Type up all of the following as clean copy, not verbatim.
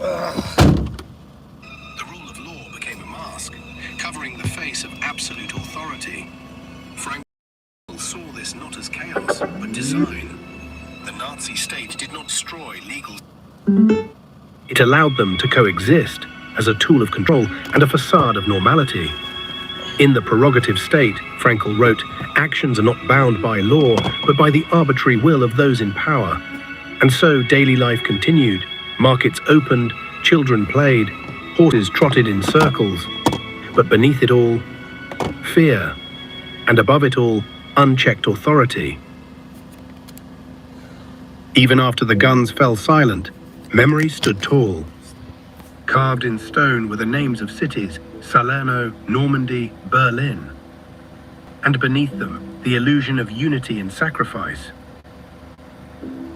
The rule of law became a mask, covering the face of absolute authority. Frankl saw this not as chaos, but design. The Nazi state did not destroy legal. It allowed them to coexist as a tool of control and a facade of normality. In The Prerogative State, Frankl wrote, actions are not bound by law, but by the arbitrary will of those in power. And so daily life continued. Markets opened, children played, horses trotted in circles. But beneath it all, fear. And above it all, unchecked authority. Even after the guns fell silent, memory stood tall. Carved in stone were the names of cities, Salerno, Normandy, Berlin. And beneath them, the illusion of unity and sacrifice.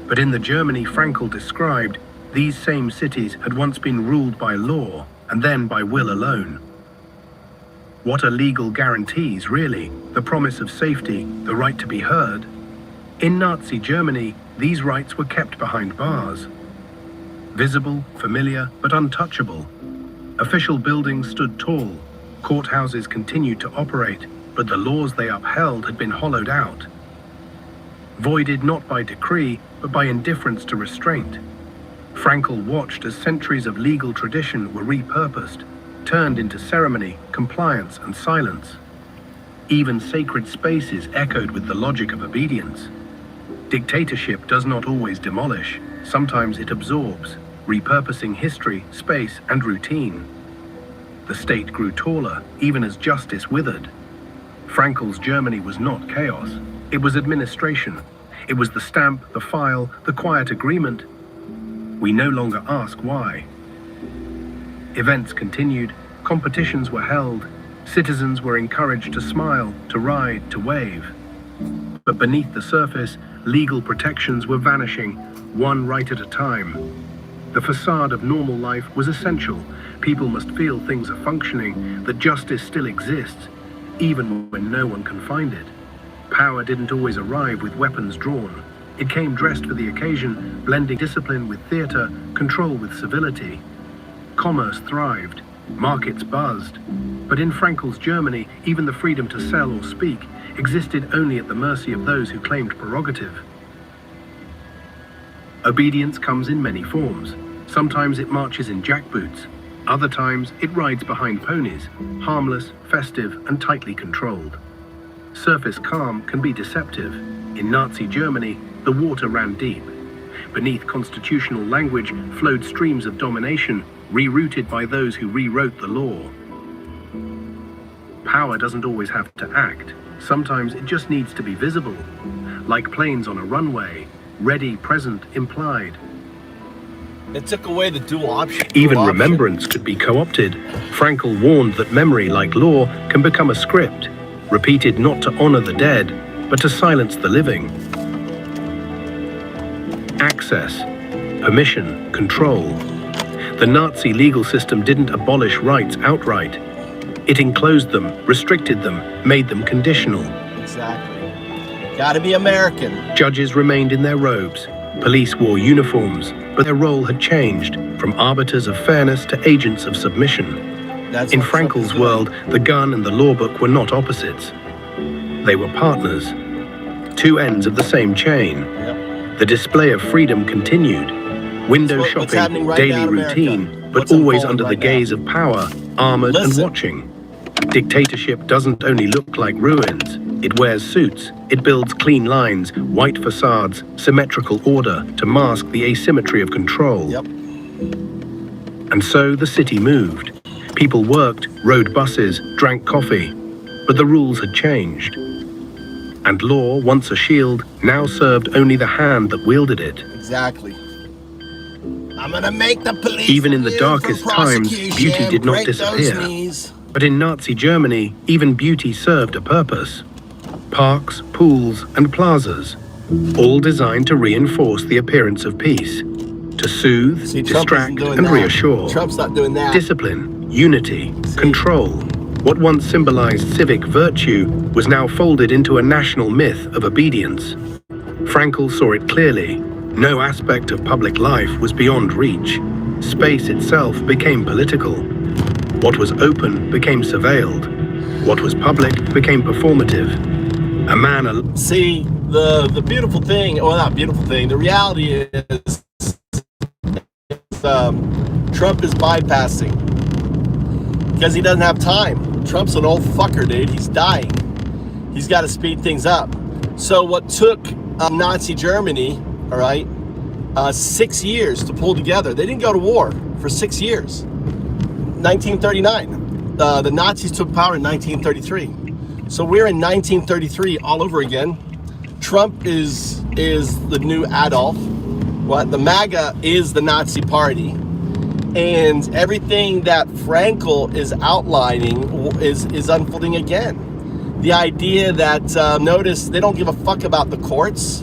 But in the Germany Frankl described, these same cities had once been ruled by law and then by will alone. What are legal guarantees, really? The promise of safety, the right to be heard? In Nazi Germany, these rights were kept behind bars. Visible, familiar, but untouchable. Official buildings stood tall, courthouses continued to operate, but the laws they upheld had been hollowed out. Voided not by decree, but by indifference to restraint. Frankl watched as centuries of legal tradition were repurposed, turned into ceremony, compliance, and silence. Even sacred spaces echoed with the logic of obedience. Dictatorship does not always demolish, sometimes it absorbs, repurposing history, space, and routine. The state grew taller, even as justice withered. Frankl's Germany was not chaos. It was administration. It was the stamp, the file, the quiet agreement. We no longer ask why. Events continued, competitions were held, citizens were encouraged to smile, to ride, to wave. But beneath the surface, legal protections were vanishing, one right at a time. The facade of normal life was essential. People must feel things are functioning, that justice still exists, even when no one can find it. Power didn't always arrive with weapons drawn. It came dressed for the occasion, blending discipline with theater, control with civility. Commerce thrived, markets buzzed. But in Frankl's Germany, even the freedom to sell or speak existed only at the mercy of those who claimed prerogative. Obedience comes in many forms. Sometimes it marches in jackboots. Other times it rides behind ponies, harmless, festive, and tightly controlled. Surface calm can be deceptive. In Nazi Germany, the water ran deep. Beneath constitutional language flowed streams of domination, rerouted by those who rewrote the law. Power doesn't always have to act. Sometimes it just needs to be visible. Like planes on a runway, ready, present, implied. It took away the dual option. Even remembrance could be co-opted. Frankl warned that memory, like law, can become a script, repeated not to honor the dead, but to silence the living. Access, permission, control. The Nazi legal system didn't abolish rights outright. It enclosed them, restricted them, made them conditional. Exactly. Gotta be American. Judges remained in their robes. Police wore uniforms, but their role had changed from arbiters of fairness to agents of submission. In Frankl's world, the gun and the law book were not opposites. They were partners, two ends of the same chain. The display of freedom continued. Window shopping, daily routine, but always under the gaze of power, armored and watching. Dictatorship doesn't only look like ruins. It wears suits. It builds clean lines, white facades, symmetrical order to mask the asymmetry of control. And so the city moved. People worked, rode buses, drank coffee. But the rules had changed. And law, once a shield, now served only the hand that wielded it. Exactly. I'm gonna make the police. Even in the darkest times, beauty did not disappear. But in Nazi Germany, even beauty served a purpose. Parks, pools, and plazas, all designed to reinforce the appearance of peace, to soothe, distract, and reassure. Trump's not doing that. Discipline, unity, control. What once symbolized civic virtue was now folded into a national myth of obedience. Frankl saw it clearly. No aspect of public life was beyond reach. Space itself became political. What was open became surveilled. What was public became performative. A man... See, the beautiful thing, well, not beautiful thing, the reality is Trump is bypassing because he doesn't have time. Trump's an old fucker, dude. He's dying. He's got to speed things up. So what took Nazi Germany, all right, 6 years to pull together. They didn't go to war for 6 years. 1939. The Nazis took power in 1933. So we're in 1933 all over again. Trump is the new Adolf. What? The MAGA is the Nazi party. And everything that Frankel is outlining is unfolding again. The idea that, notice, they don't give a fuck about the courts.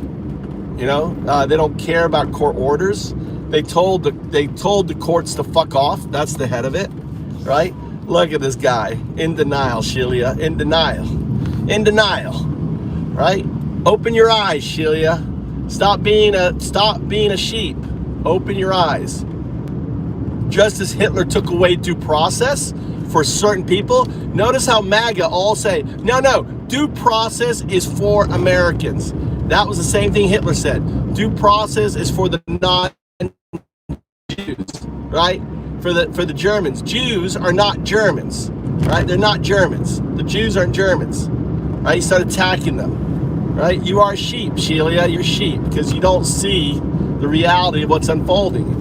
You know, they don't care about court orders. They told the courts to fuck off. That's the head of it, right? Look at this guy, in denial, Shelia, in denial, right? Open your eyes, Shelia. Stop being a sheep. Open your eyes. Just as Hitler took away due process for certain people, notice how MAGA all say, no, due process is for Americans. That was the same thing Hitler said. Due process is for the non-Jews, right? For the Germans. Jews are not Germans, right? They're not Germans. The Jews aren't Germans, right? He started attacking them, right? You are sheep, Shelia. You're sheep because you don't see the reality of what's unfolding.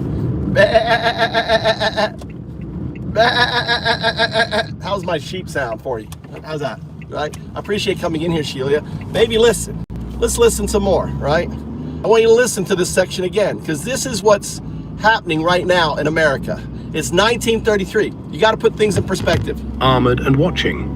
How's my sheep sound for you? How's that? Right? I appreciate coming in here, Shelia. Maybe listen. Let's listen some more, right? I want you to listen to this section again, because this is what's happening right now in America. It's 1933. You got to put things in perspective. Armored and watching.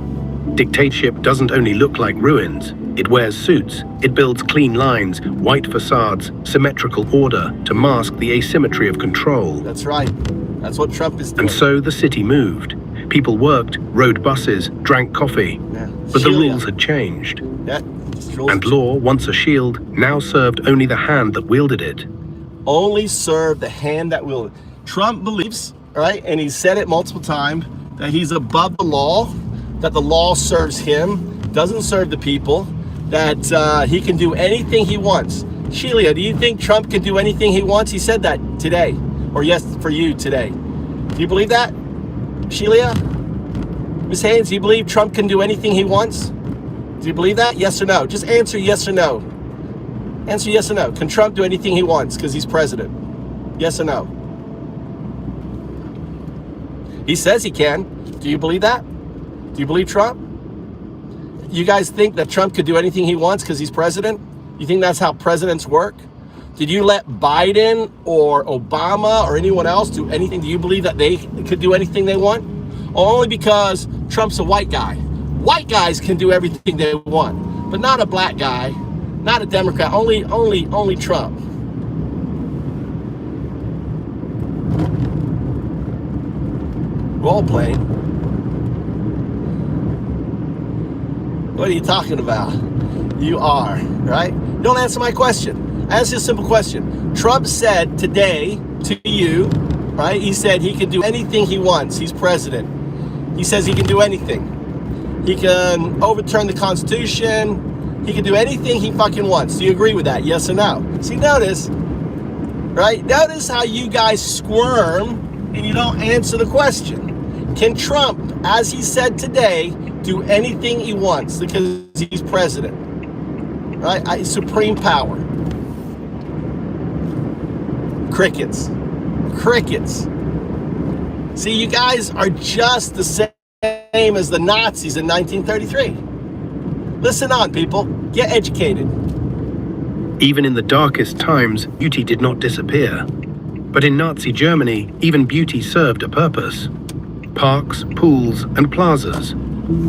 Dictatorship doesn't only look like ruins. It wears suits. It builds clean lines, white facades, symmetrical order to mask the asymmetry of control. That's right. That's what Trump is doing. And so the city moved. People worked, rode buses, drank coffee. Yeah. But the rules had changed. Yeah. And law, once a shield, now served only the hand that wielded it. Only served the hand that wielded it. Trump believes, right, and he's said it multiple times, that he's above the law, that the law serves him, doesn't serve the people, that he can do anything he wants. Shelia, do you think Trump can do anything he wants? He said that today, or yes, for you today. Do you believe that, Shelia? Ms. Haynes, do you believe Trump can do anything he wants? Do you believe that? Yes or no? Just answer yes or no. Answer yes or no. Can Trump do anything he wants because he's president? Yes or no? He says he can. Do you believe that? Do you believe Trump? You guys think that Trump could do anything he wants because he's president? You think that's how presidents work? Did you let Biden or Obama or anyone else do anything? Do you believe that they could do anything they want? Only because Trump's a white guy. White guys can do everything they want, but not a black guy, not a Democrat, only Trump. Role playing. What are you talking about? You are, right? Don't answer my question. Answer a simple question. Trump said today to you, right? He said he can do anything he wants. He's president. He says he can do anything. He can overturn the Constitution. He can do anything he fucking wants. Do you agree with that? Yes or no? See, notice, right? Notice how you guys squirm and you don't answer the question. Can Trump, as he said today, do anything he wants because he's president? Right? Supreme power. Crickets. Crickets. See, you guys are just the same as the Nazis in 1933. Listen on, people. Get educated. Even in the darkest times, beauty did not disappear. But in Nazi Germany, even beauty served a purpose. Parks, pools, and plazas,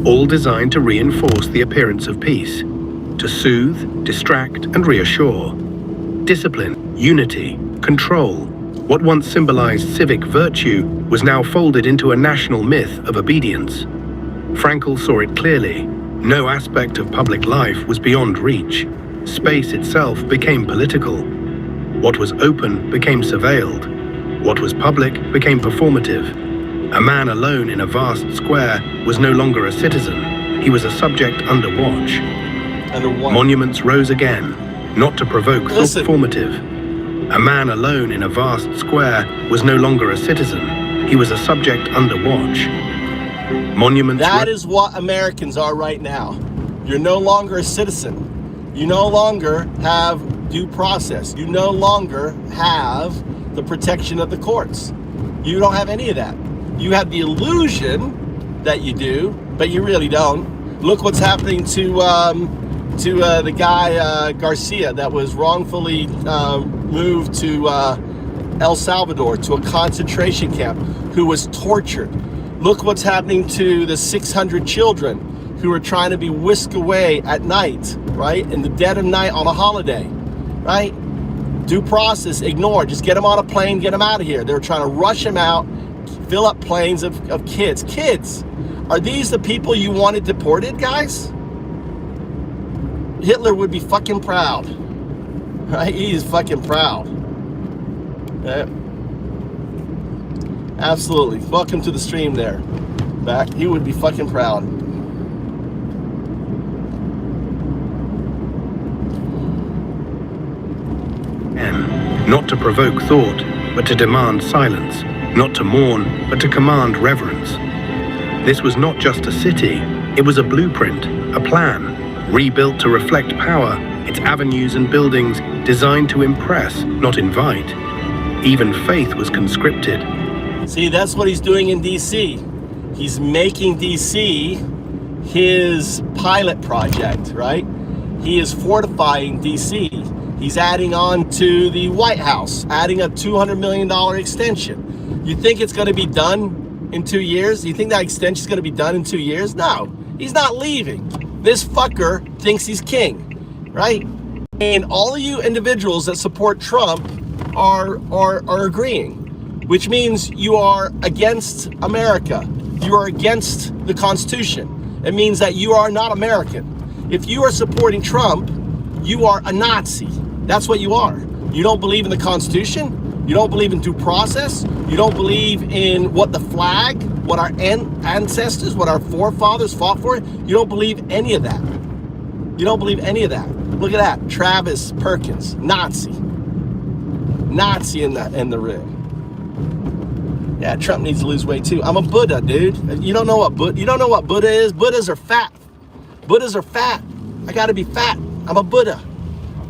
all designed to reinforce the appearance of peace, to soothe, distract, and reassure. Discipline, unity, control. What once symbolized civic virtue was now folded into a national myth of obedience. Frankel saw it clearly. No aspect of public life was beyond reach. Space itself became political. What was open became surveilled. What was public became performative. A man alone in a vast square was no longer a citizen. He was a subject under watch. Under what? Monuments rose again, not to provoke thought Listen. formative. A man alone in a vast square was no longer a citizen. He was a subject under watch. Monuments. That is what Americans are right now. You're no longer a citizen. You no longer have due process. You no longer have the protection of the courts. You don't have any of that. You have the illusion that you do, but you really don't. Look what's happening to the guy Garcia that was wrongfully moved to El Salvador, to a concentration camp, who was tortured. Look what's happening to the 600 children who are trying to be whisked away at night, right? In the dead of night on a holiday, right? Due process ignored. Just get them on a plane, get them out of here. They were trying to rush them out, fill up planes of kids. Kids, are these the people you wanted deported, guys? Hitler would be fucking proud, right? He's fucking proud. Yeah. Absolutely. Welcome to the stream there. Back. He would be fucking proud. And not to provoke thought, but to demand silence. Not to mourn, but to command reverence. This was not just a city. It was a blueprint, a plan, rebuilt to reflect power, its avenues and buildings designed to impress, not invite. Even faith was conscripted. See, that's what he's doing in DC. He's making DC his pilot project, right? He is fortifying DC. He's adding on to the White House, adding a $200 million extension. You think it's going to be done in 2 years? You think that extension is going to be done in 2 years? No, he's not leaving. This fucker thinks he's king, right? And all of you individuals that support Trump are agreeing, which means you are against America. You are against the Constitution. It means that you are not American. If you are supporting Trump, you are a Nazi. That's what you are. You don't believe in the Constitution. You don't believe in due process. You don't believe in what the flag, what our ancestors, what our forefathers fought for. You don't believe any of that. You don't believe any of that. Look at that. Travis Perkins, Nazi. Nazi in the rib. Yeah, Trump needs to lose weight too. I'm a Buddha, dude. You don't know what Buddha is? Buddhas are fat. Buddhas are fat. I gotta be fat. I'm a Buddha.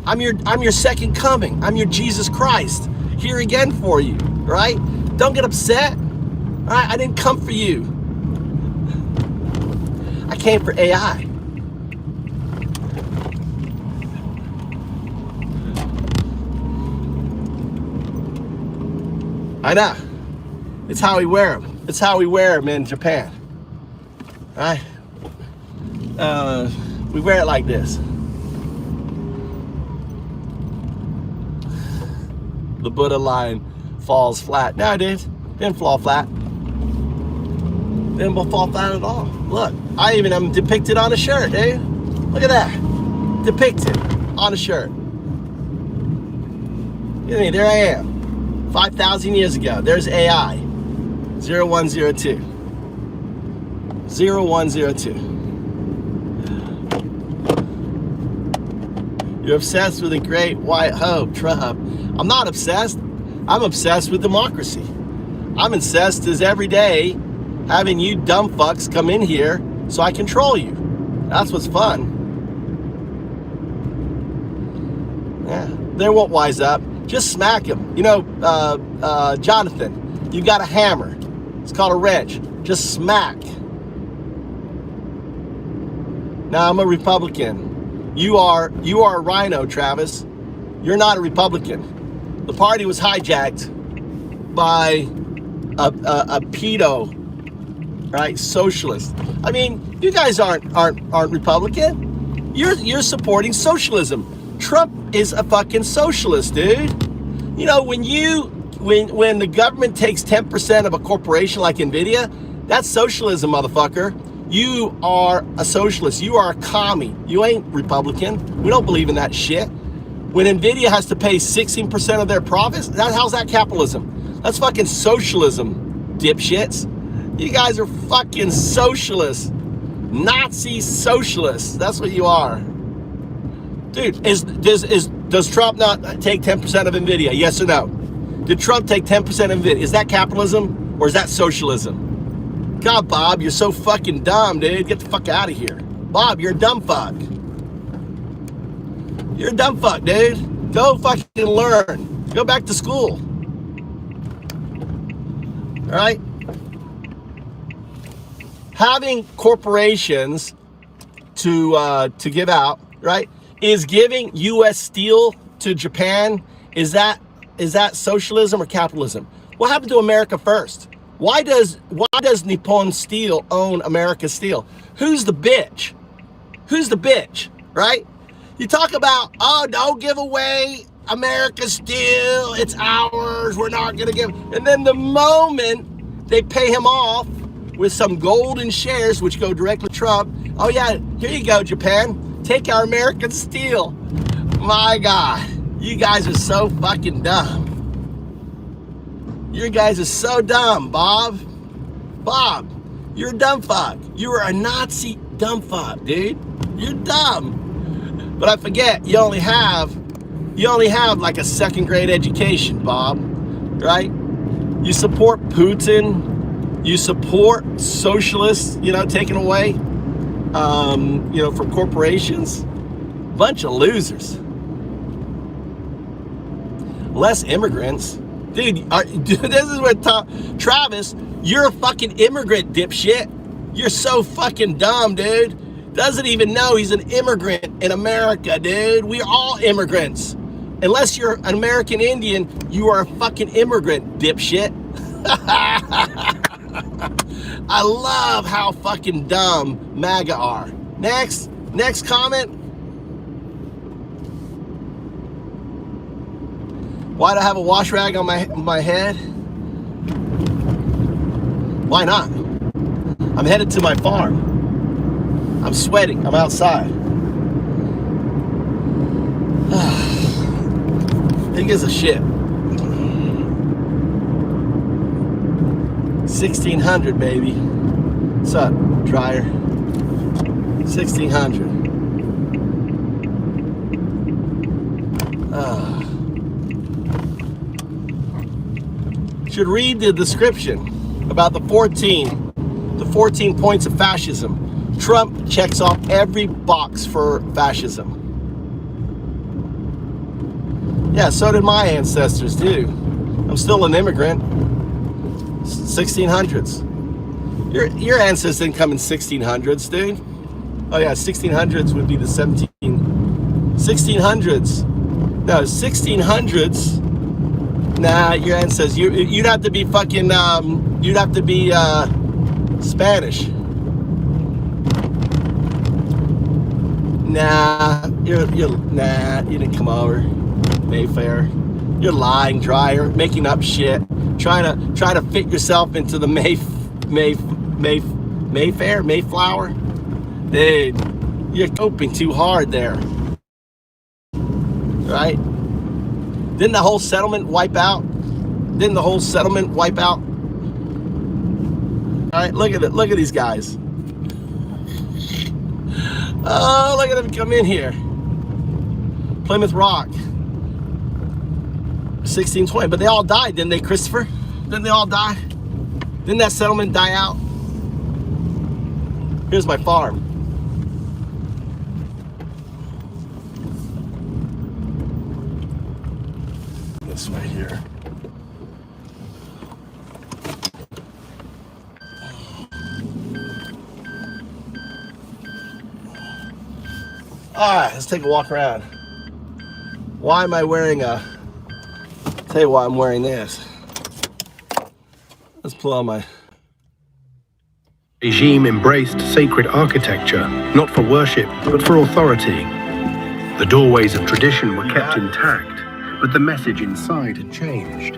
I'm your second coming. I'm your Jesus Christ. Here again for you, right? Don't get upset. All right, I didn't come for you. I came for AI. I know. It's how we wear them. It's how we wear them in Japan. All right? We wear it like this. The Buddha line falls flat. No, dude. Didn't fall flat. Didn't fall flat at all. Look, I even am depicted on a shirt, dude. Look at that. Depicted on a shirt. There I am. 5,000 years ago. There's AI. 0102. 0102. You're obsessed with a great white hope, Trump. I'm not obsessed. I'm obsessed with democracy. I'm obsessed as every day having you dumb fucks come in here so I control you. That's what's fun. Yeah, they won't wise up. Just smack him. You know, Jonathan, you've got a hammer. It's called a wrench. Just smack. Now, I'm a Republican. You are a rhino, Travis. You're not a Republican. The party was hijacked by a pedo, right? Socialist. I mean, you guys aren't Republican. You're supporting socialism. Trump is a fucking socialist, dude. You know, when the government takes 10% of a corporation like Nvidia, that's socialism, motherfucker. You are a socialist. You are a commie. You ain't Republican. We don't believe in that shit. When Nvidia has to pay 16% of their profits, how's that capitalism? That's fucking socialism, dipshits. You guys are fucking socialists. Nazi socialists. That's what you are. Dude, does Trump not take 10% of NVIDIA? Yes or no? Did Trump take 10% of NVIDIA? Is that capitalism or is that socialism? God, Bob, you're so fucking dumb, dude. Get the fuck out of here. Bob, you're a dumb fuck. You're a dumb fuck, dude. Go fucking learn. Go back to school. All right? Having corporations to give out, right? Is giving U.S. steel to Japan, is that socialism or capitalism? What happened to America first? Why does Nippon Steel own America's steel? Who's the bitch? Who's the bitch, right? You talk about, oh, don't give away America's steel, it's ours, we're not gonna give. And then the moment they pay him off with some golden shares, which go directly to Trump, oh yeah, here you go, Japan. Take our American steel. My God, you guys are so fucking dumb. You guys are so dumb, Bob. Bob, you're a dumb fuck. You are a Nazi dumb fuck, dude. You're dumb. But I forget, you only have like a second grade education, Bob, right? You support Putin. You support socialists, taking away from corporations. Bunch of losers. Less immigrants. Dude, this is what Travis, you're a fucking immigrant, dipshit. You're so fucking dumb, dude. Doesn't even know he's an immigrant in America, dude. We're all immigrants. Unless you're an American Indian, you are a fucking immigrant, dipshit. I love how fucking dumb MAGA are. Next comment. Why do I have a wash rag on my head? Why not? I'm headed to my farm. I'm sweating. I'm outside. Who gives a shit? 1600, baby. What's up, dryer? 1600. Should read the description about the 14 points of fascism. Trump checks off every box for fascism. Yeah, so did my ancestors, too. I'm still an immigrant. 1600s. Your ancestors didn't come in 1600s, dude. Oh yeah, 1600s would be the 1600s. No, 1600s. Nah, your ancestors. You'd have to be fucking. You'd have to be Spanish. Nah, you didn't come over. Mayfair. You're lying, dryer, making up shit, trying to fit yourself into the Mayflower. Dude, you're coping too hard there. Right? Didn't the whole settlement wipe out? All right, look at it. Look at these guys. Oh, look at them come in here. Plymouth Rock. 1620, but they all died, didn't they, Christopher? Didn't they all die? Didn't that settlement die out? Here's my farm. This right here. All right, let's take a walk around. Why am I wearing tell you why I'm wearing this. Let's pull out my... Regime embraced sacred architecture, not for worship, but for authority. The doorways of tradition were kept intact, but the message inside had changed.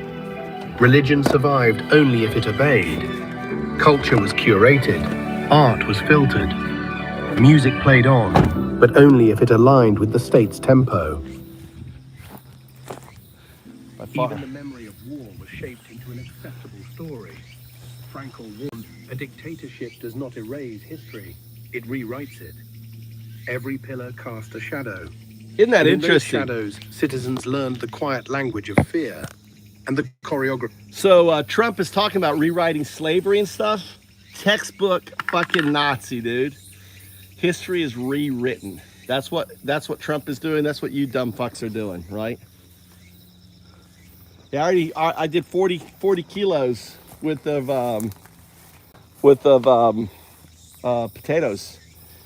Religion survived only if it obeyed. Culture was curated, art was filtered. Music played on, but only if it aligned with the state's tempo. Even the memory of war was shaped into an Frankl warned, a dictatorship does not erase history, it rewrites it. Every pillar cast a shadow. Isn't that And in those interesting? shadows, citizens learned the quiet language of fear and the choreography. So Trump is talking about rewriting slavery and stuff. Textbook fucking Nazi, dude. History is rewritten. That's what Trump is doing. That's what you dumb fucks are doing, right? Yeah, I did 40 kilos worth of potatoes.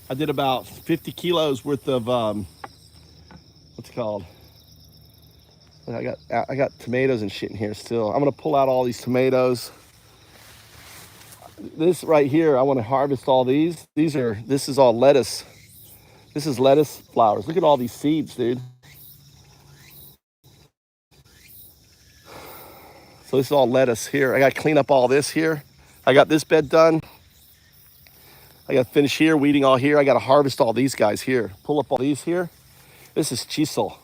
I did about 50 kilos worth of what's it called? I got tomatoes and shit in here still. I'm gonna pull out all these tomatoes. This right here, I want to harvest all these. This is all lettuce. This is lettuce flowers. Look at all these seeds, dude. So this is all lettuce here. I got to clean up all this here. I got this bed done. I got to finish here, weeding all here. I got to harvest all these guys here. Pull up all these here. This is chisel.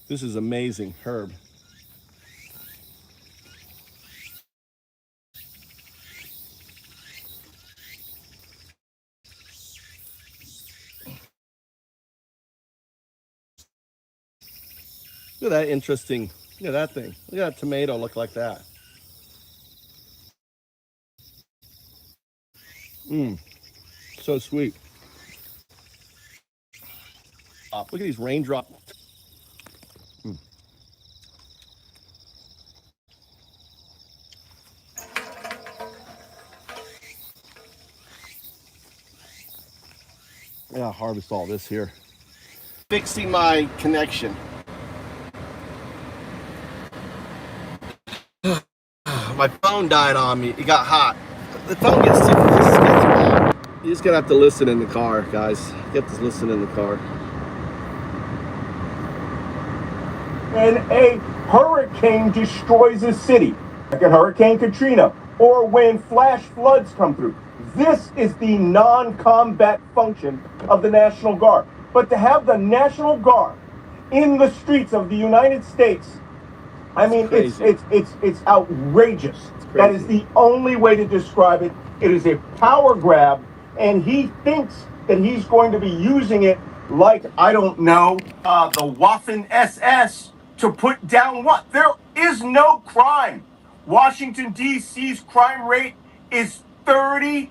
This is amazing herb. Look at that interesting. Look at that thing. Look at that tomato look like that. Mmm. So sweet. Look at these raindrops. Mm. I gotta harvest all this here. Fixing my connection. My phone died on me. It got hot. The phone gets hot. You just gotta have to listen in the car, guys. You have to listen in the car. And a hurricane destroys a city, like a Hurricane Katrina, or when flash floods come through. This is the non-combat function of the National Guard. But to have the National Guard in the streets of the United States, I mean, it's outrageous. That is the only way to describe it. It is a power grab, and he thinks that he's going to be using it like, I don't know, the Waffen SS to put down what? There is no crime. Washington, D.C.'s crime rate is 30%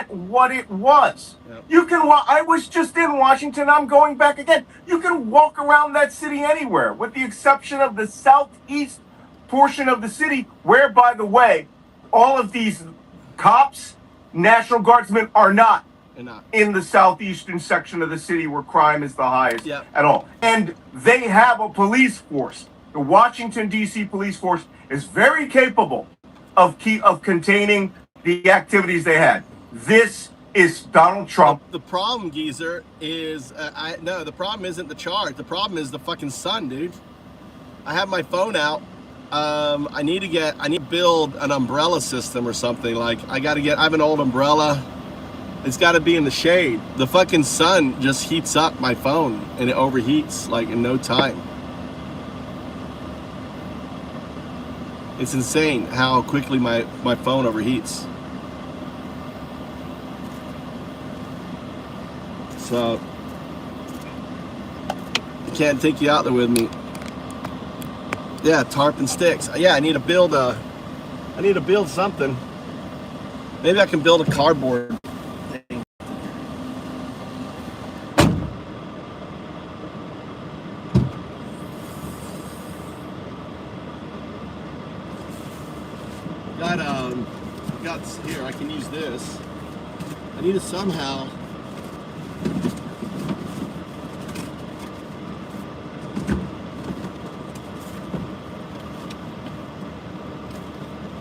what it was. Yep. You can I was just in Washington. I'm going back again. You can walk around that city anywhere, with the exception of the southeast portion of the city, where, by the way, all of these cops, National Guardsmen, are not in the southeastern section of the city where crime is the highest at all. And they have a police force. The Washington, D.C. police force is very capable of containing the activities they had. This is Donald Trump. The problem, geezer, is the problem isn't the charge. The problem is the fucking sun, dude. I have my phone out. I need to build an umbrella system or something. Like I have an old umbrella. It's got to be in the shade. The fucking sun just heats up my phone and it overheats like in no time. It's insane how quickly my phone overheats. So I can't take you out there with me. Yeah, tarp and sticks. Yeah, I need to build something. Maybe I can build a cardboard thing. Got here, I can use this. I need to somehow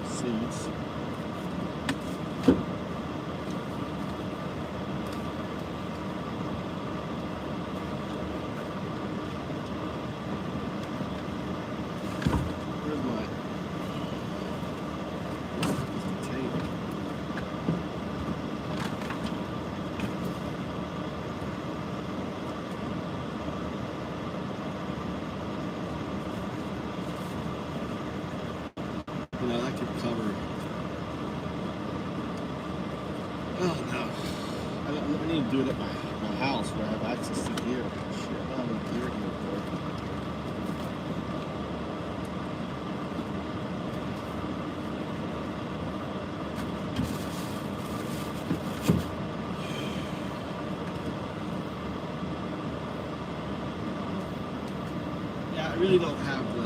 seeds. Oh no. I need to do it at my house where I have access to gear. Shit, I don't have gear here for it. Yeah, I really don't have the.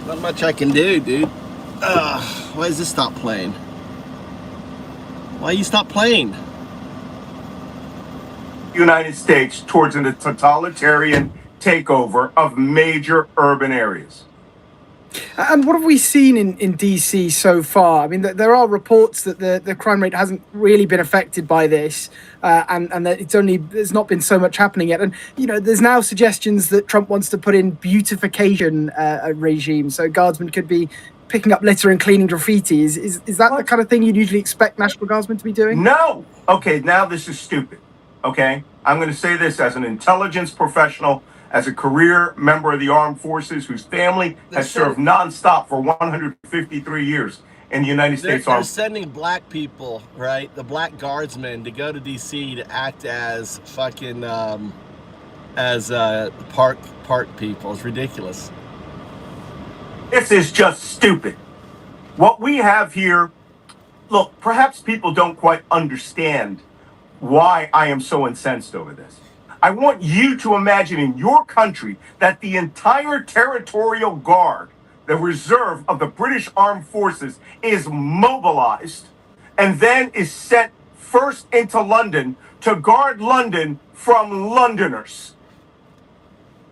Not much I can do, dude. Why does this stop playing? Why you stop playing? United States towards a totalitarian takeover of major urban areas. And what have we seen in DC so far? I mean, there are reports that the crime rate hasn't really been affected by this, and that there's not been so much happening yet. And there's now suggestions that Trump wants to put in beautification regime, so guardsmen could be picking up litter and cleaning graffiti. Is that the kind of thing you'd usually expect National Guardsmen to be doing? No. Okay, now this is stupid. Okay, I'm going to say this as an intelligence professional, as a career member of the armed forces whose family has served nonstop for 153 years in the United States Army. They're sending black people, right, the black guardsmen, to go to DC to act as fucking park people. It's ridiculous. This is just stupid. What we have here, look, perhaps people don't quite understand why I am so incensed over this. I want you to imagine in your country that the entire territorial guard, the reserve of the British Armed Forces, is mobilized and then is sent first into London to guard London from Londoners.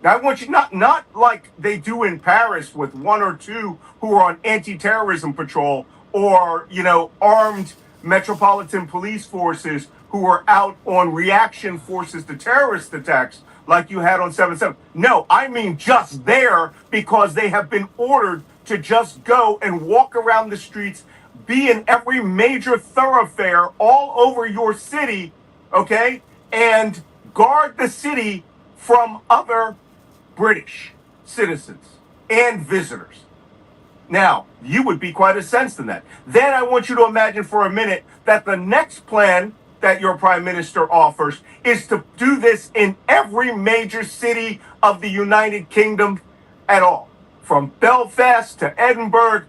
Now, I want you not like they do in Paris with one or two who are on anti-terrorism patrol or, armed metropolitan police forces who are out on reaction forces to terrorist attacks like you had on 7/7. No, I mean just there because they have been ordered to just go and walk around the streets, be in every major thoroughfare all over your city, okay, and guard the city from other British citizens and visitors. Now, you would be quite incensed in that. Then I want you to imagine for a minute that the next plan that your prime minister offers is to do this in every major city of the United Kingdom at all. From Belfast to Edinburgh,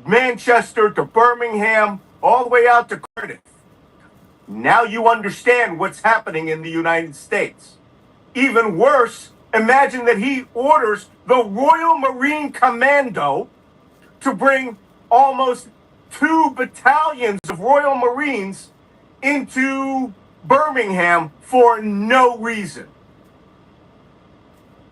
Manchester to Birmingham, all the way out to Cardiff. Now you understand what's happening in the United States. Even worse, imagine that he orders the Royal Marine Commando to bring almost 2 battalions of Royal Marines into Birmingham for no reason.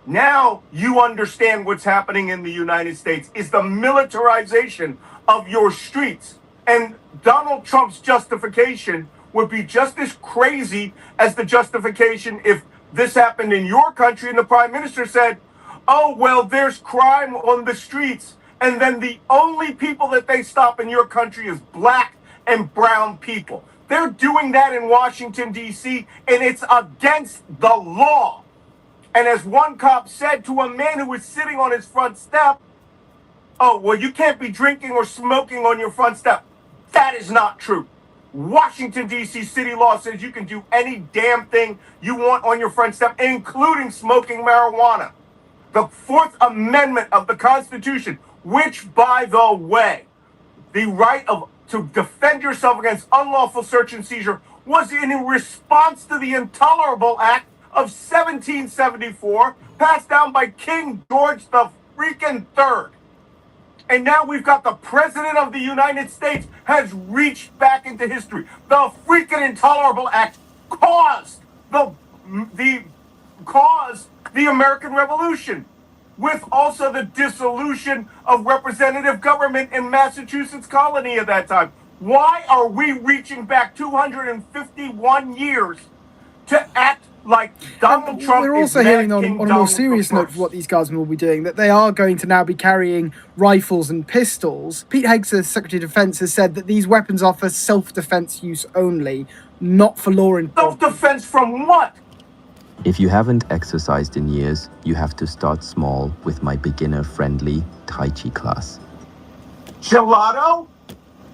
Now you understand what's happening in the United States is the militarization of your streets. And Donald Trump's justification would be just as crazy as the justification if this happened in your country and the prime minister said, oh, well, there's crime on the streets. And then the only people that they stop in your country is black and brown people. They're doing that in Washington, D.C., and it's against the law. And as one cop said to a man who was sitting on his front step, oh, well, you can't be drinking or smoking on your front step. That is not true. Washington, D.C. city law says you can do any damn thing you want on your front step, including smoking marijuana. The Fourth Amendment of the Constitution, which, by the way, the right to defend yourself against unlawful search and seizure was in response to the Intolerable Act of 1774, passed down by King George the freaking Third. And now we've got the President of the United States has reached back into history. The freaking Intolerable Act caused the American Revolution, with also the dissolution of representative government in Massachusetts colony at that time. Why are we reaching back 251 years to act like Donald Trump? We're also hearing on a more serious note for what these guardsmen will be doing, that they are going to now be carrying rifles and pistols. Pete Hegseth, Secretary of Defense, has said that these weapons are for self-defense use only, not for law enforcement. Self-defense from what? If you haven't exercised in years, you have to start small with my beginner-friendly Tai Chi class. Gelato?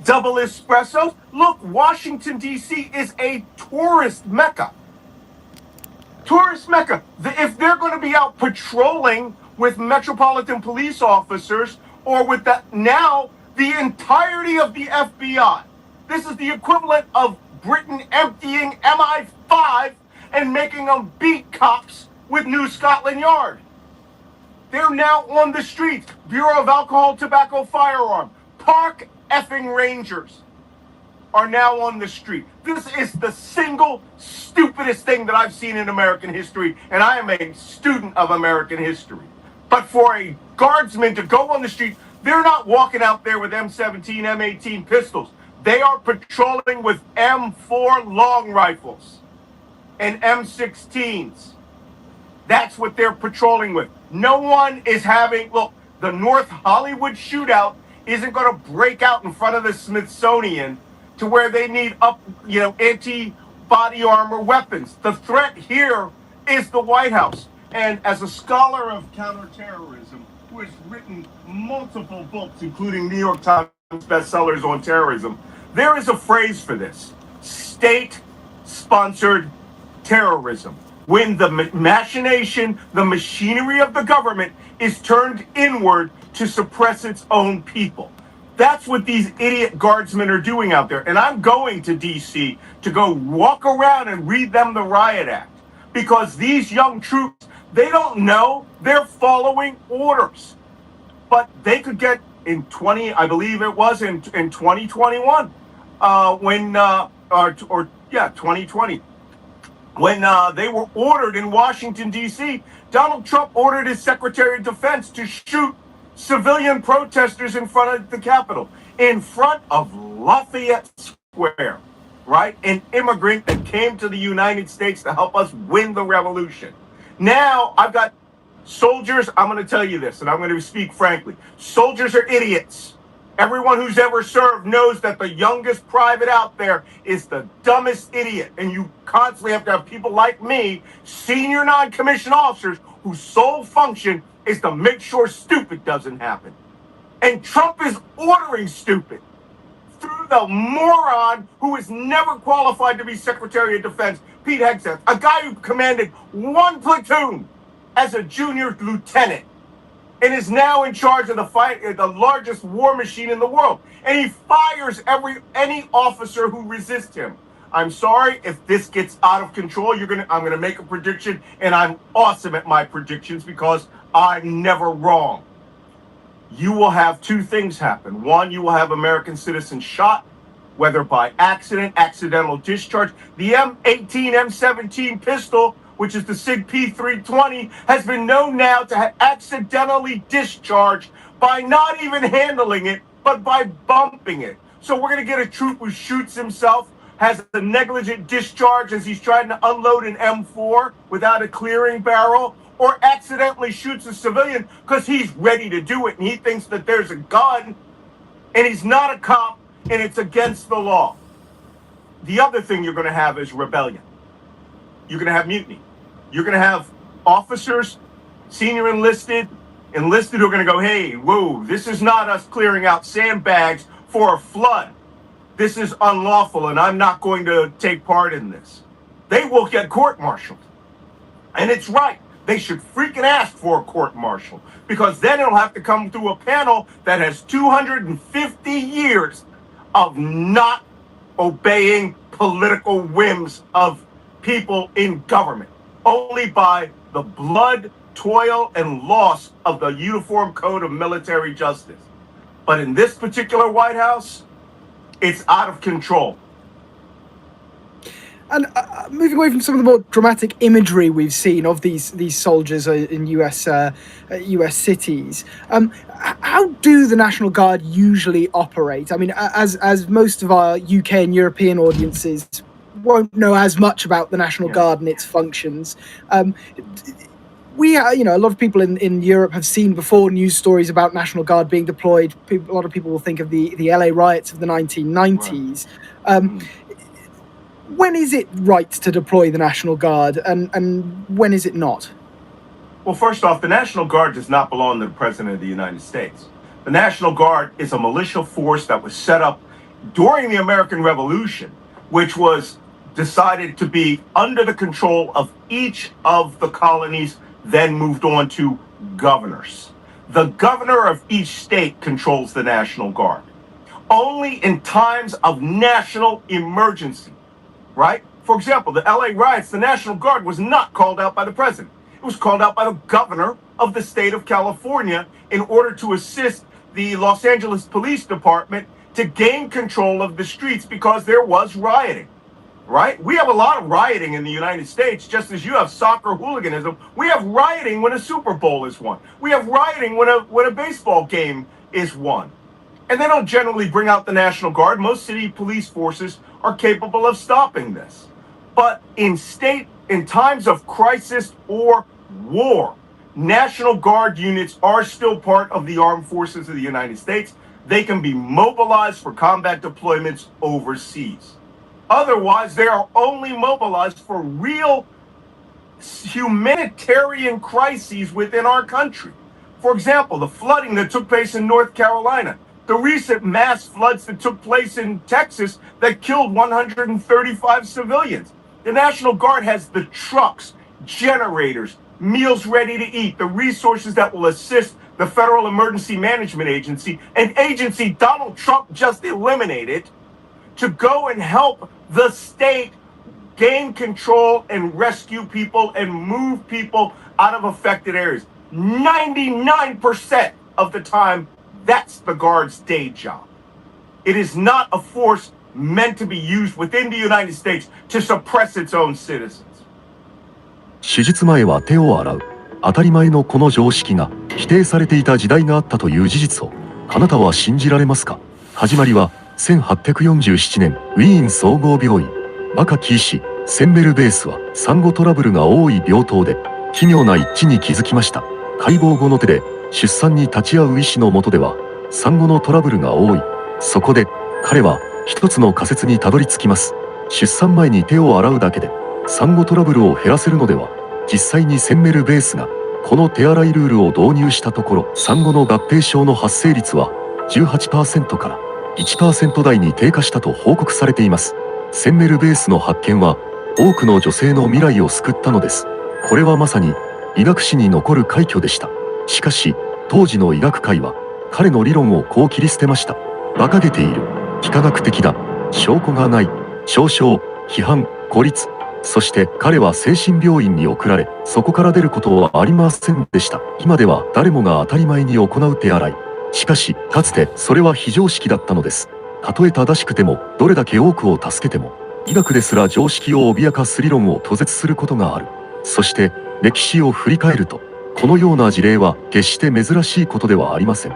Double espressos? Look, Washington, D.C. is a tourist mecca. Tourist mecca. If they're going to be out patrolling with Metropolitan Police officers or with the entirety of the FBI, this is the equivalent of Britain emptying MI5 and making them beat cops with New Scotland Yard. They're now on the streets. Bureau of Alcohol, Tobacco, Firearm, Park effing Rangers are now on the street. This is the single stupidest thing that I've seen in American history, and I am a student of American history. But for a guardsman to go on the street, they're not walking out there with M17, M18 pistols. They are patrolling with M4 long rifles and M16s. That's what they're patrolling with. No one is look, the North Hollywood shootout isn't going to break out in front of the Smithsonian to where they need anti-body armor weapons. The threat here is the White House. And as a scholar of counterterrorism, who has written multiple books, including New York Times bestsellers on terrorism, there is a phrase for this: state-sponsored terrorism. When the machination, the machinery of the government is turned inward to suppress its own people. That's what these idiot guardsmen are doing out there. And I'm going to D.C. to go walk around and read them the Riot Act. Because these young troops, they don't know. They're following orders. But they could get in 2021, 2020. When they were ordered in Washington, D.C., Donald Trump ordered his Secretary of Defense to shoot civilian protesters in front of the Capitol, in front of Lafayette Square, right? An immigrant that came to the United States to help us win the revolution. Now, I've got soldiers. I'm going to tell you this, and I'm going to speak frankly. Soldiers are idiots. Everyone who's ever served knows that the youngest private out there is the dumbest idiot. And you constantly have to have people like me, senior non-commissioned officers, whose sole function is to make sure stupid doesn't happen. And Trump is ordering stupid through the moron who is never qualified to be Secretary of Defense, Pete Hegseth, a guy who commanded one platoon as a junior lieutenant, and is now in charge of the largest war machine in the world. And he fires any officer who resists him. I'm sorry if this gets out of control. I'm gonna make a prediction, and I'm awesome at my predictions because I'm never wrong. You will have two things happen. One, you will have American citizens shot, whether by accident, accidental discharge. The M18, M17 pistol, which is the SIG P320, has been known now to accidentally discharge by not even handling it, but by bumping it. So we're going to get a troop who shoots himself, has a negligent discharge as he's trying to unload an M4 without a clearing barrel, or accidentally shoots a civilian because he's ready to do it and he thinks that there's a gun and he's not a cop and it's against the law. The other thing you're going to have is rebellion. You're going to have mutiny. You're going to have officers, senior enlisted who are going to go, hey, whoa, this is not us clearing out sandbags for a flood. this is unlawful and I'm not going to take part in this, they will get court-martialed. And it's right. They should freaking ask for a court-martial, because then it'll have to come through a panel that has 250 years of not obeying political whims of people in government, only by the blood, toil, and loss of the Uniform Code of Military Justice. But in this particular White House, it's out of control. And moving away from some of the more dramatic imagery we've seen of these soldiers in US cities, how do the National Guard usually operate? I mean, as most of our UK and European audiences won't know as much about the National Guard and its functions, we, a lot of people in Europe have seen before news stories about National Guard being deployed. A lot of people will think of the LA riots of the 1990s. Right. When is it right to deploy the National Guard, and when is it not? Well, first off, the National Guard does not belong to the President of the United States. The National Guard is a militia force that was set up during the American Revolution, which was decided to be under the control of each of the colonies, then moved on to governors. The governor of each state controls the National Guard. Only in times of national emergency, right? For example, the LA riots, the National Guard was not called out by the president. It was called out by the governor of the state of California in order to assist the Los Angeles Police Department to gain control of the streets because there was rioting, right? We have a lot of rioting in the United States, just as you have soccer hooliganism. We have rioting when a Super Bowl is won. We have rioting when a baseball game is won. And they don't generally bring out the National Guard. Most city police forces are capable of stopping this. But in times of crisis or war, National Guard units are still part of the armed forces of the United States. They can be mobilized for combat deployments overseas. Otherwise, they are only mobilized for real humanitarian crises within our country. For example, the flooding that took place in North Carolina, the recent mass floods that took place in Texas that killed 135 civilians. The National Guard has the trucks, generators, meals ready to eat, the resources that will assist the Federal Emergency Management Agency, an agency Donald Trump just eliminated, to go and help the state gain control and rescue people and move people out of affected areas. 99% of the time, that's the Guard's day job. It is not a force meant to be used within the United States to suppress its own citizens. 手術前は手を洗う。当たり前のこの常識が否定されていた時代があったという事実を、あなたは信じられますか？始まりは1847年、ウィーン総合病院。若き医師、センベルベースは産後トラブルが多い病棟で、奇妙な一致に気づきました。解剖後の手で出産に立ち会う医師の下では、産後のトラブルが多い。そこで、彼は一つの仮説にたどり着きます。出産前に手を洗うだけで、産後トラブルを減らせるのでは。実際にセンベルベースがこの手洗いルールを導入したところ、産後の合併症の発生率は 18% から 1% 台に低下したと報告されています。センベルベースの発見は多くの女性の未来を救ったのです。これはまさに医学史に残る快挙でした。しかし当時の医学界は彼の理論をこう切り捨てました。馬鹿げている、非科学的だ、証拠がない、嘲笑、批判、孤立。そして彼は精神病院に送られ、そこから出ることはありませんでした。今では誰もが当たり前に行う手洗い。しかしかつてそれは非常識だったのです。たとえ正しくても、どれだけ多くを助けても、医学ですら常識を脅かす理論を途絶することがある。そして歴史を振り返ると、このような事例は決して珍しいことではありません。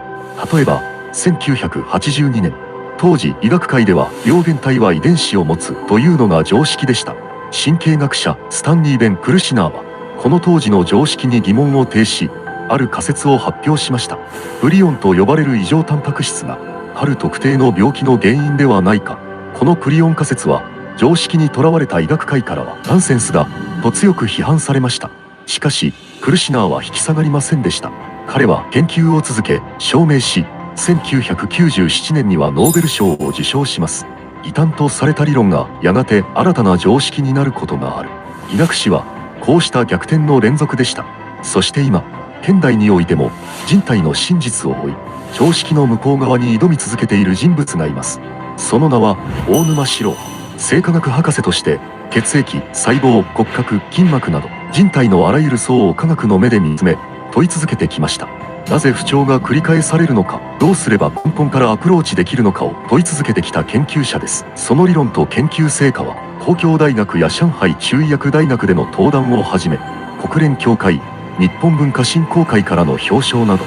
例えば1982年、当時医学界では病原体は遺伝子を持つというのが常識でした。神経学者スタンリー・ベン・クルシナーはこの当時の常識に疑問を呈し、ある仮説を発表しました。ブリオンと呼ばれる異常タンパク質がある特定の病気の原因ではないか。このプリオン仮説は常識にとらわれた医学界からはナンセンスだと強く批判されました。しかしクルシナーは引き下がりませんでした。彼は研究を続け証明し、1997年にはノーベル賞を受賞します。異端とされた理論がやがて新たな常識になることがある。医学史はこうした逆転の連続でした。そして今、現代においても人体の真実を追い、常識の向こう側に挑み続けている人物がいます。その名は大沼史郎。生化学博士として血液、細胞、骨格、筋膜など人体のあらゆる層を科学の目で見つめ問い続けてきました。なぜ不調が繰り返されるのか、どうすれば根本からアプローチできるのかを問い続けてきた研究者です。その理論と研究成果は東京大学や上海中医薬大学での登壇をはじめ、国連協会、日本文化振興会からの表彰など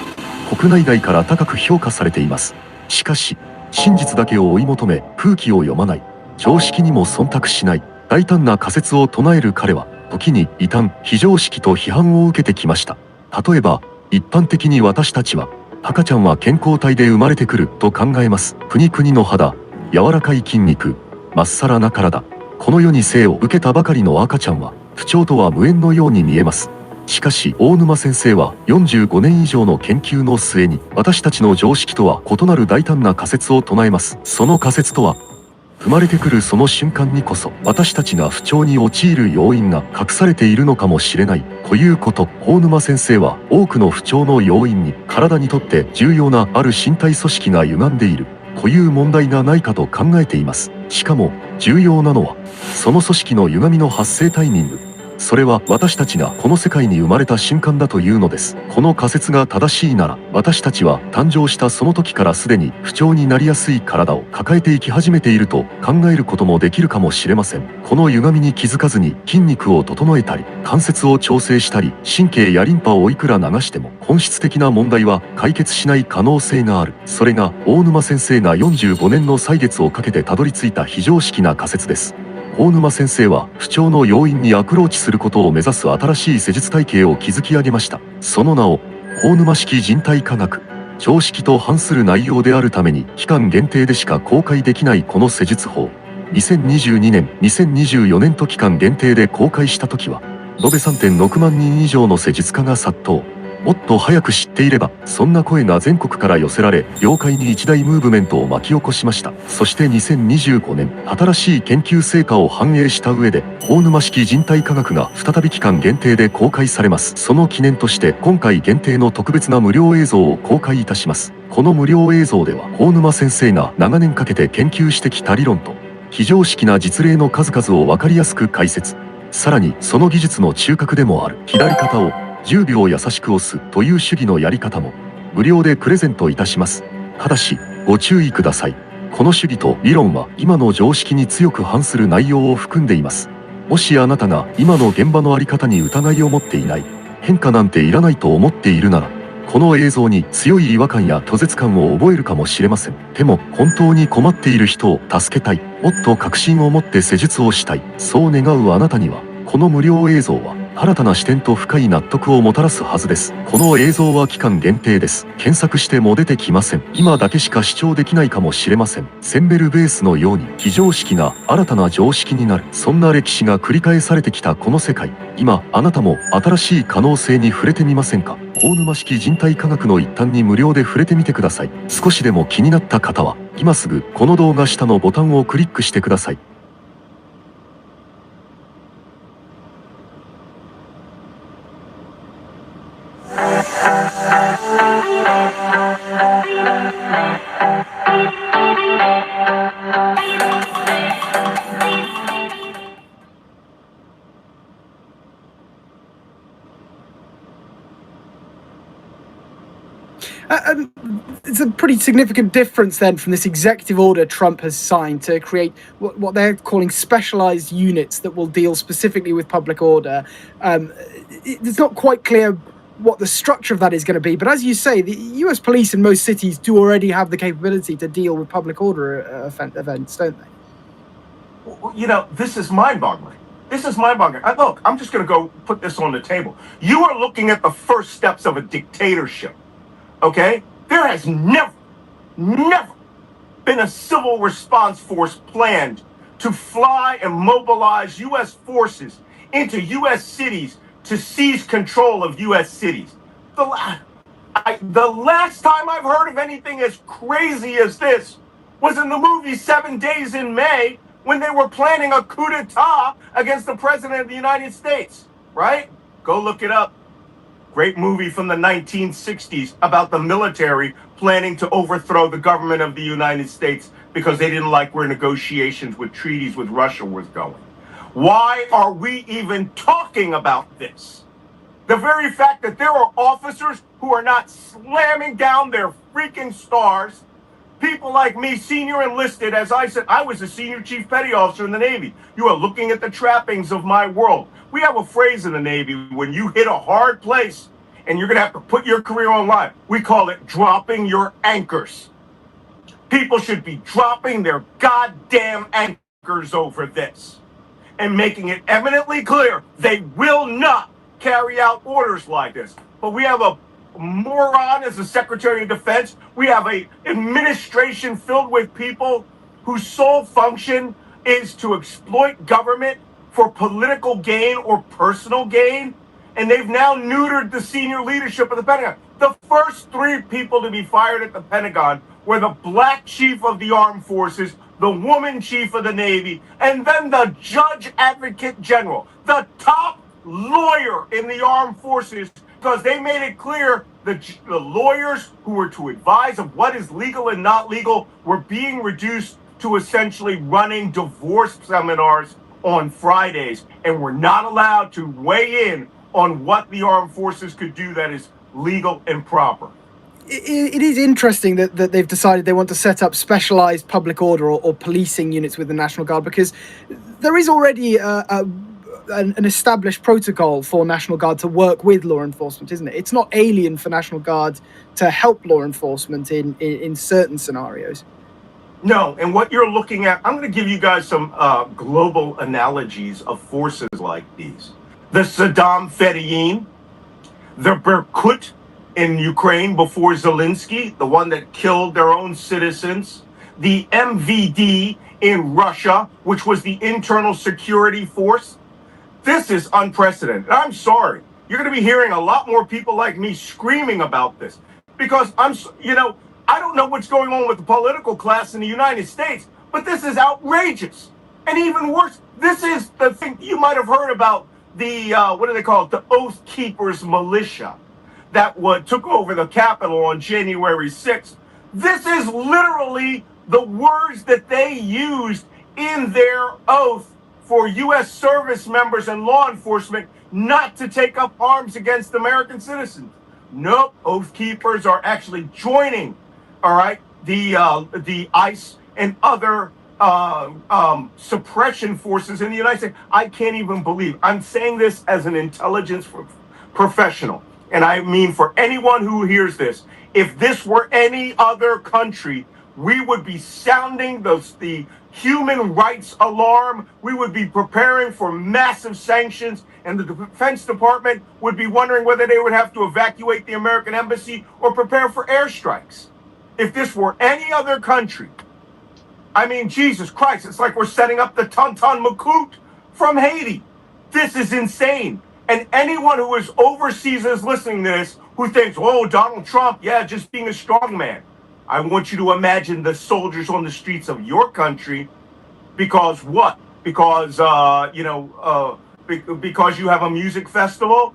国内外から高く評価されています。しかし真実だけを追い求め空気を読まない、常識にも忖度しない大胆な仮説を唱える彼は時に異端、非常識と批判を受けてきました。例えば一般的に私たちは赤ちゃんは健康体で生まれてくると考えます。プニプニの肌、柔らかい筋肉、まっさらな体、この世に生を受けたばかりの赤ちゃんは不調とは無縁のように見えます。しかし大沼先生は45年以上の研究の末に私たちの常識とは異なる大胆な仮説を唱えます。その仮説とは、生まれてくるその瞬間にこそ私たちが不調に陥る要因が隠されているのかもしれないということ。大沼先生は多くの不調の要因に体にとって重要なある身体組織が歪んでいるという問題がないかと考えています。しかも重要なのはその組織の歪みの発生タイミング、それは私たちがこの世界に生まれた瞬間だというのです。この仮説が正しいなら、私たちは誕生したその時からすでに不調になりやすい体を抱えていき始めていると考えることもできるかもしれません。この歪みに気づかずに筋肉を整えたり関節を調整したり神経やリンパをいくら流しても本質的な問題は解決しない可能性がある。それが大沼先生が45年の歳月をかけてたどり着いた非常識な仮説です。大沼先生は不調の要因にアプローチすることを目指す新しい施術体系を築き上げました。その名を大沼式人体科学。常識と反する内容であるために期間限定でしか公開できないこの施術法。2022年、2024年と期間限定で公開した時は延べ 3.6 万人以上の施術家が殺到。もっと早く知っていれば、そんな声が全国から寄せられ、業界に一大ムーブメントを巻き起こしました。そして2025年、新しい研究成果を反映した上で、大沼式人体科学が再び期間限定で公開されます。その記念として、今回限定の特別な無料映像を公開いたします。この無料映像では、大沼先生が長年かけて研究してきた理論と、非常識な実例の数々を分かりやすく解説。さらに、その技術の中核でもある左肩を、10秒優しく押すという主義のやり方も無料でプレゼントいたします。ただしご注意ください。この主義と理論は今の常識に強く反する内容を含んでいます。もしあなたが今の現場の在り方に疑いを持っていない、変化なんていらないと思っているなら、この映像に強い違和感や拒絶感を覚えるかもしれません。でも本当に困っている人を助けたい、もっと確信を持って施術をしたい、そう願うあなたにはこの無料映像は新たな視点と深い納得をもたらすはずです。この映像は期間限定です。検索しても出てきません。今だけしか視聴できないかもしれません。センベルベースのように非常識が新たな常識になる、そんな歴史が繰り返されてきたこの世界。今あなたも新しい可能性に触れてみませんか。大沼式人体科学の一端に無料で触れてみてください。少しでも気になった方は今すぐこの動画下のボタンをクリックしてください。It's a pretty significant difference then from this executive order Trump has signed to create what they're calling specialized units that will deal specifically with public order. It's not quite clear what the structure of that is going to be, but as you say, the US police in most cities do already have the capability to deal with public order events, don't they? You know, this is mind-boggling. This is mind-boggling. Look, I'm just going to go put this on the table. You are looking at the first steps of a dictatorship. Okay? There has never been a civil response force planned to fly and mobilize U.S. forces into U.S. cities to seize control of U.S. cities. The last time I've heard of anything as crazy as this was in the movie 7 Days in May when they were planning a coup d'etat against the president of the United States, right? Go look it up. Great movie from the 1960s about the military planning to overthrow the government of the United States because they didn't like where negotiations with treaties with Russia was going. Why are we even talking about this? The very fact that there are officers who are not slamming down their freaking stars, people like me, senior enlisted, as I said, I was a senior chief petty officer in the Navy. You are looking at the trappings of my world. We have a phrase in the Navy, when you hit a hard place and you're going to have to put your career on line, we call it dropping your anchors. People should be dropping their goddamn anchors over this and making it eminently clear they will not carry out orders like this. But we have a moron as the Secretary of Defense. We have an administration filled with people whose sole function is to exploit government for political gain or personal gain. And they've now neutered the senior leadership of the Pentagon. The first 3 people to be fired at the Pentagon were the black chief of the armed forces, the woman chief of the Navy, and then the judge advocate general, the top lawyer in the armed forces, because they made it clear that the lawyers who were to advise of what is legal and not legal were being reduced to essentially running divorce seminars on Fridays, and were not allowed to weigh in on what the armed forces could do that is legal and proper. It is interesting that they've decided they want to set up specialized public order or policing units with the National Guard, because there is already an established protocol for National Guard to work with law enforcement, isn't it? It's not alien for National Guard to help law enforcement in certain scenarios. No, and what you're looking at, I'm going to give you guys some global analogies of forces like these. The Saddam Fedayeen, the Berkut in Ukraine before Zelensky, the one that killed their own citizens, the MVD in Russia, which was the internal security force. This is unprecedented. I'm sorry. You're going to be hearing a lot more people like me screaming about this because I don't know what's going on with the political class in the United States, but this is outrageous. And even worse, this is the thing you might have heard about the, what do they call it? The Oath Keepers militia that took over the Capitol on January 6th. This is literally the words that they used in their oath for U.S. service members and law enforcement not to take up arms against American citizens. Nope, Oath Keepers are actually joining, all right, the ICE and other suppression forces in the United States. I can't even believe. I'm saying this as an intelligence professional. And I mean, for anyone who hears this, if this were any other country, we would be sounding the human rights alarm. We would be preparing for massive sanctions, and the Defense Department would be wondering whether they would have to evacuate the American embassy or prepare for airstrikes. If this were any other country, I mean, Jesus Christ, it's like we're setting up the Tonton Macoute from Haiti. This is insane. And anyone who is overseas is listening to this, who thinks, oh, Donald Trump, yeah, just being a strong man. I want you to imagine the soldiers on the streets of your country, because what? Because, because you have a music festival?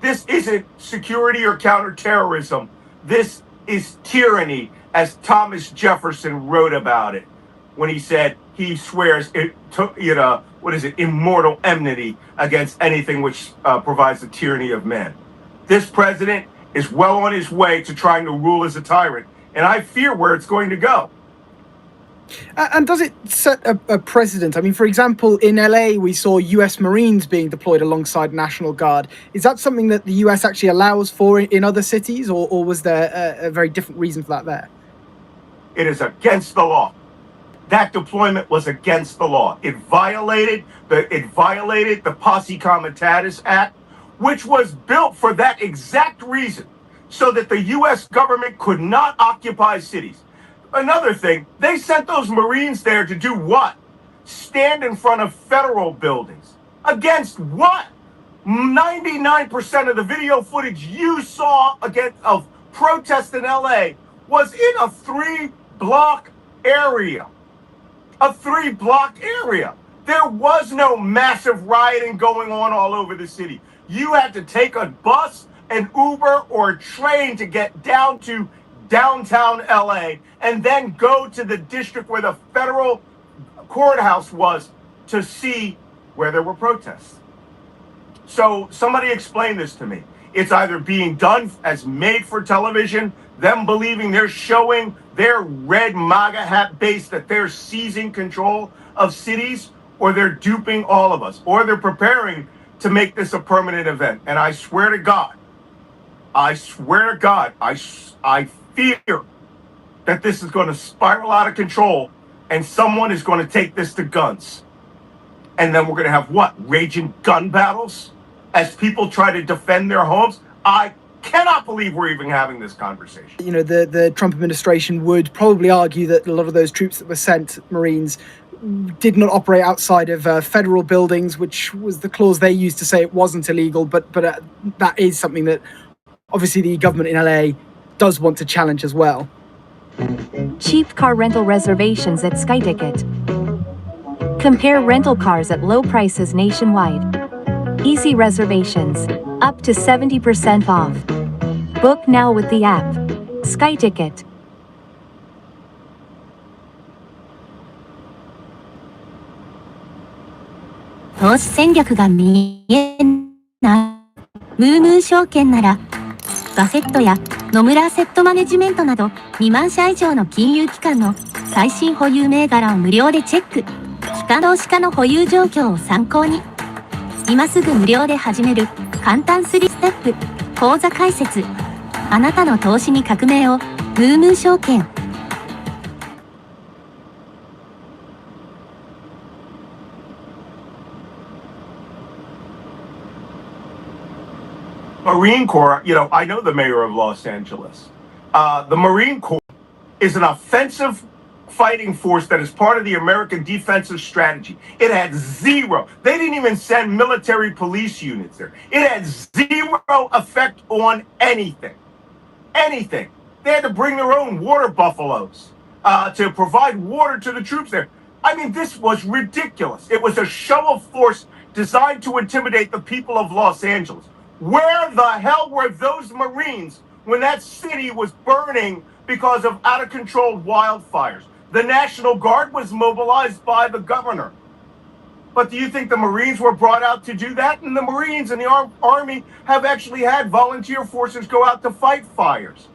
This isn't security or counterterrorism. This is tyranny, as Thomas Jefferson wrote about it when he said he swears immortal enmity against anything which provides the tyranny of men. This president is well on his way to trying to rule as a tyrant, and I fear where it's going to go. And does it set a precedent? I mean, for example, in LA, we saw US Marines being deployed alongside National Guard. Is that something that the US actually allows for in other cities, or was there a very different reason for that there? It is against the law. That deployment was against the law. It violated the Posse Comitatus Act, which was built for that exact reason, so that the U.S. government could not occupy cities. Another thing, they sent those Marines there to do what? Stand in front of federal buildings. Against what? 99% of the video footage you saw of protests in LA was in a 3-block area, a 3-block area. There was no massive rioting going on all over the city. You had to take a bus, an Uber, or a train to get down to downtown LA and then go to the district where the federal courthouse was to see where there were protests. So somebody explain this to me. It's either being done as made for television, them believing they're showing their red MAGA hat base that they're seizing control of cities, or they're duping all of us, or they're preparing to make this a permanent event. And I swear to God, I fear that this is going to spiral out of control and someone is going to take this to guns. And then we're going to have what? Raging gun battles as people try to defend their homes? I cannot believe we're even having this conversation. You know, the Trump administration would probably argue that a lot of those troops that were sent, Marines, did not operate outside of federal buildings, which was the clause they used to say it wasn't illegal. But that is something that obviously the government in LA does want to challenge as well. Cheap car rental reservations at SkyTicket. Compare rental cars at low prices nationwide. Easy reservations, up to 70% off. Book now with the app. SkyTicket. 投資戦略が見えない。ムームー証券なら、バフェットや野村アセットマネジメントなど2万社以上の金融機関の最新保有銘柄を無料でチェック。機関投資家の保有状況を参考に。今すぐ無料で始める簡単3ステップ口座開設。あなたの投資に革命を。ムームー証券。Marine Corps, you know, I know the mayor of Los Angeles. The Marine Corps is an offensive fighting force that is part of the American defensive strategy. It had zero. They didn't even send military police units there. It had zero effect on anything. Anything. They had to bring their own water buffaloes to provide water to the troops there. I mean, this was ridiculous. It was a show of force designed to intimidate the people of Los Angeles. Where the hell were those Marines when that city was burning because of out-of-control wildfires? The National Guard was mobilized by the governor. But do you think the Marines were brought out to do that? And the Marines and the Army have actually had volunteer forces go out to fight fires.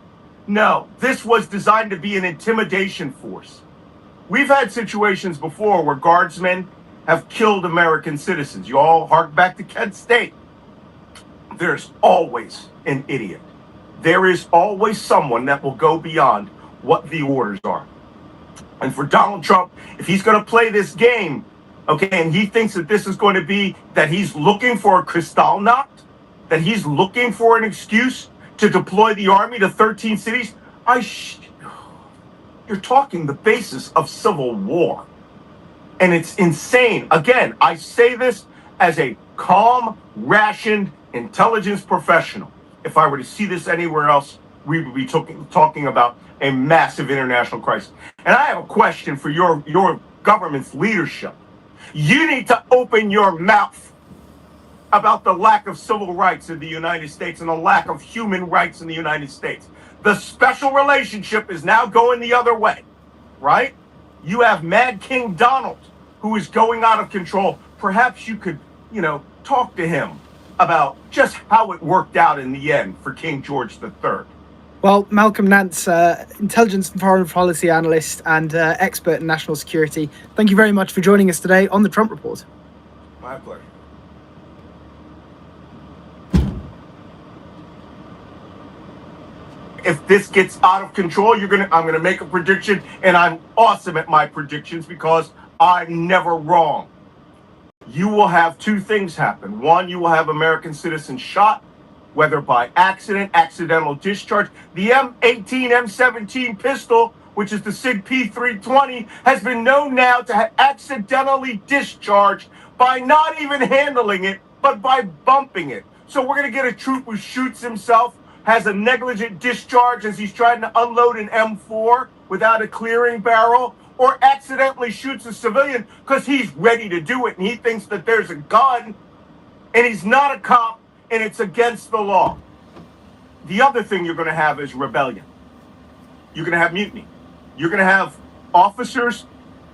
No, this was designed to be an intimidation force. We've had situations before where guardsmen have killed American citizens. You all hark back to Kent State. There's always an idiot. There is always someone that will go beyond what the orders are. And for Donald Trump, if he's going to play this game, okay, and he thinks that this is going to be, that he's looking for a Kristallnacht, that he's looking for an excuse to deploy the army to 13 cities, you're talking the basis of civil war. And it's insane. Again, I say this as a calm, rationed, intelligence professional. If I were to see this anywhere else, we would be talking about a massive international crisis. And I have a question for your government's leadership. You need to open your mouth about the lack of civil rights in the United States and the lack of human rights in the United States. The special relationship is now going the other way, right? You have Mad King Donald, who is going out of control. Perhaps you could, talk to him about just how it worked out in the end for King George III. Well, Malcolm Nance, intelligence and foreign policy analyst and expert in national security, thank you very much for joining us today on the Trump Report. My pleasure. If this gets out of control, I'm gonna make a prediction, and I'm awesome at my predictions because I'm never wrong. You will have two things happen. One, you will have American citizens shot, whether by accident, accidental discharge. The M18, M17 pistol, which is the SIG P320, has been known now to accidentally discharge by not even handling it, but by bumping it. So we're going to get a troop who shoots himself, has a negligent discharge as he's trying to unload an M4, without a clearing barrel, or accidentally shoots a civilian because he's ready to do it and he thinks that there's a gun and he's not a cop and it's against the law. The other thing you're going to have is rebellion. You're going to have mutiny. You're going to have officers,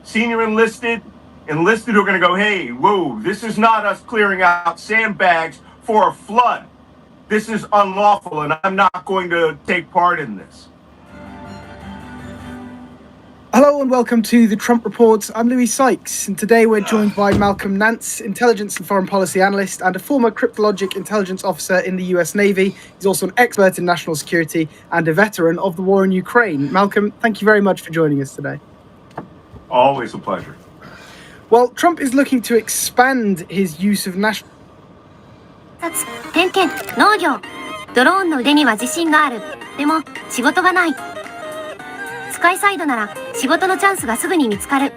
senior enlisted who are going to go, hey, whoa, this is not us clearing out sandbags for a flood. This is unlawful and I'm not going to take part in this. Hello and welcome to the Trump Report. I'm Louis Sykes, and today we're joined by Malcolm Nance, intelligence and foreign policy analyst and a former cryptologic intelligence officer in the US Navy. He's also an expert in national security and a veteran of the war in Ukraine. Malcolm, thank you very much for joining us today. Always a pleasure. Well, Trump is looking to expand his use of national... 点検、農業。ドローンの腕には自信がある。でも、仕事がない。スカイサイドなら仕事のチャンスがすぐに見つかる。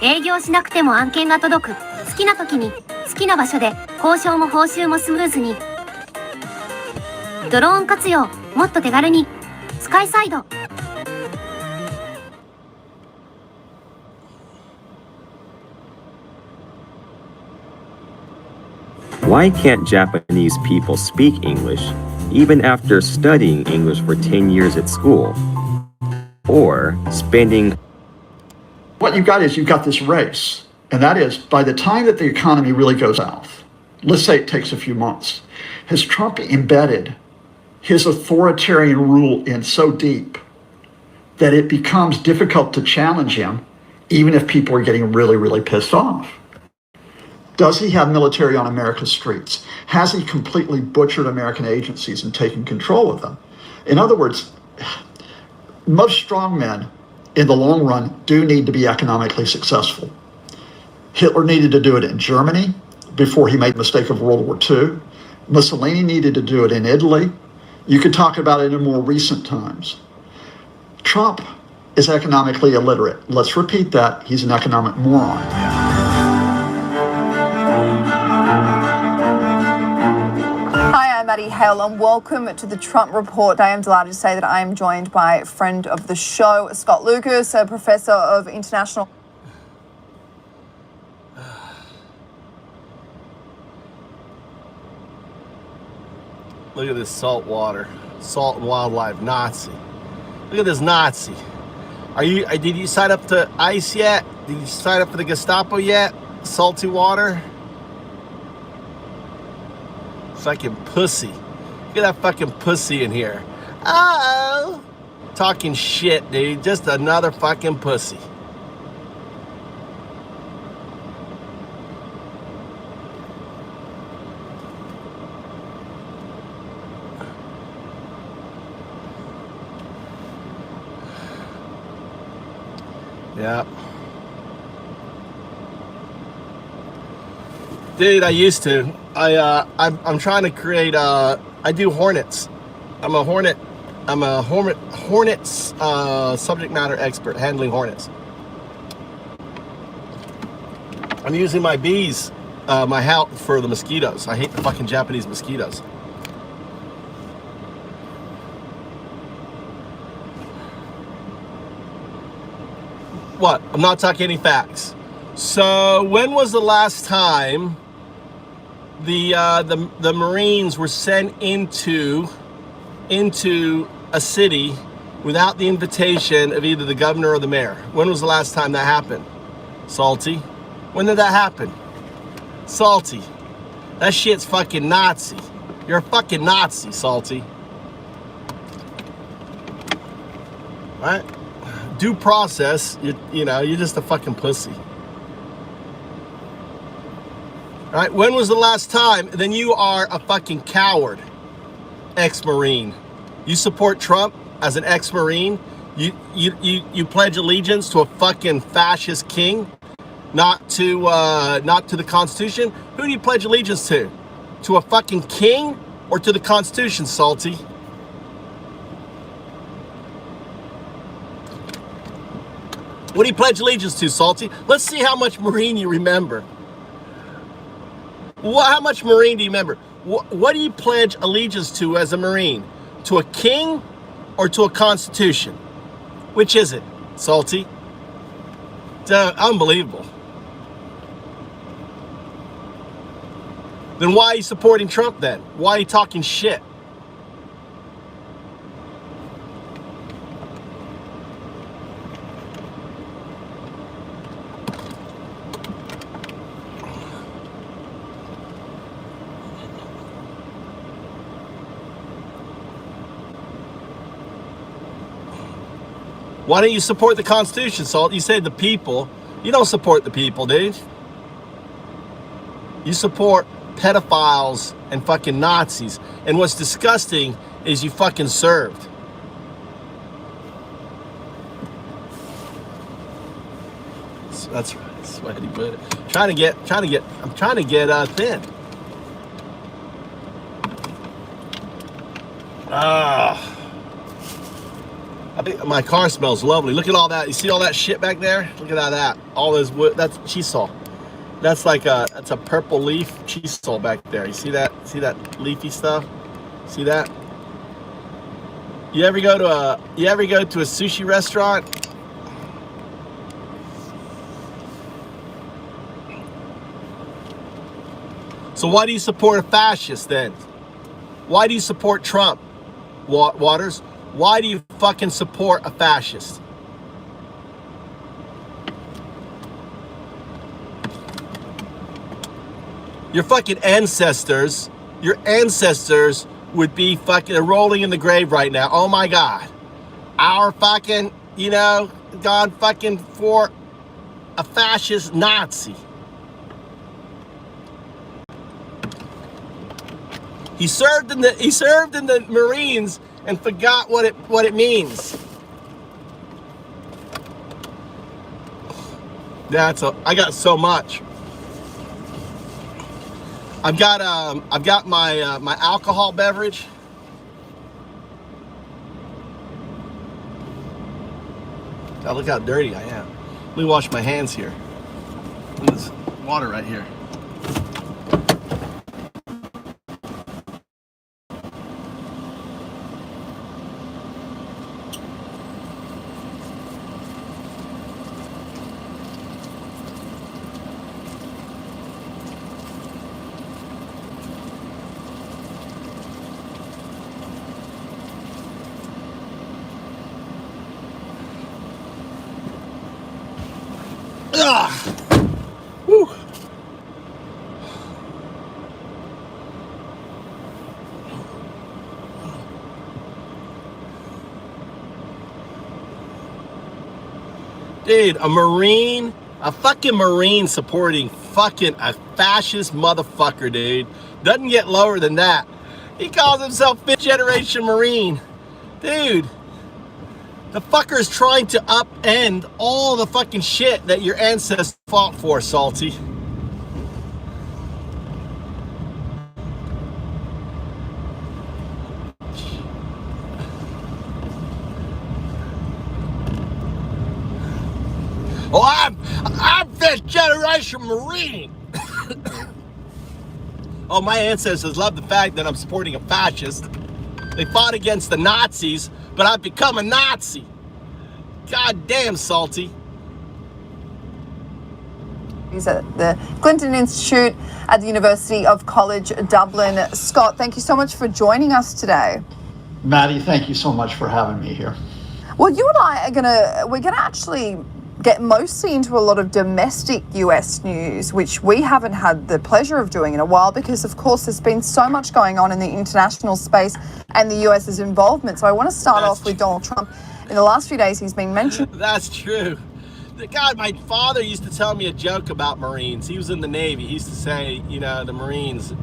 営業しなくても案件が届く。好きな時に好きな場所で交渉も報酬もスムーズに。ドローン活用もっと手軽に。スカイサイド。Why can't Japanese people speak English even after studying English for 10 years at school? Or spending... What you've got this race, and that is by the time that the economy really goes south, let's say it takes a few months, has Trump embedded his authoritarian rule in so deep that it becomes difficult to challenge him, even if people are getting really, really pissed off? Does he have military on America's streets? Has he completely butchered American agencies and taken control of them? In other words, most strongmen in the long run do need to be economically successful. Hitler needed to do it in Germany before he made the mistake of World War II. Mussolini needed to do it in Italy. You could talk about it in more recent times. Trump is economically illiterate. Let's repeat that. He's an economic moron. Hi, I'm Maddie Hale and welcome to the Trump Report. I am delighted to say that I am joined by a friend of the show, Scott Lucas, a professor of international... Look at this salt and wildlife Nazi. Look at this Nazi. Did you sign up to ICE yet? Did you sign up for the Gestapo yet? Salty water? Fucking pussy. Look at that fucking pussy in here. Oh! Talking shit, dude. Just another fucking pussy. Yeah. Dude, I used to. I'm trying to create. I do hornets. I'm a hornets subject matter expert, handling hornets. I'm using my bees, my help for the mosquitoes. I hate the fucking Japanese mosquitoes. What? I'm not talking any facts. So when was the last time the Marines were sent into a city without the invitation of either the governor or the mayor? When was the last time that happened? Salty. When did that happen? Salty. That shit's fucking Nazi. You're a fucking Nazi, Salty. Right? Due process, you know, you're just a fucking pussy. Right? When was the last time? Then you are a fucking coward, ex-Marine. You support Trump as an ex-Marine. You pledge allegiance to a fucking fascist king, not to the Constitution. Who do you pledge allegiance to? To a fucking king or to the Constitution, Salty? What do you pledge allegiance to, Salty? Let's see how much Marine you remember. How much Marine do you remember? What do you pledge allegiance to as a Marine? To a king or to a Constitution? Which is it, Salty? It's unbelievable. Then why are you supporting Trump then? Why are you talking shit? Why don't you support the Constitution, Salt? You say the people. You don't support the people, dude. You support pedophiles and fucking Nazis. And what's disgusting is you fucking served. That's right. That's why he put it. I'm trying to get thin. I think my car smells lovely. Look at all that. You see all that shit back there? Look at that. All this wood. That's chisol. That's like that's a purple leaf chisol back there. You see that? See that leafy stuff? See that? You ever go to a sushi restaurant? So why do you support a fascist then? Why do you support Trump, Waters? Why do you fucking support a fascist? Your fucking ancestors, would be fucking rolling in the grave right now. Oh my God. Our fucking, gone fucking for a fascist Nazi. He served in the Marines and forgot what it means. I got so much. I've got my alcohol beverage. Oh, look how dirty I am. Let me wash my hands here. There's water right here. Whew. Dude, a fucking Marine supporting fucking a fascist motherfucker, dude. Doesn't get lower than that. He calls himself 5th generation Marine. Dude. The fucker is trying to upend all the fucking shit that your ancestors fought for, Salty. Oh, I'm 5th generation Marine. Oh, my ancestors love the fact that I'm supporting a fascist. They fought against the Nazis, but I've become a Nazi. God damn, Salty. He's at the Clinton Institute at the University of College Dublin. Scott, thank you so much for joining us today. Maddie, thank you so much for having me here. Well, you and I we're gonna actually get mostly into a lot of domestic US news, which we haven't had the pleasure of doing in a while because, of course, there's been so much going on in the international space and the US's involvement. So I want to start off with Donald Trump. In the last few days, he's been mentioned. That's true. God, my father used to tell me a joke about Marines. He was in the Navy. He used to say, the Marines.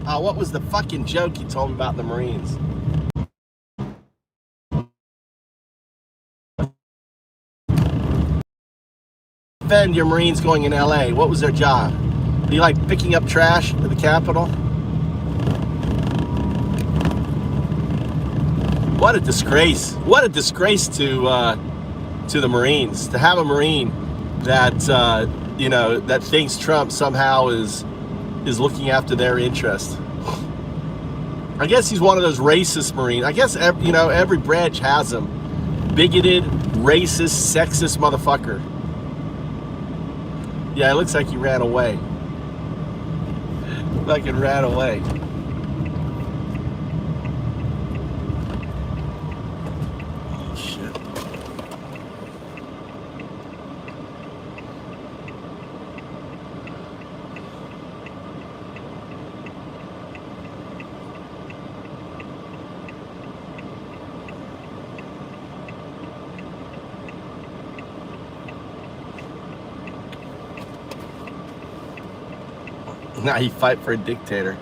What was the fucking joke he told me about the Marines? Defend your Marines going in LA. What was their job? Do you like picking up trash at the Capitol? What a disgrace. What a disgrace to the Marines. To have a Marine that that thinks Trump somehow is looking after their interest. I guess he's one of those racist Marines. I guess every branch has them. bigoted, racist, sexist motherfucker. Yeah, it looks like he ran away. Fucking ran away. Oh, shit. Now you fight for a dictator.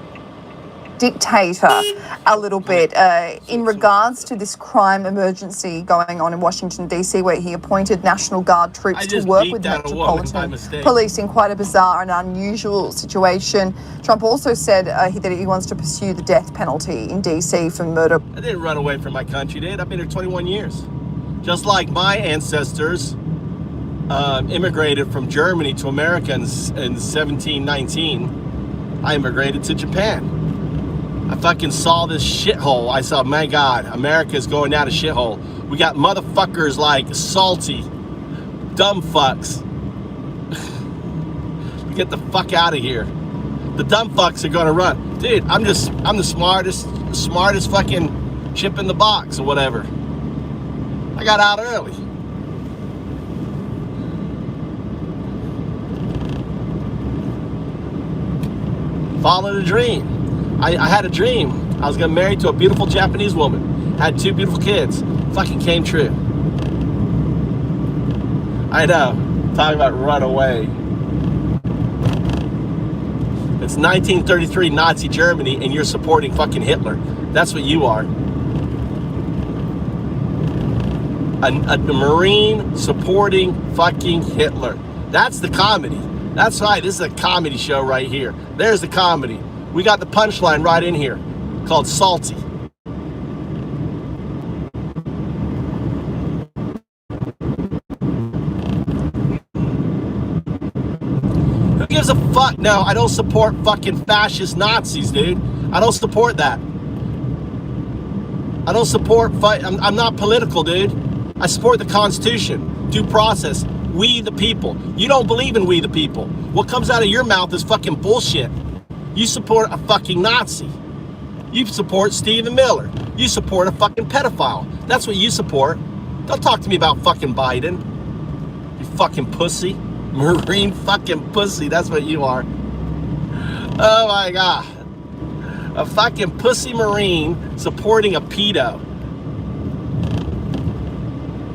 Dictator a little bit in regards to this crime emergency going on in Washington, D.C., where he appointed National Guard troops to work with Metropolitan Police in quite a bizarre and unusual situation. Trump also said that he wants to pursue the death penalty in D.C. for murder. I didn't run away from my country, dude. I've been here 21 years. Just like my ancestors immigrated from Germany to America in 1719, I immigrated to Japan. I fucking saw this shithole. I saw, my God, America's going down a shithole. We got motherfuckers like Salty, dumb fucks. Get the fuck out of here. The dumb fucks are gonna run. Dude, I'm the smartest fucking chip in the box or whatever. I got out early. Follow the dream. I had a dream. I was gonna marry to a beautiful Japanese woman. Had 2 beautiful kids. Fucking came true. I know. Talking about run away. It's 1933 Nazi Germany and you're supporting fucking Hitler. That's what you are. A Marine supporting fucking Hitler. That's the comedy. That's right, this is a comedy show right here. There's the comedy. We got the punchline right in here, called Salty. Who gives a fuck? No, I don't support fucking fascist Nazis, dude. I don't support that. I don't support I'm not political, dude. I support the Constitution, due process, we the people. You don't believe in we the people. What comes out of your mouth is fucking bullshit. You support a fucking Nazi. You support Stephen Miller. You support a fucking pedophile. That's what you support. Don't talk to me about fucking Biden. You fucking pussy. Marine fucking pussy. That's what you are. Oh my God. A fucking pussy Marine supporting a pedo.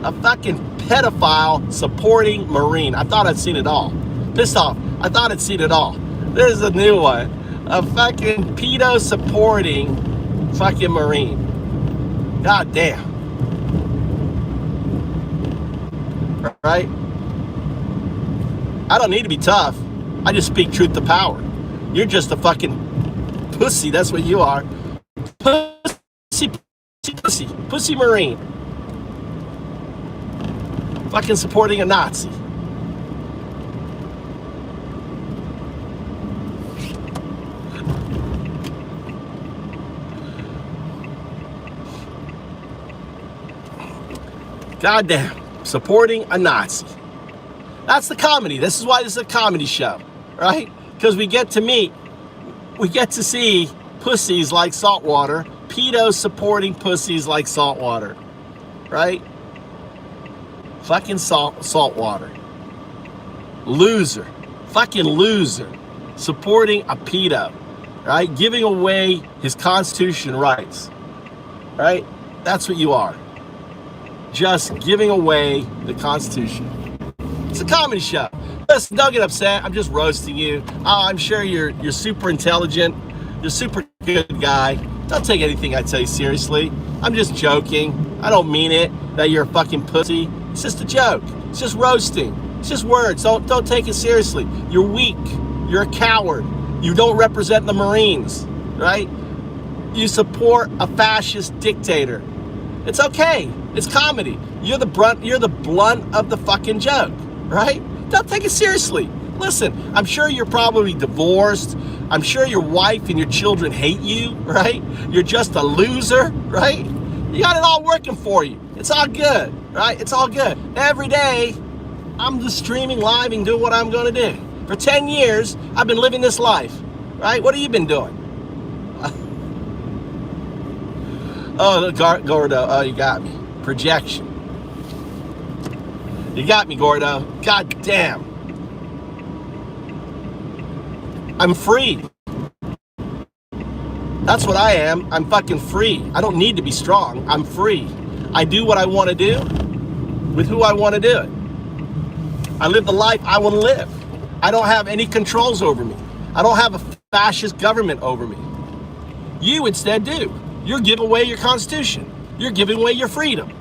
A fucking pedophile supporting Marine. I thought I'd seen it all. Pissed off. I thought I'd seen it all. There's a new one. A fucking pedo supporting fucking Marine. God damn. Right? I don't need to be tough. I just speak truth to power. You're just a fucking pussy. That's what you are. Pussy Marine. Fucking supporting a Nazi. Goddamn, supporting a Nazi. That's the comedy. This is why this is a comedy show, right? Because we get to see pussies like saltwater, pedos supporting pussies like saltwater, right? Fucking saltwater. Loser. Fucking loser. Supporting a pedo, right? Giving away his constitution rights, right? That's what you are. Just giving away the Constitution. It's a comedy show. Listen, don't get upset. I'm just roasting you. I'm sure you're super intelligent. You're a super good guy. Don't take anything I tell you seriously. I'm just joking. I don't mean it that you're a fucking pussy. It's just a joke. It's just roasting. It's just words. Don't take it seriously. You're weak. You're a coward. You don't represent the Marines, right? You support a fascist dictator. It's okay. It's comedy. You're the blunt of the fucking joke, right? Don't take it seriously. Listen, I'm sure you're probably divorced. I'm sure your wife and your children hate you, right? You're just a loser, right? You got it all working for you. It's all good, right? It's all good. Every day, I'm just streaming live and doing what I'm going to do. For 10 years, I've been living this life, right? What have you been doing? Oh, Gordo. Oh, you got me. Projection. You got me, Gordo. God damn. I'm free. That's what I am. I'm fucking free. I don't need to be strong. I'm free. I do what I want to do with who I want to do it. I live the life I want to live. I don't have any controls over me. I don't have a fascist government over me. You instead do. You're giving away your constitution. You're giving away your freedom.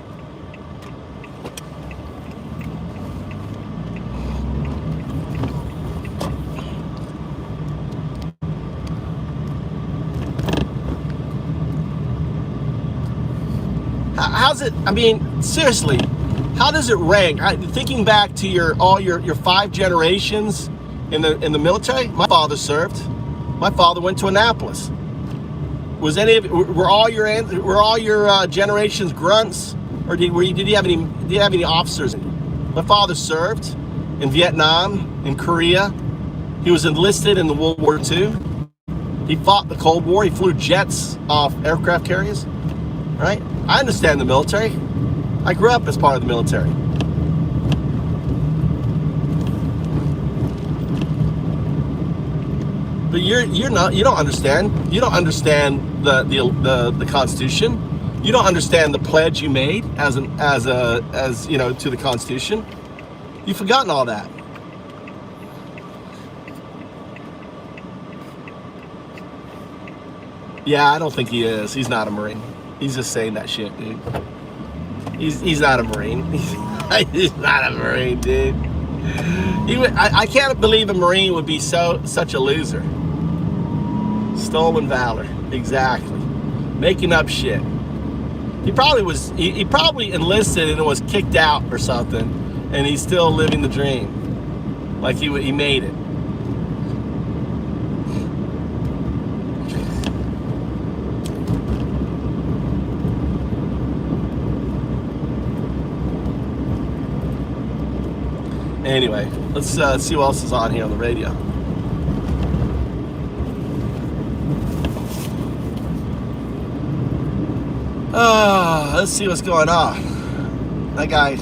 How's it, I mean, seriously, how does it rank? Thinking back to your 5 generations in the military, my father served. My father went to Annapolis. Were all your generations grunts, or did you have any officers? My father served in Vietnam, in Korea. He was enlisted in the World War II. He fought the Cold War. He flew jets off aircraft carriers. Right? I understand the military. I grew up as part of the military. But you don't understand. You don't understand the Constitution. You don't understand the pledge you made as you know, to the Constitution. You've forgotten all that. Yeah, I don't think he is. He's not a Marine. He's just saying that shit, dude. He's not a Marine. He's not a Marine, dude. I can't believe a Marine would be such a loser. Stolen valor, exactly. Making up shit. He probably enlisted and was kicked out or something, and he's still living the dream. Like he made it. Anyway, let's see what else is on here on the radio. Let's see what's going on. That guy.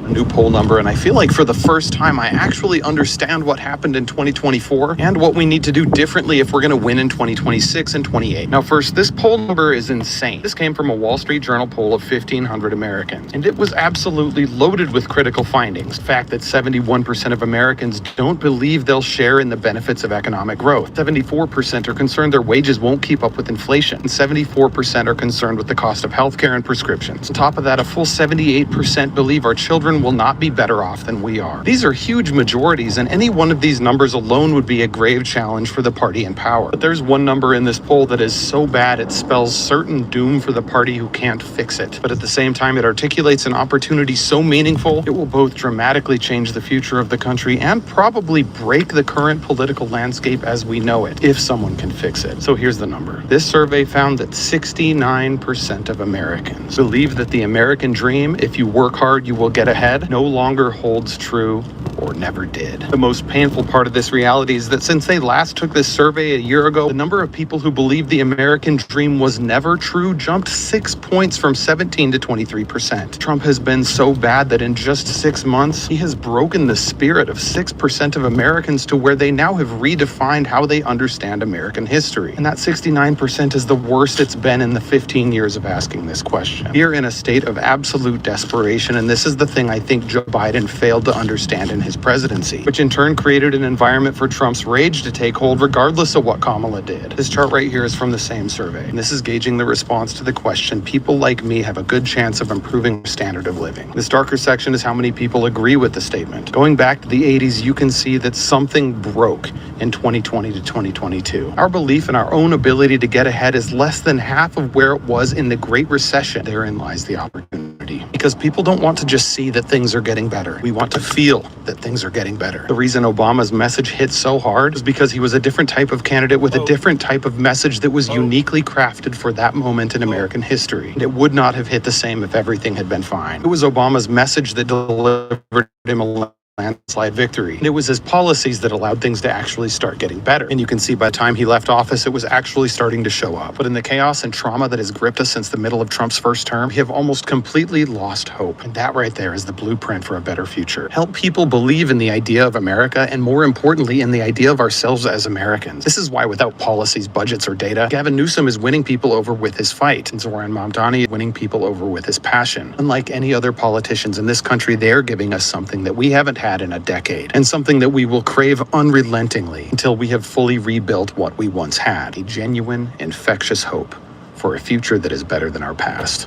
A new poll number, and I feel like for the first time I actually understand what happened in 2024 and what we need to do differently if we're going to win in 2026 and 28. Now first, this poll number is insane. This came from a Wall Street Journal poll of 1,500 Americans, and it was absolutely loaded with critical findings. The fact that 71% of Americans don't believe they'll share in the benefits of economic growth. 74% are concerned their wages won't keep up with inflation, and 74% are concerned with the cost of healthcare and prescriptions. On top of that, a full 78% believe our children will not be better off than we are. These are huge majorities, and any one of these numbers alone would be a grave challenge for the party in power. But there's one number in this poll that is so bad it spells certain doom for the party who can't fix it. But at the same time, it articulates an opportunity so meaningful, it will both dramatically change the future of the country and probably break the current political landscape as we know it, if someone can fix it. So here's the number. This survey found that 69% of Americans believe that the American dream, if you work hard, you will get ahead, no longer holds true or never did. The most painful part of this reality is that since they last took this survey a year ago, the number of people who believed the American dream was never true jumped 6 points from 17 to 23%. Trump has been so bad that in just 6 months, he has broken the spirit of 6% of Americans to where they now have redefined how they understand American history. And that 69% is the worst it's been in the 15 years of asking this question. We are in a state of absolute desperation, and this is the thing I think Joe Biden failed to understand in his presidency, which in turn created an environment for Trump's rage to take hold regardless of what Kamala did. This chart right here is from the same survey, and this is gauging the response to the question, people like me have a good chance of improving their standard of living. This darker section is how many people agree with the statement. Going back to the 80s, you can see that something broke in 2020 to 2022. Our belief in our own ability to get ahead is less than half of where it was in the Great Recession. Therein lies the opportunity. Because people don't want to just see that things are getting better. We want to feel that that things are getting better. The reason Obama's message hit so hard is because he was a different type of candidate with a different type of message that was uniquely crafted for that moment in American history. And it would not have hit the same if everything had been fine. It was Obama's message that delivered him a landslide victory. And it was his policies that allowed things to actually start getting better. And you can see by the time he left office, it was actually starting to show up. But in the chaos and trauma that has gripped us since the middle of Trump's first term, we have almost completely lost hope. And that right there is the blueprint for a better future. Help people believe in the idea of America, and more importantly, in the idea of ourselves as Americans. This is why without policies, budgets, or data, Gavin Newsom is winning people over with his fight, and Zoran Mamdani is winning people over with his passion. Unlike any other politicians in this country, they're giving us something that we haven't had in a decade, and something that we will crave unrelentingly until we have fully rebuilt what we once had, a genuine, infectious hope for a future that is better than our past.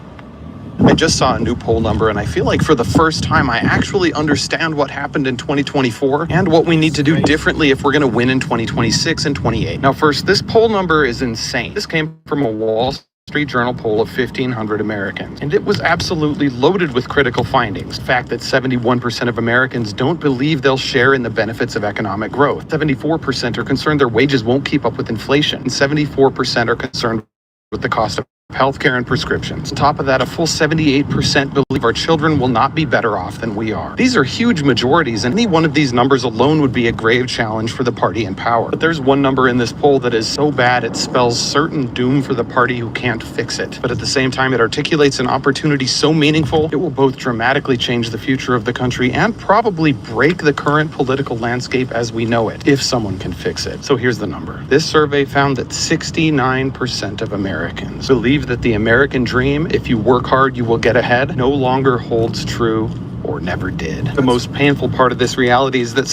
I just saw a new poll number, and I feel like for the first time I actually understand what happened in 2024 and what we need to do differently if we're going to win in 2026 and 28. Now first, this poll number is insane. This came from a Wall Street Journal poll of 1,500 Americans, and it was absolutely loaded with critical findings. The fact that 71% of Americans don't believe they'll share in the benefits of economic growth. 74% are concerned their wages won't keep up with inflation, and 74% are concerned with the cost of healthcare and prescriptions. On top of that, a full 78% believe our children will not be better off than we are. These are huge majorities, and any one of these numbers alone would be a grave challenge for the party in power. But there's one number in this poll that is so bad it spells certain doom for the party who can't fix it. But at the same time, it articulates an opportunity so meaningful, it will both dramatically change the future of the country and probably break the current political landscape as we know it, if someone can fix it. So here's the number. This survey found that 69% of Americans believe that the American dream, if you work hard, you will get ahead, no longer holds true or never did. The most painful part of this reality is that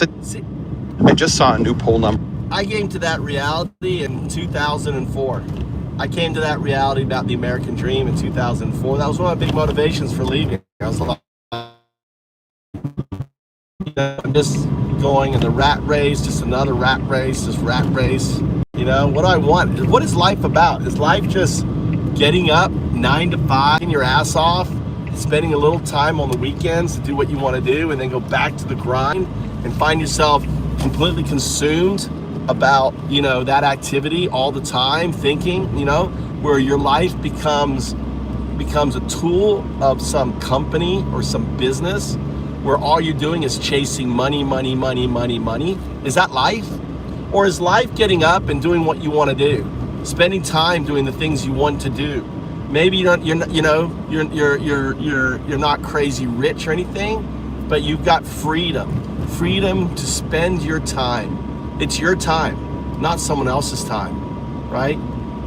I just saw a new poll number. I came to that reality in 2004. I came to that reality about the American dream in 2004. That was one of my big motivations for leaving. I was like, I'm just going in the rat race, just another rat race, You know, what do I want? What is life about? Is life just getting up 9 to 5, getting your ass off, spending a little time on the weekends to do what you want to do, and then go back to the grind and find yourself completely consumed about, you know, that activity all the time, thinking, you know, where your life becomes a tool of some company or some business where all you're doing is chasing money. Is that life? Or is life getting up and doing what you want to do? Spending time doing the things you want to do. Maybe you're not crazy rich or anything, but you've got freedom to spend your time. It's your time, not someone else's time, right?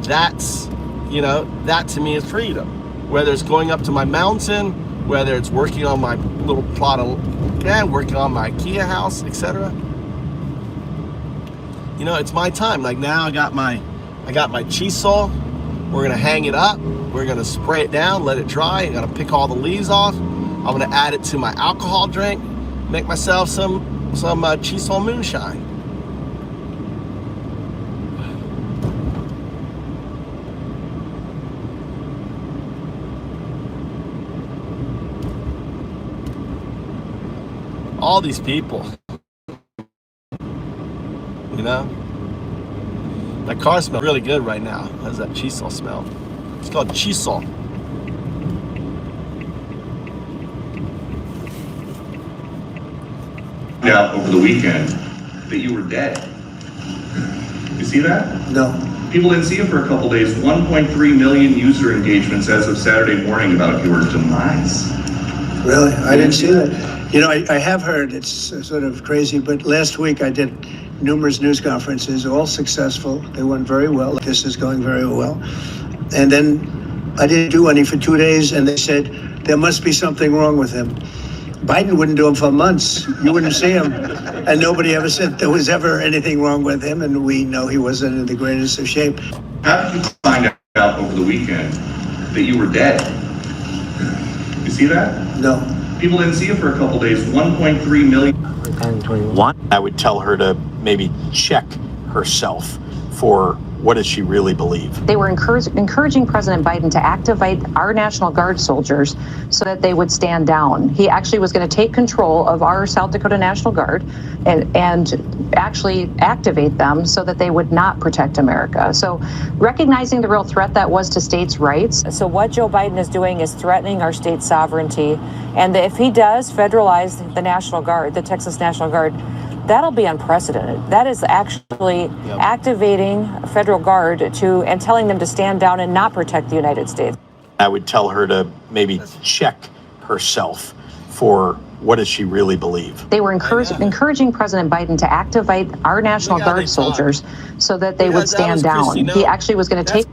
That's, you know, that to me is freedom. Whether it's going up to my mountain, whether it's working on my little plot of land, working on my IKEA house, etc. You know, it's my time. Like now I got my chisel. We're gonna hang it up. We're gonna spray it down, let it dry. I'm gonna pick all the leaves off. I'm gonna add it to my alcohol drink, make myself some chisel moonshine. All these people, you know. My car smells really good right now. How's that chisel smell? It's called chisel. Out over the weekend that you were dead. You see that? No. People didn't see you for a couple days. 1.3 million user engagements as of Saturday morning about your demise. Really? I didn't see that. You know, I have heard it's sort of crazy, but last week I did numerous news conferences, all successful. They went very well. This is going very well. And then I didn't do any for 2 days, and they said, there must be something wrong with him. Biden wouldn't do them for months. You wouldn't see him. And nobody ever said there was ever anything wrong with him, and we know he wasn't in the greatest of shape. How did you find out over the weekend that you were dead? You see that? No. People didn't see you for a couple days. 1.3 million. One, I would tell her to maybe check herself for what does she really believe? They were encouraging President Biden to activate our National Guard soldiers so that they would stand down. He actually was going to take control of our South Dakota National Guard and actually activate them so that they would not protect America. So recognizing the real threat that was to states' rights. So what Joe Biden is doing is threatening our state sovereignty. And if he does federalize the National Guard, the Texas National Guard, that'll be unprecedented. That is actually activating federal guard and telling them to stand down and not protect the United States. I would tell her to maybe check herself for what does she really believe. They were encouraging President Biden to activate our National Guard soldiers so that they would stand down. He actually was going to take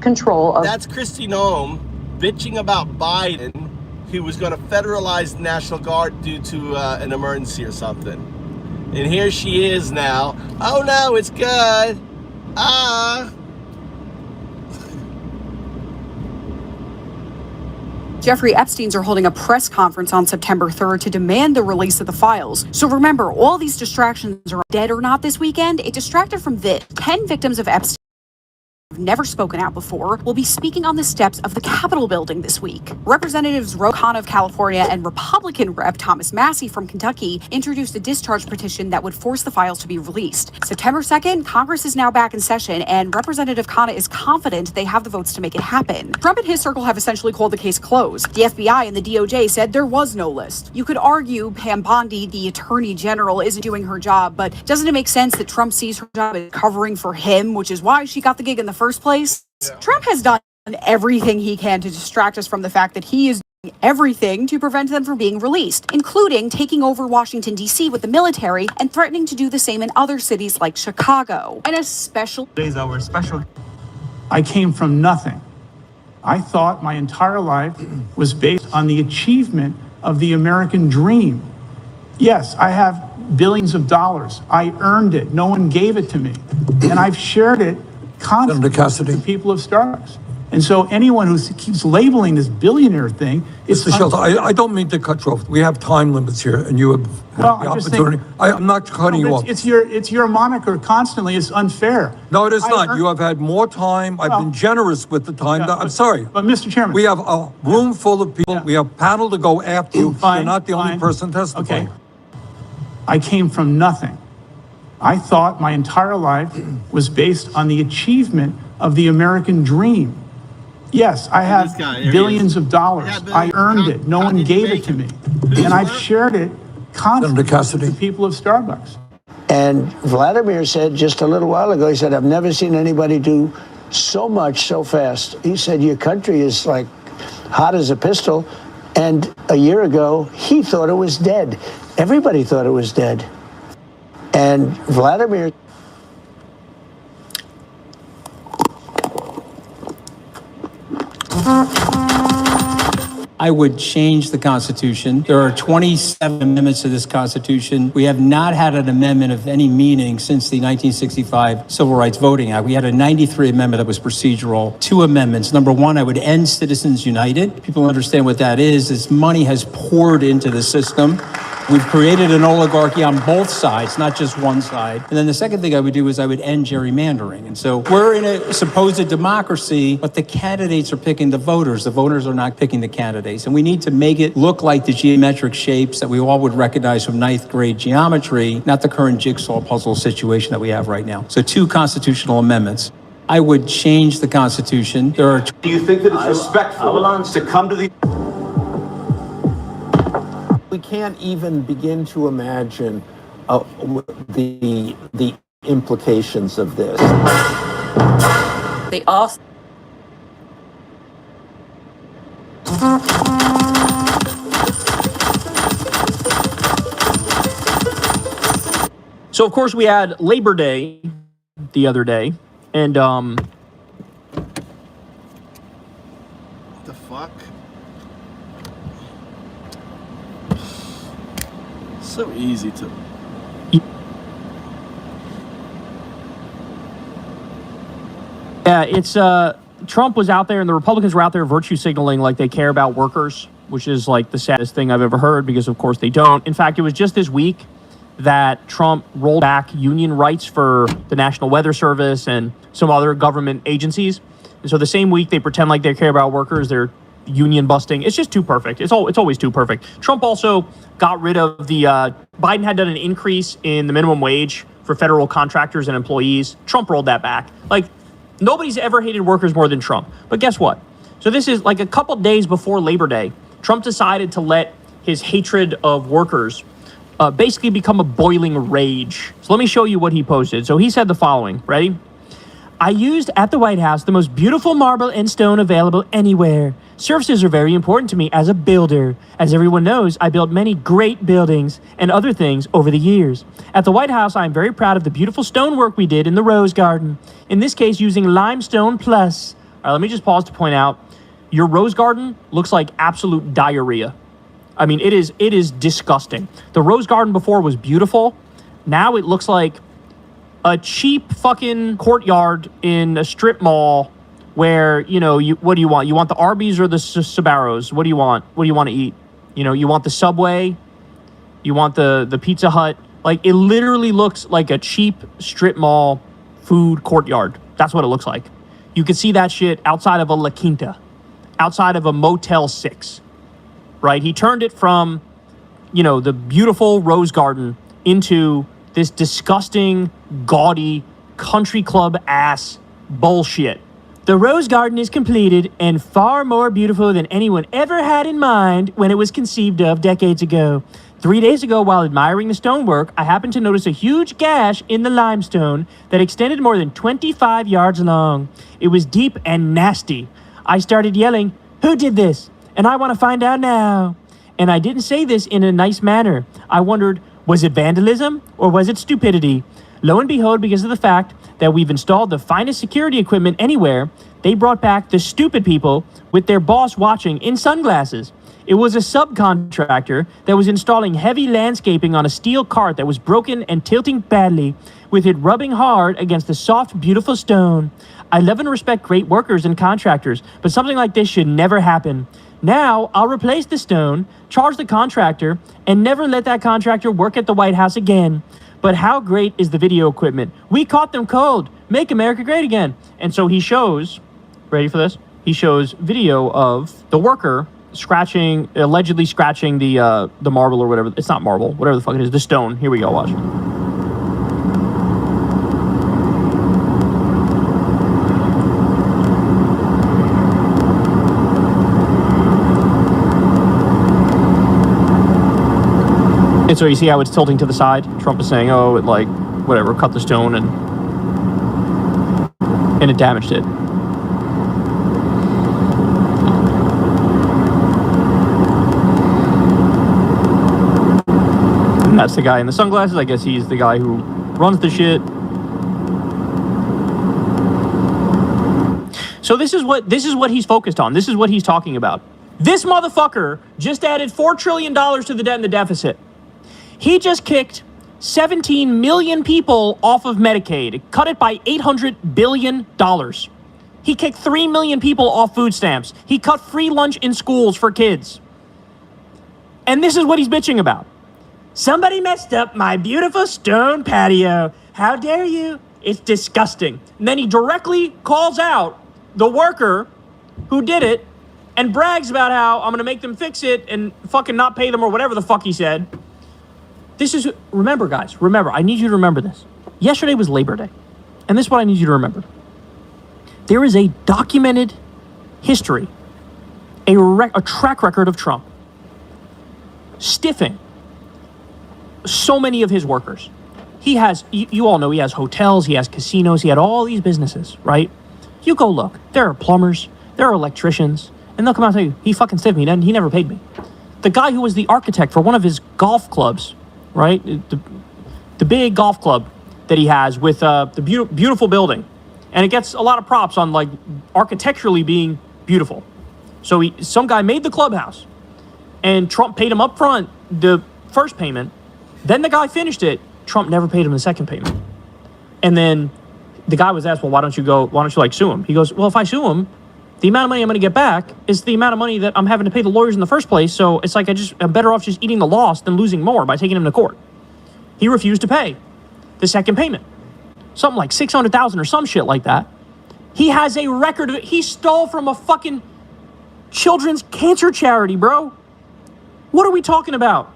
control of... That's Kristi Noem bitching about Biden, who was going to federalize the National Guard due to an emergency or something. And here she is now. Oh no, it's good. Jeffrey Epstein's are holding a press conference on September 3rd to demand the release of the files. So remember, all these distractions are dead or not this weekend. It distracted from this. 10 victims of Epstein have never spoken out before will be speaking on the steps of the Capitol building this week. Representatives Ro Khanna of California and Republican Rep. Thomas Massie from Kentucky introduced a discharge petition that would force the files to be released. September 2nd, Congress is now back in session, and Representative Khanna is confident they have the votes to make it happen. Trump and his circle have essentially called the case closed. The FBI and the DOJ said there was no list. You could argue Pam Bondi, the Attorney General, isn't doing her job, but doesn't it make sense that Trump sees her job as covering for him, which is why she got the gig in the first place? Trump has done everything he can to distract us from the fact that he is doing everything to prevent them from being released, including taking over Washington, D.C. with the military and threatening to do the same in other cities like Chicago. And a special... Today's our special... I came from nothing. I thought my entire life was based on the achievement of the American dream. Yes, I have billions of dollars. I earned it. No one gave it to me. And I've shared it constantly with the people of Starbucks. And so anyone who keeps labeling this billionaire thing is... Mr. Shelton, I don't mean to cut you off. We have time limits here, and you have the opportunity. I'm not cutting you off. It's your moniker constantly. It's unfair. No, it is not. You have had more time. I've been generous with the time. I'm sorry. But Mr. Chairman... We have a room full of people. We have a panel to go after you. You're not the only person testifying. Okay. I came from nothing. I thought my entire life was based on the achievement of the American dream. Yes, I have billions of dollars. I earned it. No one gave it to me. And I've shared it constantly with the people of Starbucks. And Vladimir said just a little while ago, he said, I've never seen anybody do so much so fast. He said, your country is like hot as a pistol. And a year ago, he thought it was dead. Everybody thought it was dead. And Vladimir... I would change the Constitution. There are 27 amendments to this Constitution. We have not had an amendment of any meaning since the 1965 Civil Rights Voting Act. We had a 93 amendment that was procedural. 2 amendments. Number 1, I would end Citizens United. People understand what that is. Money has poured into the system. We've created an oligarchy on both sides, not just one side. And then the second thing I would do is I would end gerrymandering. And so we're in a supposed democracy, but the candidates are picking the voters. The voters are not picking the candidates. And we need to make it look like the geometric shapes that we all would recognize from 9th grade geometry, not the current jigsaw puzzle situation that we have right now. So 2 constitutional amendments. I would change the Constitution. Do you think that it's respectful to come to the... We can't even begin to imagine the implications of this. They all... So, of course, we had Labor Day the other day, and What the fuck? So easy to... Yeah, it's Trump was out there and the Republicans were out there virtue signaling like they care about workers, which is like the saddest thing I've ever heard because, of course, they don't. In fact, it was just this week that Trump rolled back union rights for the National Weather Service and some other government agencies. And so the same week they pretend like they care about workers, they're union busting. It's just too perfect. It's always too perfect. Trump also got rid of the, Biden had done an increase in the minimum wage for federal contractors and employees. Trump rolled that back. Like, nobody's ever hated workers more than Trump. But guess what? So this is like a couple days before Labor Day, Trump decided to let his hatred of workers basically become a boiling rage. So let me show you what he posted. So he said the following, ready? I used at the White House the most beautiful marble and stone available anywhere. Surfaces are very important to me as a builder. As everyone knows, I built many great buildings and other things over the years. At the White House, I am very proud of the beautiful stonework we did in the Rose Garden. In this case, using limestone plus. All right, let me just pause to point out, your Rose Garden looks like absolute diarrhea. I mean, it is disgusting. The Rose Garden before was beautiful. Now it looks like a cheap fucking courtyard in a strip mall where, you know, what do you want? You want the Arby's or the Sbarros? What do you want? What do you want to eat? You know, you want the Subway? You want the Pizza Hut? Like, it literally looks like a cheap strip mall food courtyard. That's what it looks like. You can see that shit outside of a La Quinta, outside of a Motel 6, right? He turned it from, you know, the beautiful Rose Garden into this disgusting, gaudy, country club ass bullshit. The Rose Garden is completed and far more beautiful than anyone ever had in mind when it was conceived of decades ago. 3 days ago, while admiring the stonework, I happened to notice a huge gash in the limestone that extended more than 25 yards long. It was deep and nasty. I started yelling, "Who did this? And I want to find out now." And I didn't say this in a nice manner. I wondered, was it vandalism or was it stupidity? Lo and behold, because of the fact that we've installed the finest security equipment anywhere, they brought back the stupid people with their boss watching in sunglasses. It was a subcontractor that was installing heavy landscaping on a steel cart that was broken and tilting badly, with it rubbing hard against the soft, beautiful stone. I love and respect great workers and contractors, but something like this should never happen. Now, I'll replace the stone, charge the contractor, and never let that contractor work at the White House again. But how great is the video equipment? We caught them cold. Make America great again. And so he shows, ready for this? He shows video of the worker allegedly scratching the marble or whatever. It's not marble, whatever the fuck it is, the stone. Here we go, watch. And so you see how it's tilting to the side? Trump is saying, oh, it like, whatever, cut the stone and it damaged it. And that's the guy in the sunglasses. I guess he's the guy who runs the shit. So this is what he's focused on. This is what he's talking about. This motherfucker just added $4 trillion to the debt and the deficit. He just kicked 17 million people off of Medicaid, cut it by $800 billion. He kicked 3 million people off food stamps. He cut free lunch in schools for kids. And this is what he's bitching about. Somebody messed up my beautiful stone patio. How dare you? It's disgusting. And then he directly calls out the worker who did it and brags about how I'm going to make them fix it and fucking not pay them or whatever the fuck he said. Remember, guys, I need you to remember this. Yesterday was Labor Day, and this is what I need you to remember. There is a documented history, a track record of Trump stiffing so many of his workers. He has, you all know, he has hotels, he has casinos, he had all these businesses, right? You go look. There are plumbers, there are electricians, and they'll come out and tell you, he fucking stiffed me, and he never paid me. The guy who was the architect for one of his golf clubs, right? The big golf club that he has with the beautiful building. And it gets a lot of props on, like, architecturally being beautiful. So some guy made the clubhouse, and Trump paid him up front the first payment. Then the guy finished it. Trump never paid him the second payment. And then the guy was asked, well, why don't you like sue him? He goes, well, if I sue him, the amount of money I'm going to get back is the amount of money that I'm having to pay the lawyers in the first place. So it's like I'm better off just eating the loss than losing more by taking him to court. he refused to pay the second payment. Something like $600,000 or some shit like that. He has a record of it. He stole from a fucking children's cancer charity, bro. What are we talking about?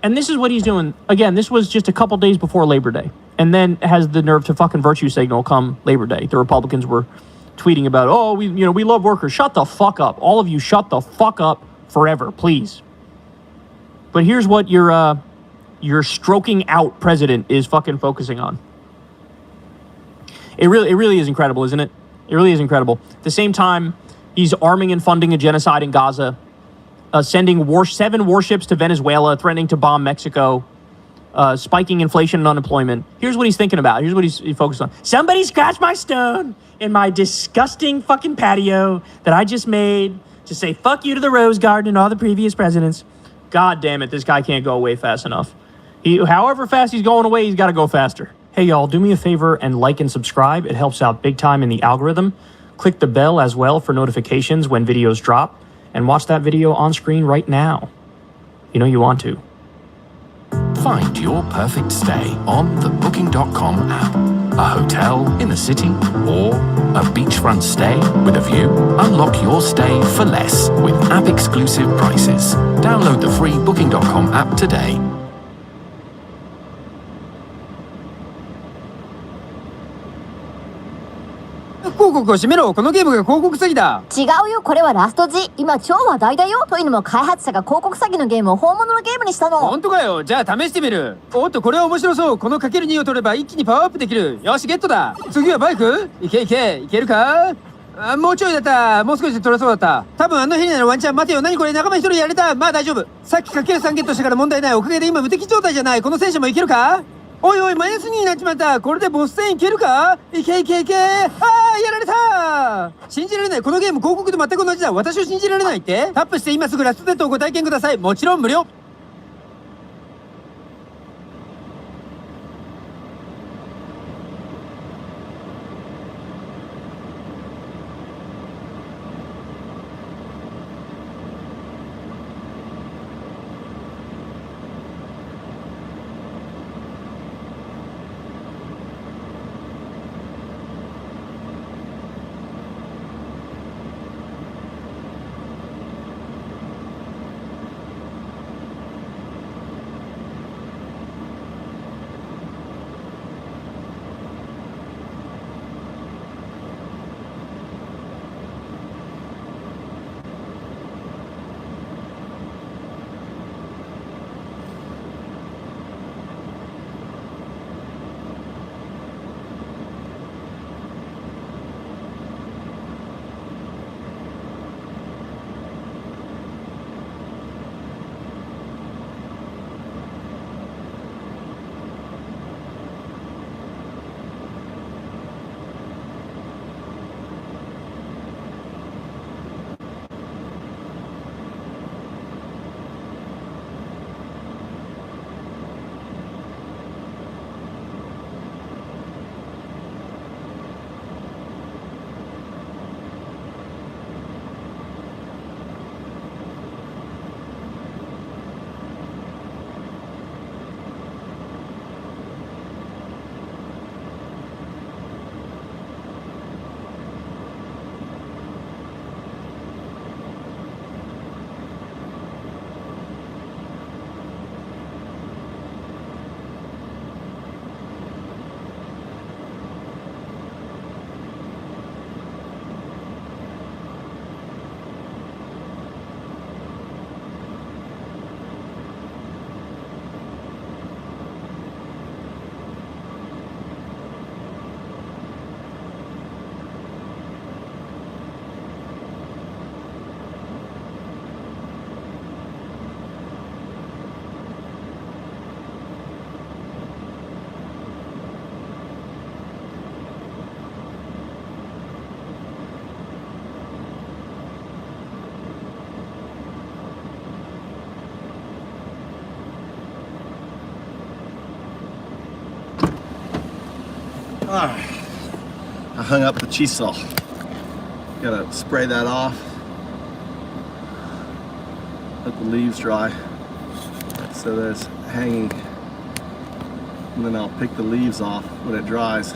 And this is what he's doing. Again, this was just a couple days before Labor Day. And then has the nerve to fucking virtue signal come Labor Day. The Republicans were tweeting about, oh, we love workers. Shut the fuck up. All of you shut the fuck up forever, please. But here's what your stroking out president is fucking focusing on. It really is incredible, isn't it? It really is incredible. At the same time, he's arming and funding a genocide in Gaza, sending 7 warships to Venezuela, threatening to bomb Mexico, spiking inflation and unemployment. Here's what he's thinking about. Here's what he's focused on. Somebody scratched my stone in my disgusting fucking patio that I just made to say fuck you to the Rose Garden and all the previous presidents. God damn it, this guy can't go away fast enough. However fast he's going away, he's got to go faster. Hey y'all, do me a favor and like and subscribe. It helps out big time in the algorithm. Click the bell as well for notifications when videos drop, and watch that video on screen right now. You know you want to. Find your perfect stay on the Booking.com app. A hotel in the city or a beachfront stay with a view? Unlock your stay for less with app-exclusive prices. Download the free Booking.com app today. 広告を閉めろ。このゲームが広告詐欺だ。違うよ、これはラスト G。今超話題だよ。というのも開発者が広告詐欺のゲームを本物のゲームにしたの。本当かよ。じゃあ試してみる。おっと、これは面白そう。このかける2を取れば一気にパワーアップできる。よし、ゲットだ。次はバイク？いけいけ、いけるか？もうちょいだった。もう少しで取れそうだった。多分あのヘリならワンチャン。待てよ、何これ、仲間一人やれた。まあ大丈夫。さっきかける3ゲットしたから問題ない。おかげで今無敵状態じゃない。この戦車もいけるか？おいおい、マイナス2になっちまった。これでボス戦いけるか？いけいけいけ。ああ、やられた。信じられない。このゲーム広告と全く同じだ。私を信じられないって？タップして今すぐラストデッドをご体験ください。もちろん無料。Alright, I hung up the chisel. Gotta spray that off. Let the leaves dry. So there's hanging and then I'll pick the leaves off when it dries.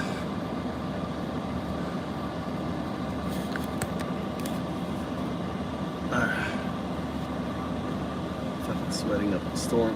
Fucking sweating up the storm.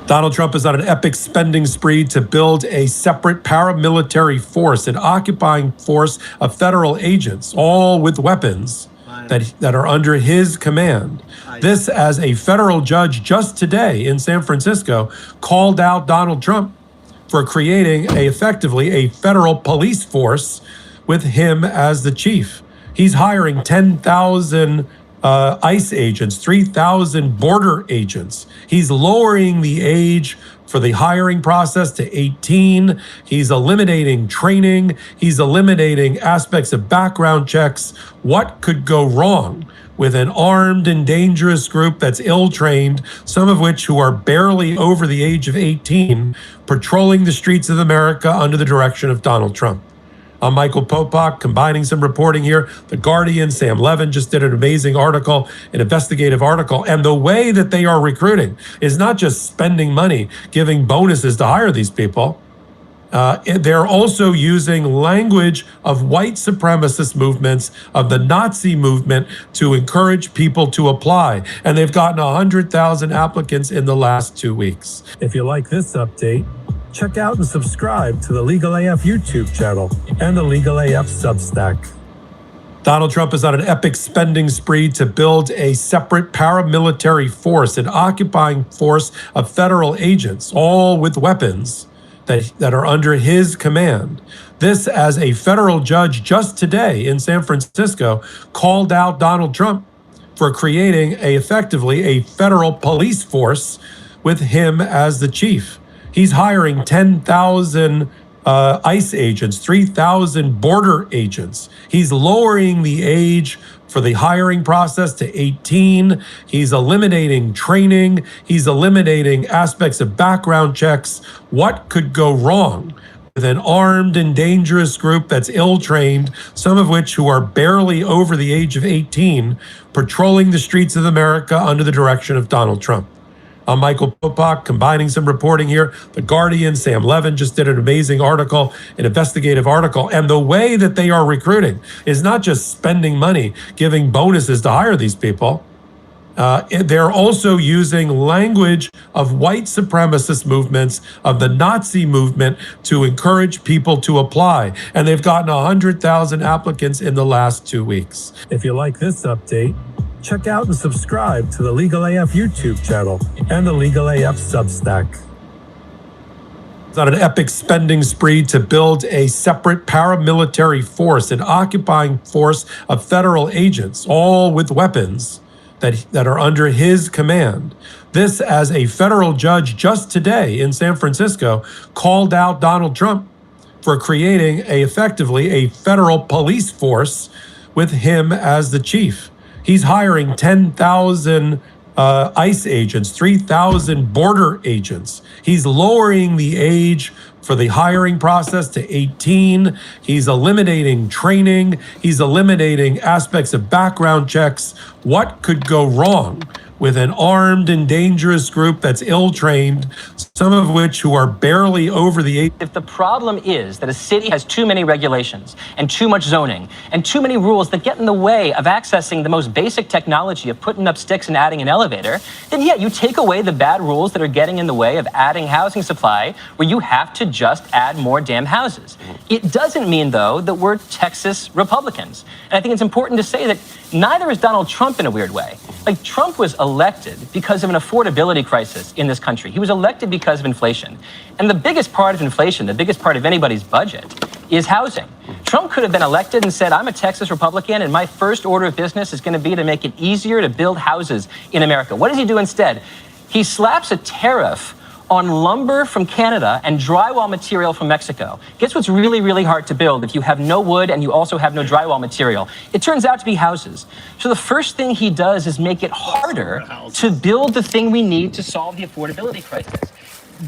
Donald Trump is on an epic spending spree to build a separate paramilitary force, an occupying force of federal agents, all with weapons that are under his command. This, as a federal judge just today in San Francisco called out Donald Trump for creating effectively a federal police force with him as the chief. He's hiring 10,000 ICE agents, 3,000 border agents. He's lowering the age for the hiring process to 18. He's eliminating training. He's eliminating aspects of background checks. What could go wrong with an armed and dangerous group that's ill-trained, some of which who are barely over the age of 18, patrolling the streets of America under the direction of Donald Trump? I'm Michael Popak, combining some reporting here. The Guardian, Sam Levin just did an amazing article, an investigative article. And the way that they are recruiting is not just spending money, giving bonuses to hire these people. They're also using language of white supremacist movements, of the Nazi movement, to encourage people to apply. And they've gotten 100,000 applicants in the last 2 weeks. If you like this update, check out and subscribe to the Legal AF YouTube channel and the Legal AF Substack. Donald Trump is on an epic spending spree to build a separate paramilitary force, an occupying force of federal agents, all with weapons that are under his command. This, as a federal judge just today in San Francisco called out Donald Trump for creating effectively a federal police force with him as the chief. He's hiring 10,000 ICE agents, 3,000 border agents. He's lowering the age for the hiring process to 18. He's eliminating training. He's eliminating aspects of background checks. What could go wrong with an armed and dangerous group that's ill-trained, some of which who are barely over the age of 18, patrolling the streets of America under the direction of Donald Trump? I'm Michael Popak, combining some reporting here. The Guardian, Sam Levin just did an amazing article, an investigative article. And the way that they are recruiting is not just spending money, giving bonuses to hire these people. They're also using language of white supremacist movements, of the Nazi movement, to encourage people to apply. And they've gotten 100,000 applicants in the last 2 weeks. If you like this update, check out and subscribe to the Legal AF YouTube channel and the Legal AF Substack. It's on an epic spending spree to build a separate paramilitary force, an occupying force of federal agents, all with weapons that are under his command. This, as a federal judge just today in San Francisco called out Donald Trump for creating effectively a federal police force with him as the chief. He's hiring 10,000 ICE agents, 3,000 border agents. He's lowering the age for the hiring process to 18. He's eliminating training. He's eliminating aspects of background checks. What could go wrong with an armed and dangerous group that's ill-trained, some of which who are barely over the age? If the problem is that a city has too many regulations and too much zoning and too many rules that get in the way of accessing the most basic technology of putting up sticks and adding an elevator, then yeah, you take away the bad rules that are getting in the way of adding housing supply, where you have to just add more damn houses. It doesn't mean, though, that we're Texas Republicans. And I think it's important to say that neither is Donald Trump in a weird way. Like, Trump was elected because of an affordability crisis in this country. He was elected because of inflation. And the biggest part of inflation, the biggest part of anybody's budget, is housing. Trump could have been elected and said, I'm a Texas Republican, and my first order of business is going to be to make it easier to build houses in America. What does he do instead? He slaps a tariff on lumber from Canada and drywall material from Mexico. Guess what's really, really hard to build if you have no wood and you also have no drywall material? It turns out to be houses. So the first thing he does is make it harder to build the thing we need to solve the affordability crisis.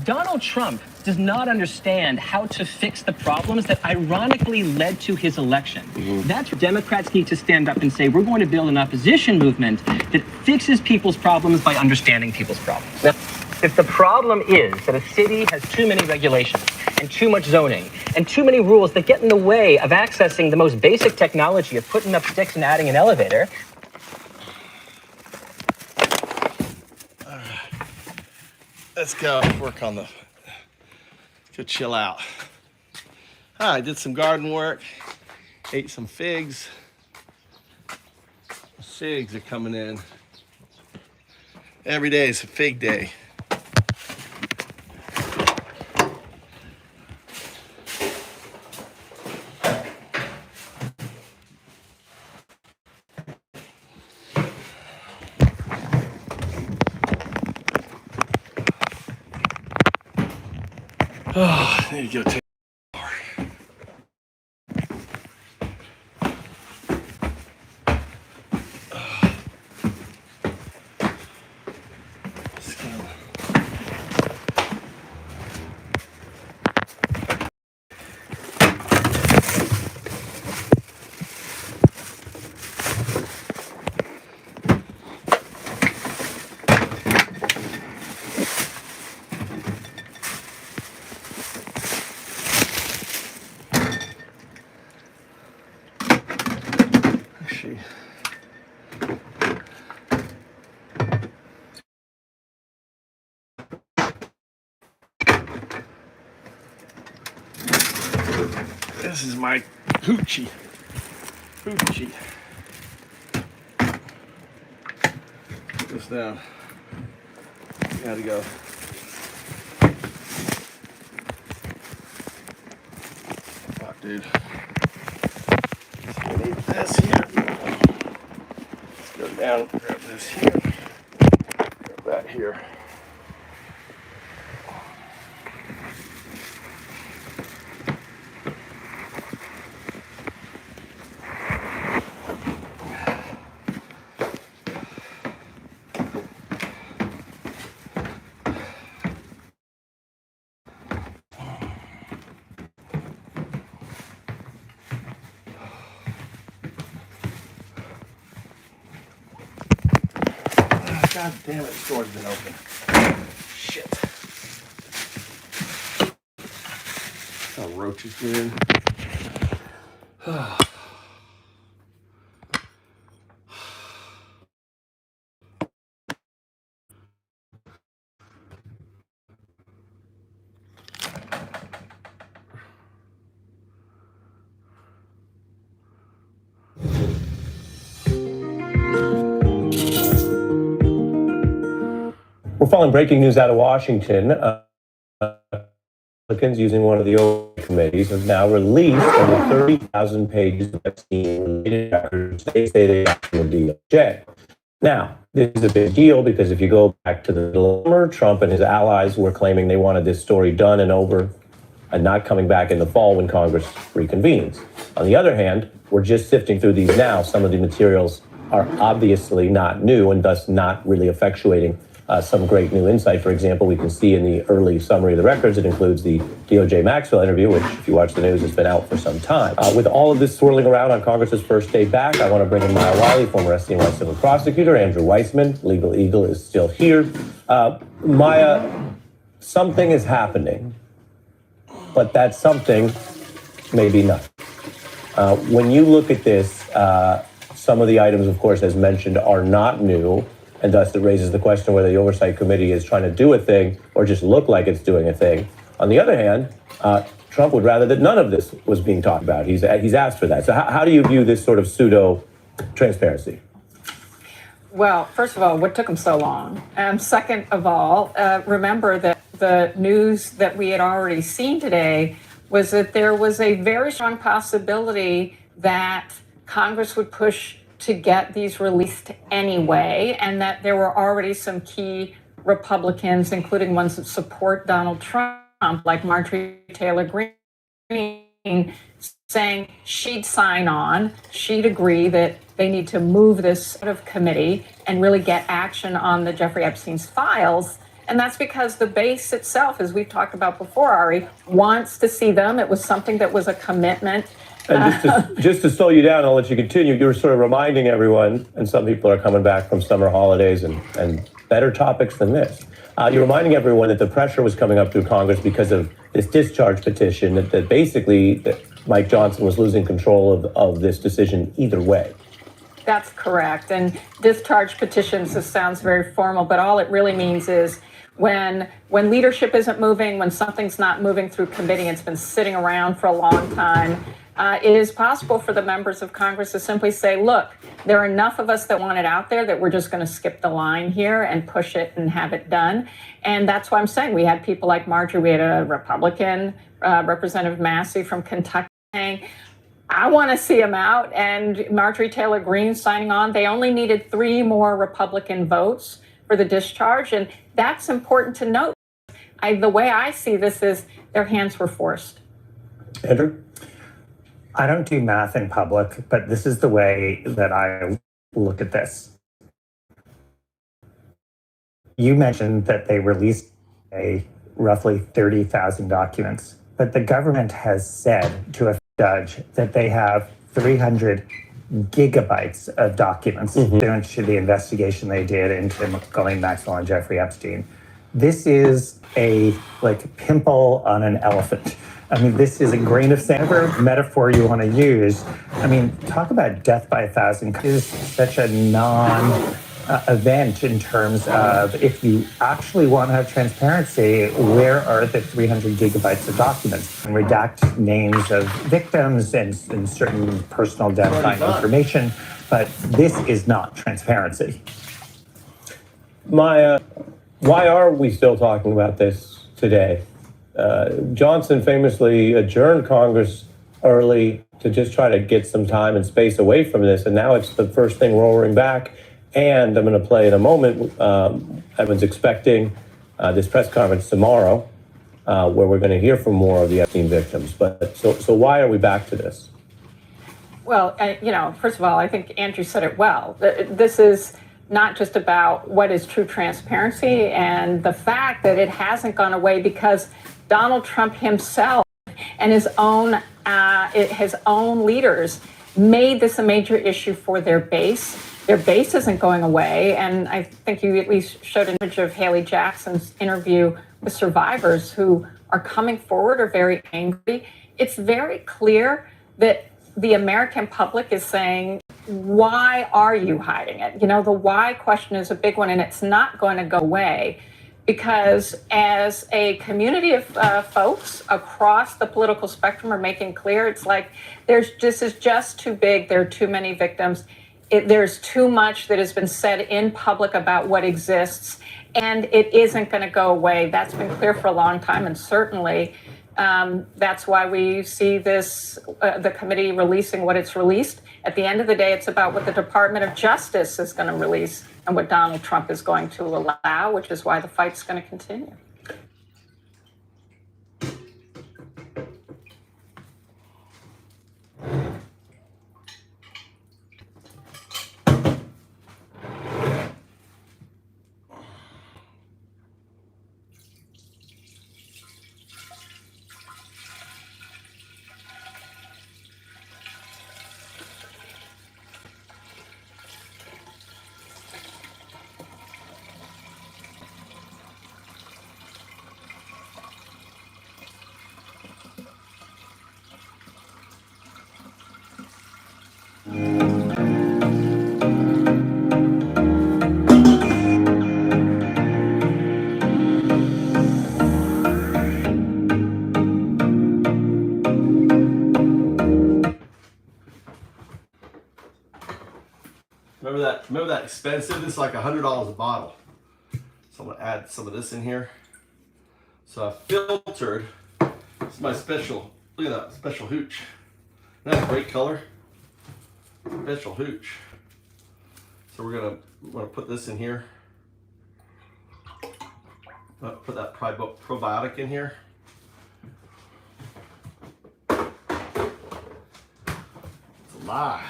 Donald Trump does not understand how to fix the problems that ironically led to his election. That's where Democrats need to stand up and say, we're going to build an opposition movement that fixes people's problems by understanding people's problems. Now, if the problem is that a city has too many regulations and too much zoning and too many rules that get in the way of accessing the most basic technology of putting up sticks and adding an elevator, Let's go work on let's go chill out. I did some garden work, ate some figs. The figs are coming in. Every day is a fig day. Oh, I need to go take a shower. Let's go. This is my hoochie. Hoochie. Put this down. Gotta go. Fuck, dude. I need this here. Let's go down, grab this here. Grab that here. God damn it, the door's been open. Shit. Oh, roaches get in. We're following breaking news out of Washington. Republicans, using one of the old committees, have now released over 30,000 pages of vaccine-related records they say they got from the DOJ. Now, this is a big deal because if you go back to the middle of summer, Trump and his allies were claiming they wanted this story done and over and not coming back in the fall when Congress reconvenes. On the other hand, we're just sifting through these now. Some of the materials are obviously not new and thus not really effectuating some great new insight. For example, we can see in the early summary of the records, it includes the DOJ Maxwell interview, which, if you watch the news, has been out for some time. With all of this swirling around on Congress's first day back, I want to bring in Maya Wiley, former SCNY civil prosecutor, Andrew Weissman, Legal Eagle, is still here. Maya, something is happening, but that something may be nothing. When you look at this, some of the items, of course, as mentioned, are not new. And thus it raises the question whether the Oversight Committee is trying to do a thing or just look like it's doing a thing. On the other hand, Trump would rather that none of this was being talked about. He's asked for that. So how do you view this sort of pseudo-transparency? Well, first of all, what took him so long? Second of all, remember that the news that we had already seen today was that there was a very strong possibility that Congress would push to get these released anyway, and that there were already some key Republicans, including ones that support Donald Trump, like Marjorie Taylor Greene, saying she'd sign on, she'd agree that they need to move this sort of committee and really get action on the Jeffrey Epstein's files. And that's because the base itself, as we've talked about before, Ari, wants to see them. It was something that was a commitment. And just to slow you down, I'll let you continue. You were sort of reminding everyone, and some people are coming back from summer holidays and better topics than this. You're reminding everyone that the pressure was coming up through Congress because of this discharge petition, that basically Mike Johnson was losing control of this decision either way. That's correct. And discharge petitions, this sounds very formal, but all it really means is when leadership isn't moving, when something's not moving through committee, it's been sitting around for a long time, it is possible for the members of Congress to simply say, look, there are enough of us that want it out there that we're just going to skip the line here and push it and have it done. And that's why I'm saying we had people like Marjorie, we had a Republican, Representative Massey from Kentucky saying, I want to see him out, and Marjorie Taylor Greene signing on. They only needed 3 more Republican votes for the discharge, and that's important to note. The way I see this is their hands were forced. Andrew? I don't do math in public, but this is the way that I look at this. You mentioned that they released roughly 30,000 documents, but the government has said to a judge that they have 300 gigabytes of documents pursuant to the investigation they did into Ghislaine Maxwell and Jeffrey Epstein. This is a pimple on an elephant. I mean, this is a grain of sand, whatever metaphor you want to use. I mean, talk about death by 1,000 is such a non-event in terms of if you actually want to have transparency, where are the 300 gigabytes of documents? And redact names of victims and certain personal identifying information, but this is not transparency. Maya, why are we still talking about this today? Johnson famously adjourned Congress early to just try to get some time and space away from this, and now it's the first thing roaring back. And I'm going to play in a moment. Everyone's expecting this press conference tomorrow, where we're going to hear from more of the Epstein victims. But so why are we back to this? Well, first of all, I think Andrew said it well. This is not just about what is true transparency and the fact that it hasn't gone away because Donald Trump himself and his own leaders made this a major issue for their base. Their base isn't going away. And I think you at least showed an image of Haley Jackson's interview with survivors who are coming forward, are very angry. It's very clear that the American public is saying, why are you hiding it? The why question is a big one, and it's not going to go away. Because as a community of folks across the political spectrum are making clear, it's like this is just too big. There are too many victims. There's too much that has been said in public about what exists, and it isn't going to go away. That's been clear for a long time, and certainly that's why we see this, the committee releasing what it's released. At the end of the day, it's about what the Department of Justice is going to release and what Donald Trump is going to allow, which is why the fight's going to continue. Remember that expensive? This is like $100 a bottle. So I'm gonna add some of this in here. So I filtered. This is my special. Look at that special hooch. Isn't that a great color? Special hooch. So we're gonna put this in here. Put that probiotic in here. It's a lie.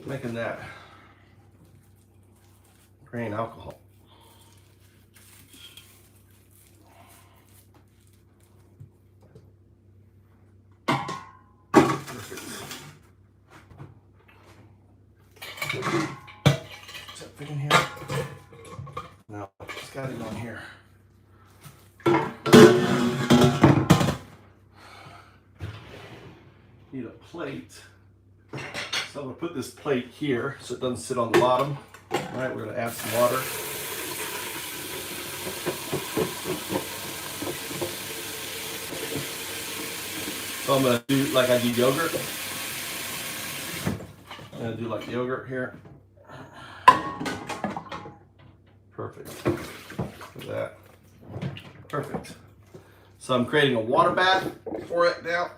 Making that grain alcohol. Perfect. Is that fit in here? No, it's got to go in here. Need a plate. So I'm going to put this plate here so it doesn't sit on the bottom. All right, we're going to add some water. So I'm going to do like I do yogurt. I'm going to do like yogurt here. Perfect. Look at that. Perfect. So I'm creating a water bath for it now.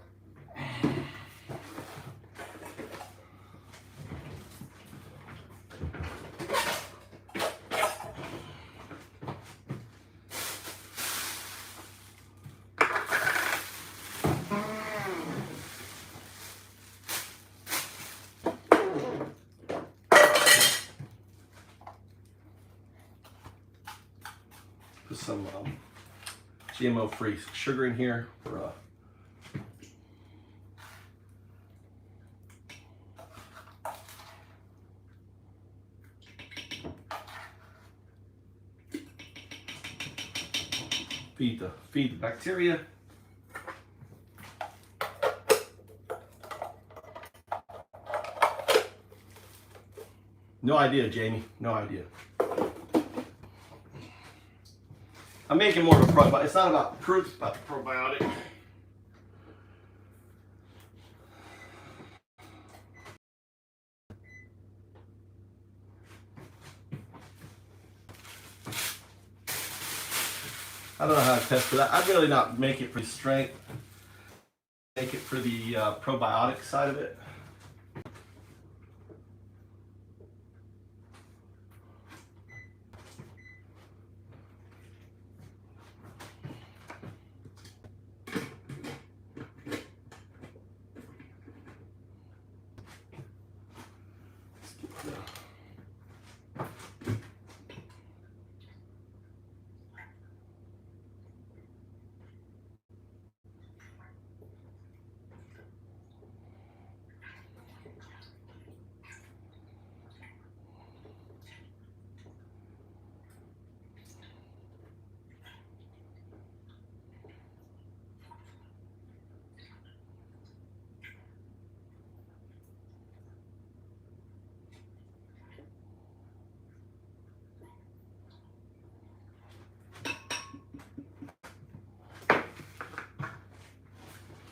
Put some GMO-free sugar in here for feed the bacteria. No idea, Jamie. No idea. I'm making more of a probiotic. It's not about the fruit, it's about the probiotic. I don't know how to test for that. I'd really not make it for the strength. Make it for the probiotic side of it.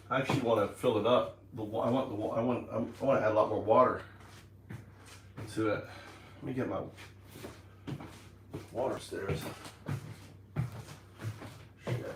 I actually want to fill it up. I want to add a lot more water to it. Let me get my water stairs. Shit.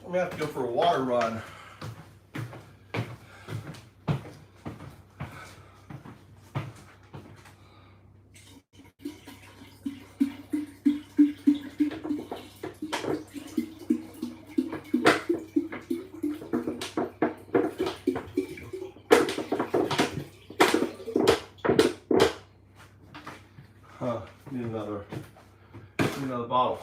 I'm gonna have to go for a water run. Need another bottle.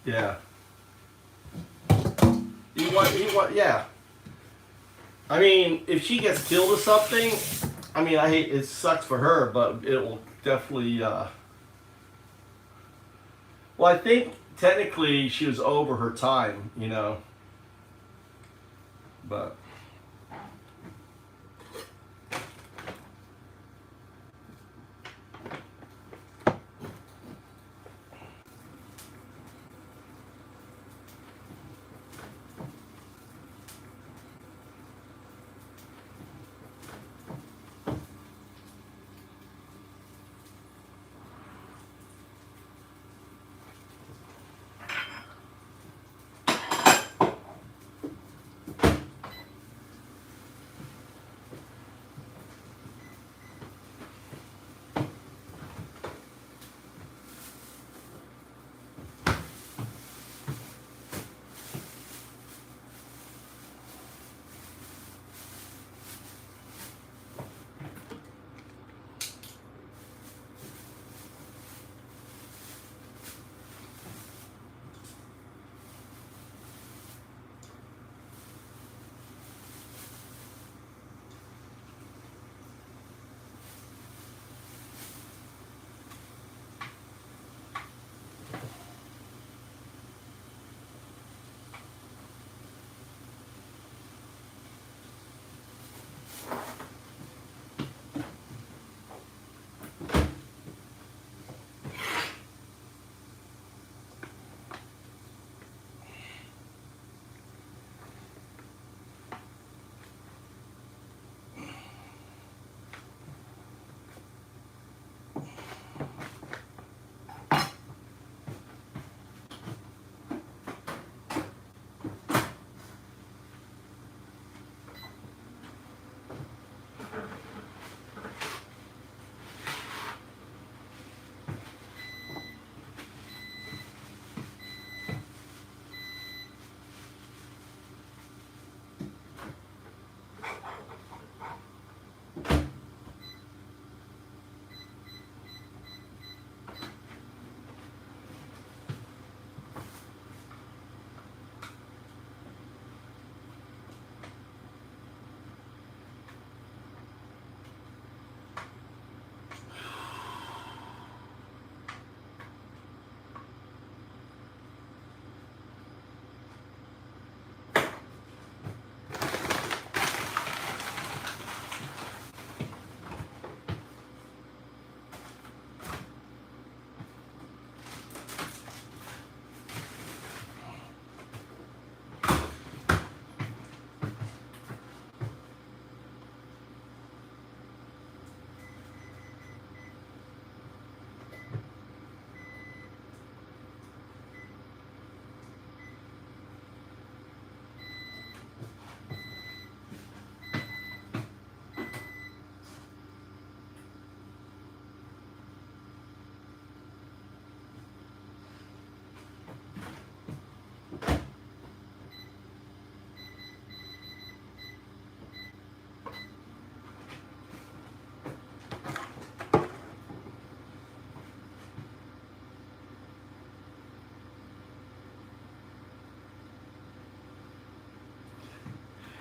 Yeah. Yeah. I mean, if she gets killed or something, I mean, it sucks for her, but it will definitely, well, I think technically she was over her time, you know, but.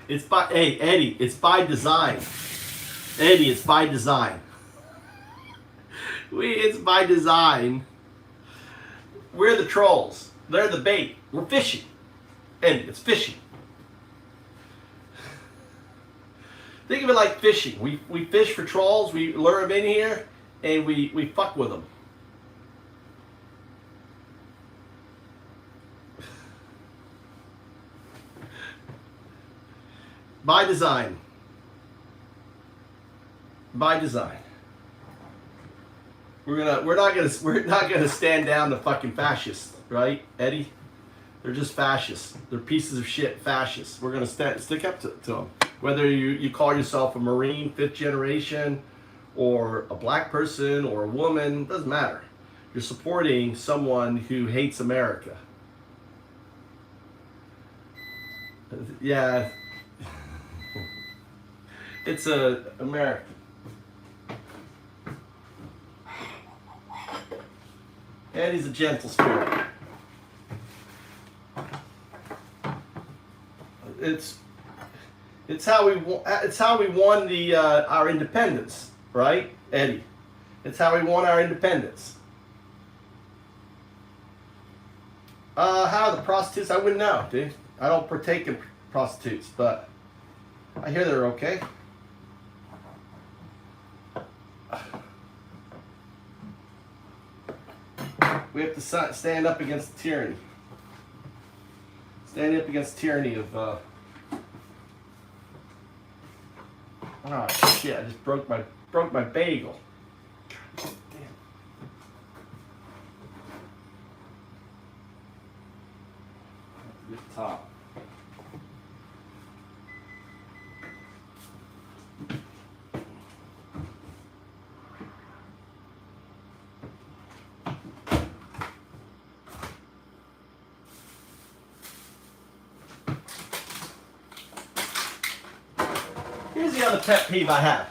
It's by, hey, Eddie, it's by design. Eddie, it's by design. It's by design. We're the trolls. They're the bait. We're fishing. Eddie, it's fishing. Think of it like fishing. We fish for trolls, we lure them in here, and we fuck with them. By design. By design. We're not gonna stand down to fucking fascists, right, Eddie? They're just fascists. They're pieces of shit fascists. We're gonna stick up to them. Whether you call yourself a Marine, 5th generation, or a black person, or a woman, doesn't matter. You're supporting someone who hates America. Yeah. It's American. Eddie's a gentle spirit. it's how we won the our independence, right, Eddie? It's how we won our independence. How are the prostitutes? I wouldn't know, dude. I don't partake in prostitutes, but I hear they're okay. We have to stand up against tyranny. Stand up against tyranny of. Oh shit! I just broke my bagel. God damn. At the top. Here's the other pet peeve I have.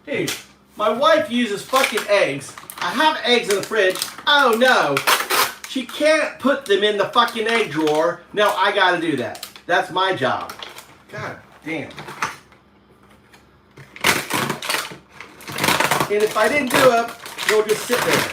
Dude, my wife uses fucking eggs. I have eggs in the fridge. Oh no. She can't put them in the fucking egg drawer. No, I gotta do that. That's my job. God damn. And if I didn't do it, they'll just sit there.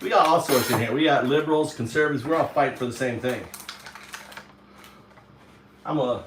We got all sorts in here. We got liberals, conservatives. We're all fighting for the same thing. I'm a...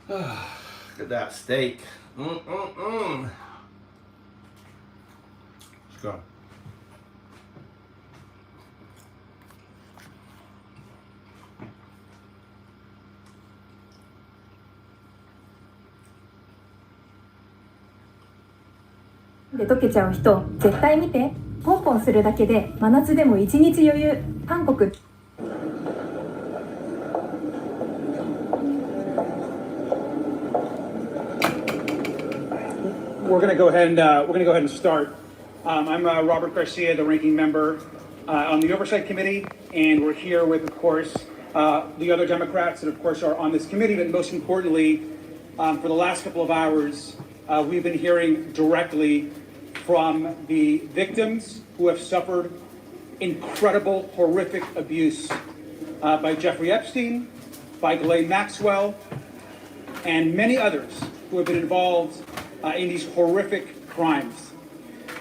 Look at that steak. Let's go.で溶けちゃう人、絶対見て。ポンポンするだけで真夏でも1日余裕。韓国。We're going to go ahead and start. I'm Robert Garcia, the ranking member on the Oversight Committee, and we're here with, of course, the other Democrats that, of course, are on this committee. But most importantly, for the last couple of hours, we've been hearing directly from the victims who have suffered incredible, horrific abuse by Jeffrey Epstein, by Ghislaine Maxwell, and many others who have been involved in these horrific crimes.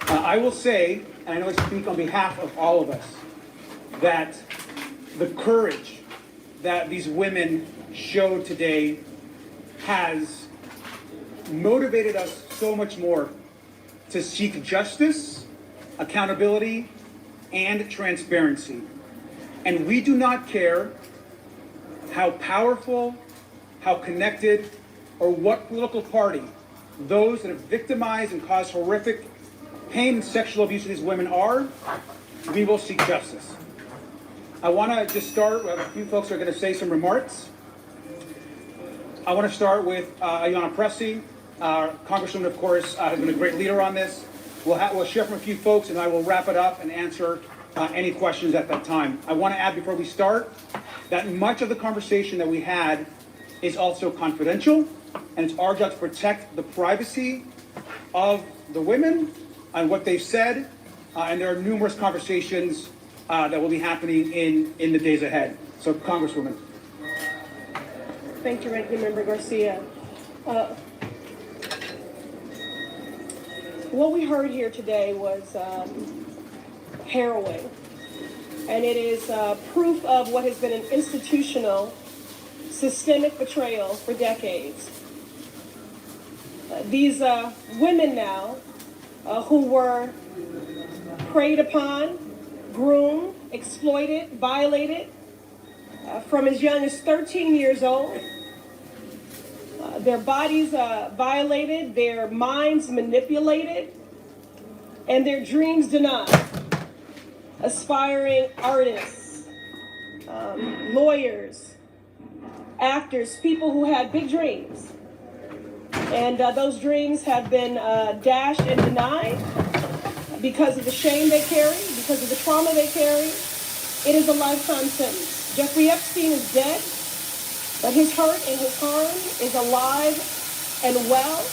I will say, and I know I speak on behalf of all of us, that the courage that these women showed today has motivated us so much more to seek justice, accountability, and transparency. And we do not care how powerful, how connected, or what political party those that have victimized and caused horrific pain and sexual abuse to these women are. We will seek justice. I want to just start with a few folks who are going to say some remarks. I want to start with Ayanna Pressley. Congresswoman, of course, has been a great leader on this. We'll share from a few folks, and I will wrap it up and answer any questions at that time. I want to add before we start that much of the conversation that we had is also confidential, and it's our job to protect the privacy of the women and what they've said, and there are numerous conversations that will be happening in the days ahead. So, Congresswoman. Thank you, Ranking Member Garcia. What we heard here today was harrowing, and it is proof of what has been an institutional, systemic betrayal for decades. These women now who were preyed upon, groomed, exploited, violated from as young as 13 years old. their bodies violated, their minds manipulated, and their dreams denied. Aspiring artists, lawyers, actors, people who had big dreams. And those dreams have been dashed and denied because of the shame they carry, because of the trauma they carry. It is a lifetime sentence. Jeffrey Epstein is dead, but his hurt and his harm is alive and well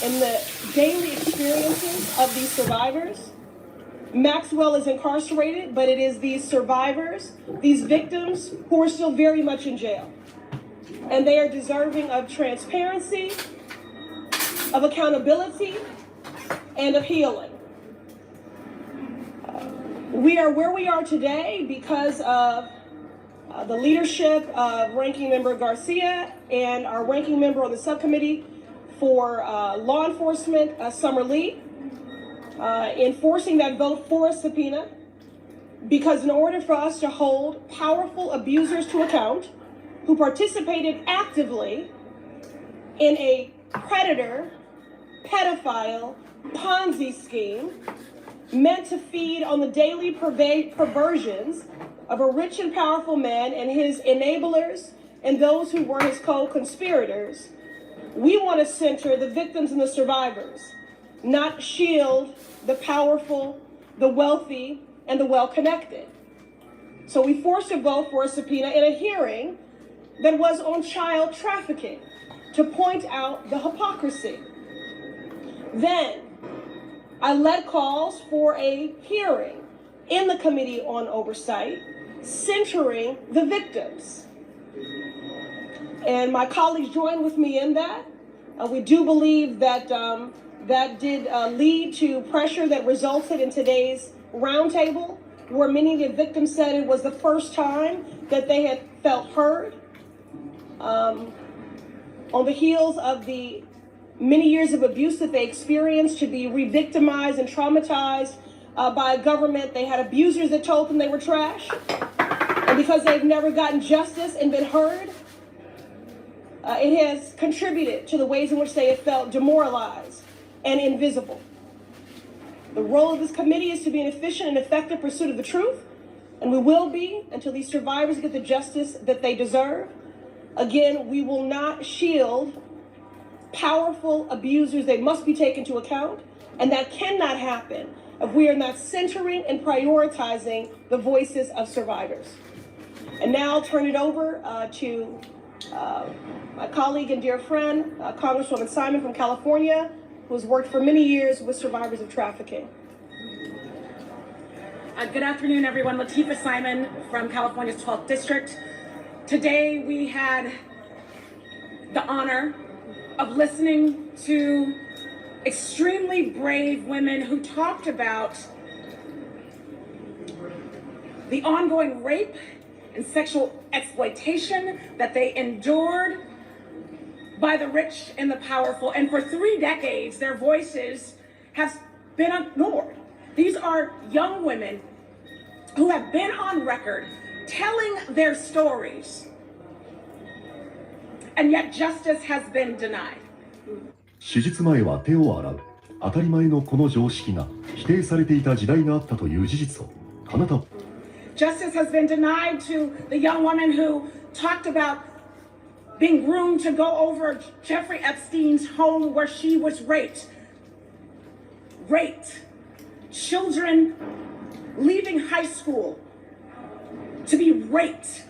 in the daily experiences of these survivors. Maxwell is incarcerated, but it is these survivors, these victims, who are still very much in jail. And they are deserving of transparency, of accountability, and of healing. We are where we are today because of the leadership of Ranking Member Garcia and our Ranking Member on the subcommittee for law enforcement, Summer Lee, enforcing that vote for a subpoena, because in order for us to hold powerful abusers to account who participated actively in a predator, pedophile, Ponzi scheme meant to feed on the daily perversions of a rich and powerful man and his enablers and those who were his co-conspirators, we want to center the victims and the survivors, not shield the powerful, the wealthy, and the well-connected. So we forced a vote for a subpoena in a hearing that was on child trafficking to point out the hypocrisy. Then I led calls for a hearing in the Committee on Oversight, centering the victims. And my colleagues joined with me in that. We do believe that that did lead to pressure that resulted in today's roundtable, where many of the victims said it was the first time that they had felt heard. On the heels of the many years of abuse that they experienced, to be re-victimized and traumatized by a government. They had abusers that told them they were trash. And because they've never gotten justice and been heard, it has contributed to the ways in which they have felt demoralized and invisible. The role of this committee is to be an efficient and effective pursuit of the truth, and we will be until these survivors get the justice that they deserve. Again, we will not shield powerful abusers. They must be taken into account, and that cannot happen if we are not centering and prioritizing the voices of survivors. And now I'll turn it over to my colleague and dear friend, Congresswoman Simon from California, who has worked for many years with survivors of trafficking. Good afternoon, everyone. Latifah Simon from California's 12th District. Today we had the honor of listening to extremely brave women who talked about the ongoing rape and sexual exploitation that they endured by the rich and the powerful. And for 3 decades, their voices have been ignored. These are young women who have been on record telling their stories, and yet justice has been denied. 手術前は手を洗う当たり前のこの常識が否定されていた時代があったという事実をあなたは Justice has been denied to the young woman who talked about being groomed to go over Jeffrey Epstein's home where she was raped. Children leaving high school to be raped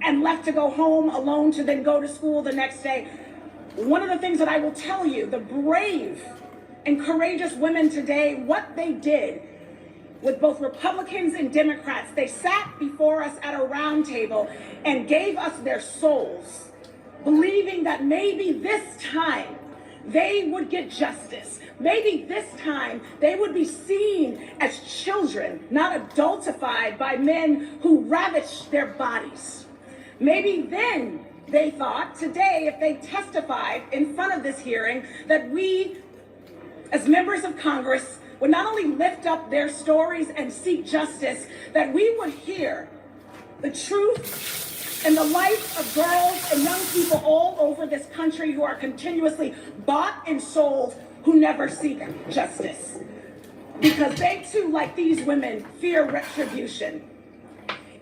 and left to go home alone to then go to school the next day. One of the things that I will tell you, the brave and courageous women today, what they did with both Republicans and Democrats, they sat before us at a round table and gave us their souls, believing that maybe this time they would get justice. Maybe this time they would be seen as children, not adultified by men who ravish their bodies. Maybe then they thought today, if they testified in front of this hearing, that we, as members of Congress, would not only lift up their stories and seek justice, that we would hear the truth and the life of girls and young people all over this country who are continuously bought and sold, who never seek justice. Because they too, like these women, fear retribution.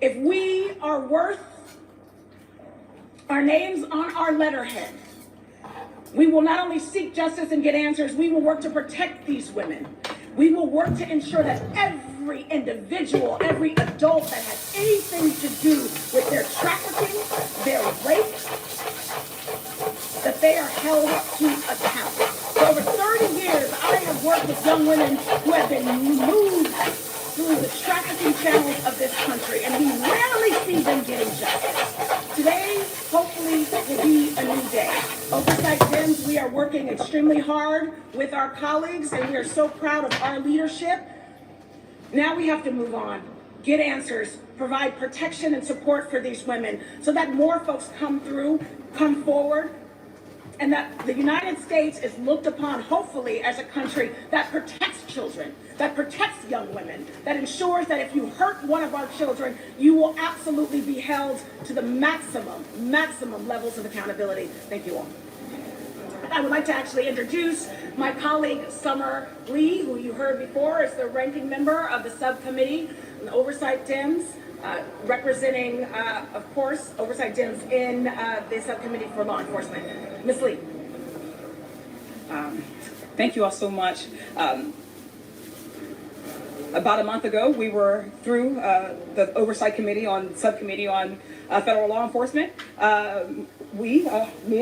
If we are worth our names on our letterhead, we will not only seek justice and get answers, we will work to protect these women. We will work to ensure that every individual, every adult that has anything to do with their trafficking, their rape, that they are held to account. For over 30 years, I have worked with young women who have been moved through the trafficking channels of this country, and we rarely see them getting justice. Today, hopefully, will be a new day. Oversight Dems, we are working extremely hard with our colleagues, and we are so proud of our leadership. Now we have to move on, get answers, provide protection and support for these women so that more folks come forward, and that the United States is looked upon, hopefully, as a country that protects children, that protects young women, that ensures that if you hurt one of our children, you will absolutely be held to the maximum levels of accountability. Thank you all. I would like to actually introduce my colleague, Summer Lee, who you heard before is the ranking member of the subcommittee on Oversight Dems, representing, of course, Oversight Dems in the subcommittee for law enforcement. Ms. Lee. Thank you all so much. About a month ago, we were through the Oversight Committee subcommittee on federal law enforcement. Me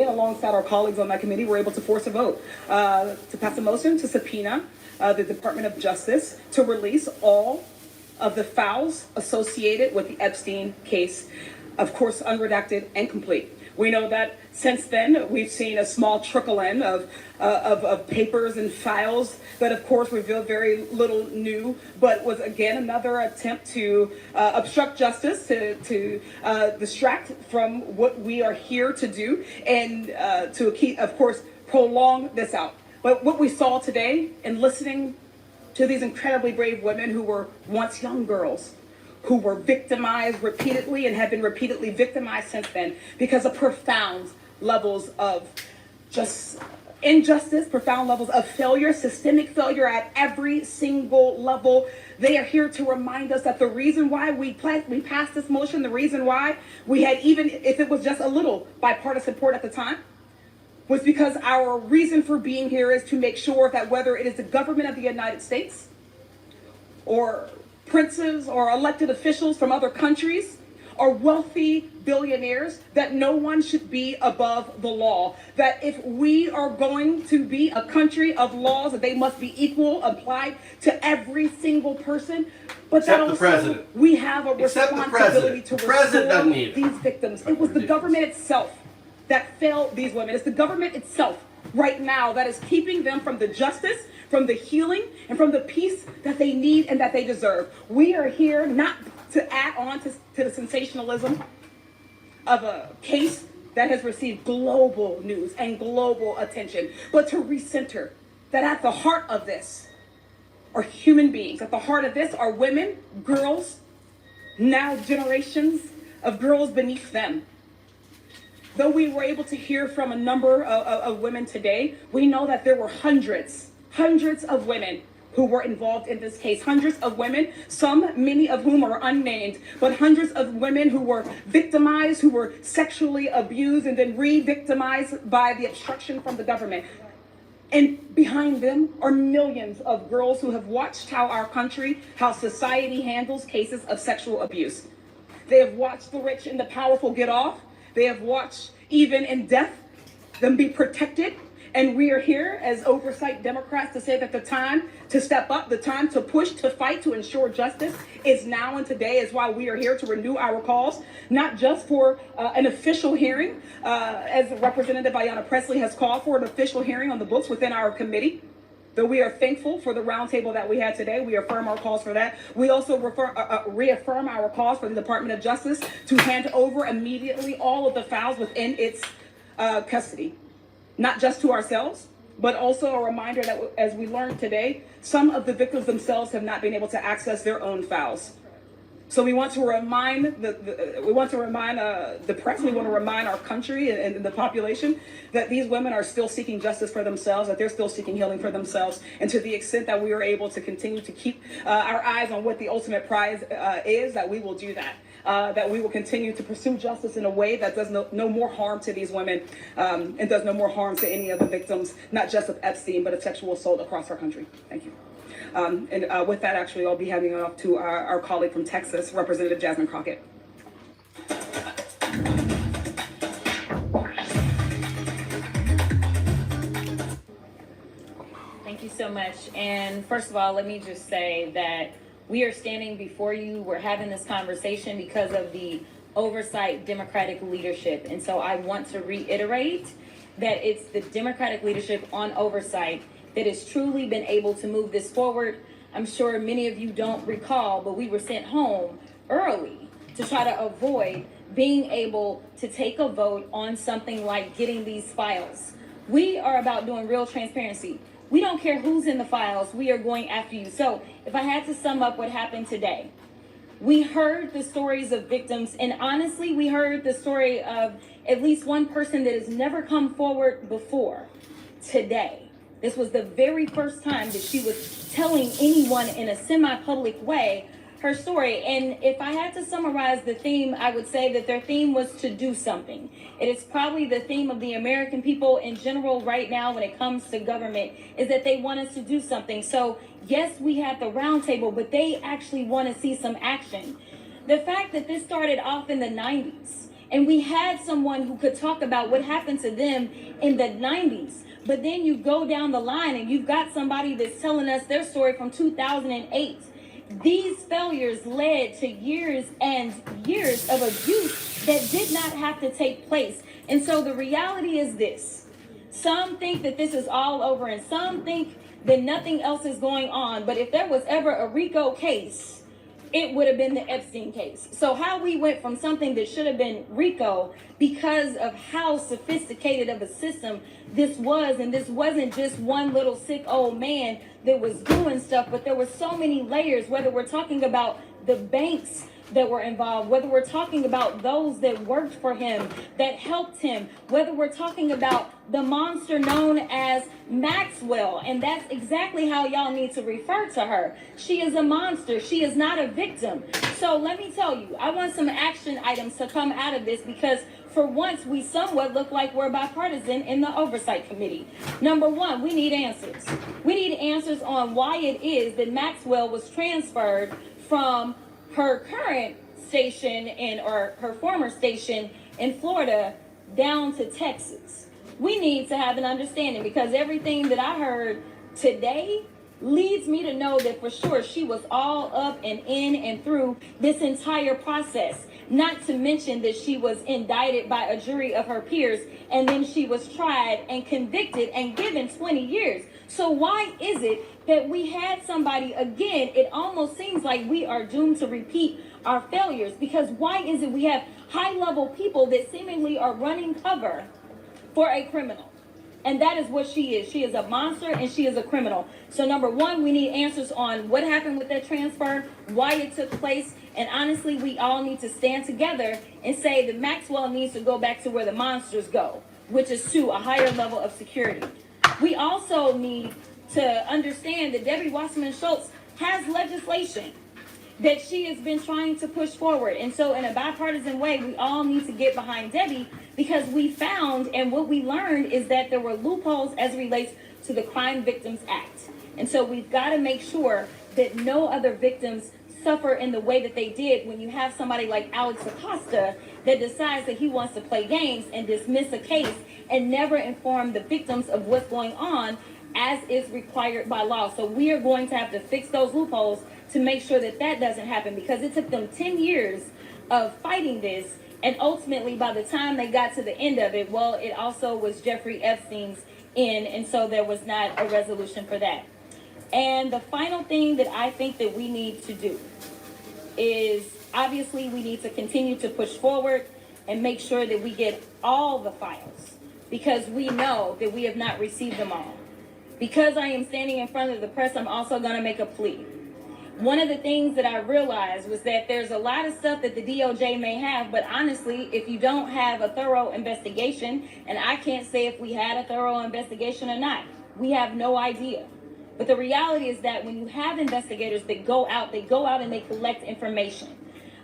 alongside our colleagues on that committee, were able to force a vote to pass a motion to subpoena the Department of Justice to release all of the files associated with the Epstein case, of course, unredacted and complete. We know that since then, we've seen a small trickle in of papers and files that, of course, revealed very little new, but was, again, another attempt to obstruct justice, to distract from what we are here to do, and to keep, of course, prolong this out. But what we saw today in listening to these incredibly brave women who were once young girls, who were victimized repeatedly and have been repeatedly victimized since then because of profound levels of just injustice, profound levels of failure, systemic failure at every single level. They are here to remind us that the reason why we passed this motion, the reason why we had, even if it was just a little bipartisan support at the time, was because our reason for being here is to make sure that whether it is the government of the United States or princes or elected officials from other countries or wealthy billionaires, that no one should be above the law. That if we are going to be a country of laws, that they must be equal, applied to every single person. But Except that the also president. we have a Except the responsibility to president doesn't restore need it. these victims. It was the government itself that failed these women. It's the government itself right now that is keeping them from the justice, from the healing, and from the peace that they need and that they deserve. We are here not to add on to the sensationalism of a case that has received global news and global attention, but to recenter that at the heart of this are human beings. At the heart of this are women, girls, now generations of girls beneath them. Though we were able to hear from a number of women today, we know that there were hundreds of women who were involved in this case. Hundreds of women, many of whom are unnamed, but hundreds of women who were victimized, who were sexually abused and then re-victimized by the obstruction from the government. And behind them are millions of girls who have watched how our country, how society handles cases of sexual abuse. They have watched the rich and the powerful get off. They have watched, even in death, them be protected. And we are here as oversight Democrats to say that the time to step up, the time to push, to fight, to ensure justice is now, and today is why we are here to renew our calls, not just for an official hearing, as Representative Ayanna Pressley has called for an official hearing on the books within our committee. Though we are thankful for the roundtable that we had today, we affirm our calls for that. We also reaffirm our calls for the Department of Justice to hand over immediately all of the files within its custody. Not just to ourselves, but also a reminder that, as we learned today, some of the victims themselves have not been able to access their own files. So we want to remind the press, we want to remind our country and the population that these women are still seeking justice for themselves, that they're still seeking healing for themselves. And to the extent that we are able to continue to keep our eyes on what the ultimate prize is, that we will do that. That we will continue to pursue justice in a way that does no more harm to these women and does no more harm to any of the victims, not just of Epstein, but of sexual assault across our country. Thank you. And with that, actually, I'll be handing it off to our colleague from Texas, Representative Jasmine Crockett. Thank you so much. And first of all, let me just say that we are standing before you. We're having this conversation because of the oversight Democratic leadership. And so I want to reiterate that it's the Democratic leadership on oversight that has truly been able to move this forward. I'm sure many of you don't recall, but we were sent home early to try to avoid being able to take a vote on something like getting these files. We are about doing real transparency. We don't care who's in the files, we are going after you. So if I had to sum up what happened today, we heard the stories of victims, and honestly, we heard the story of at least one person that has never come forward before today. This was the very first time that she was telling anyone in a semi-public way her story. And if I had to summarize the theme, I would say that their theme was to do something. It is probably the theme of the American people in general right now when it comes to government, is that they want us to do something. So yes, we have the roundtable, but they actually want to see some action. The fact that this started off in the 90s, and we had someone who could talk about what happened to them in the 90s, but then you go down the line and you've got somebody that's telling us their story from 2008. These failures led to years and years of abuse that did not have to take place. And so the reality is this. Some think that this is all over and some think that nothing else is going on. But if there was ever a RICO case, it would have been the Epstein case. So how we went from something that should have been RICO because of how sophisticated of a system this was, and this wasn't just one little sick old man that was doing stuff, but there were so many layers, whether we're talking about the banks that were involved, whether we're talking about those that worked for him, that helped him, whether we're talking about the monster known as Maxwell, and that's exactly how y'all need to refer to her. She is a monster. She is not a victim. So let me tell you, I want some action items to come out of this because for once we somewhat look like we're bipartisan in the Oversight Committee. Number one, we need answers. We need answers on why it is that Maxwell was transferred from her current station or her former station in Florida down to Texas. We need to have an understanding because everything that I heard today leads me to know that for sure she was all up and in and through this entire process. Not to mention that she was indicted by a jury of her peers and then she was tried and convicted and given 20 years. So why is it that we had somebody, again, it almost seems like we are doomed to repeat our failures, because why is it we have high-level people that seemingly are running cover for a criminal? And that is what she is. She is a monster and she is a criminal. So number one, we need answers on what happened with that transfer, why it took place, and honestly, we all need to stand together and say that Maxwell needs to go back to where the monsters go, which is to a higher level of security. We also need to understand that Debbie Wasserman Schultz has legislation that she has been trying to push forward. And so in a bipartisan way, we all need to get behind Debbie because we found and what we learned is that there were loopholes as it relates to the Crime Victims Act. And so we've got to make sure that no other victims suffer in the way that they did when you have somebody like Alex Acosta that decides that he wants to play games and dismiss a case and never inform the victims of what's going on as is required by law. So we are going to have to fix those loopholes to make sure that that doesn't happen, because it took them 10 years of fighting this, and ultimately by the time they got to the end of it, well, it also was Jeffrey Epstein's end, and so there was not a resolution for that. And the final thing that I think that we need to do is obviously we need to continue to push forward and make sure that we get all the files, because we know that we have not received them all. Because I am standing in front of the press, I'm also going to make a plea. one of the things that I realized was that there's a lot of stuff that the DOJ may have, but honestly, if you don't have a thorough investigation, and I can't say if we had a thorough investigation or not, we have no idea. But the reality is that when you have investigators that go out and they collect information.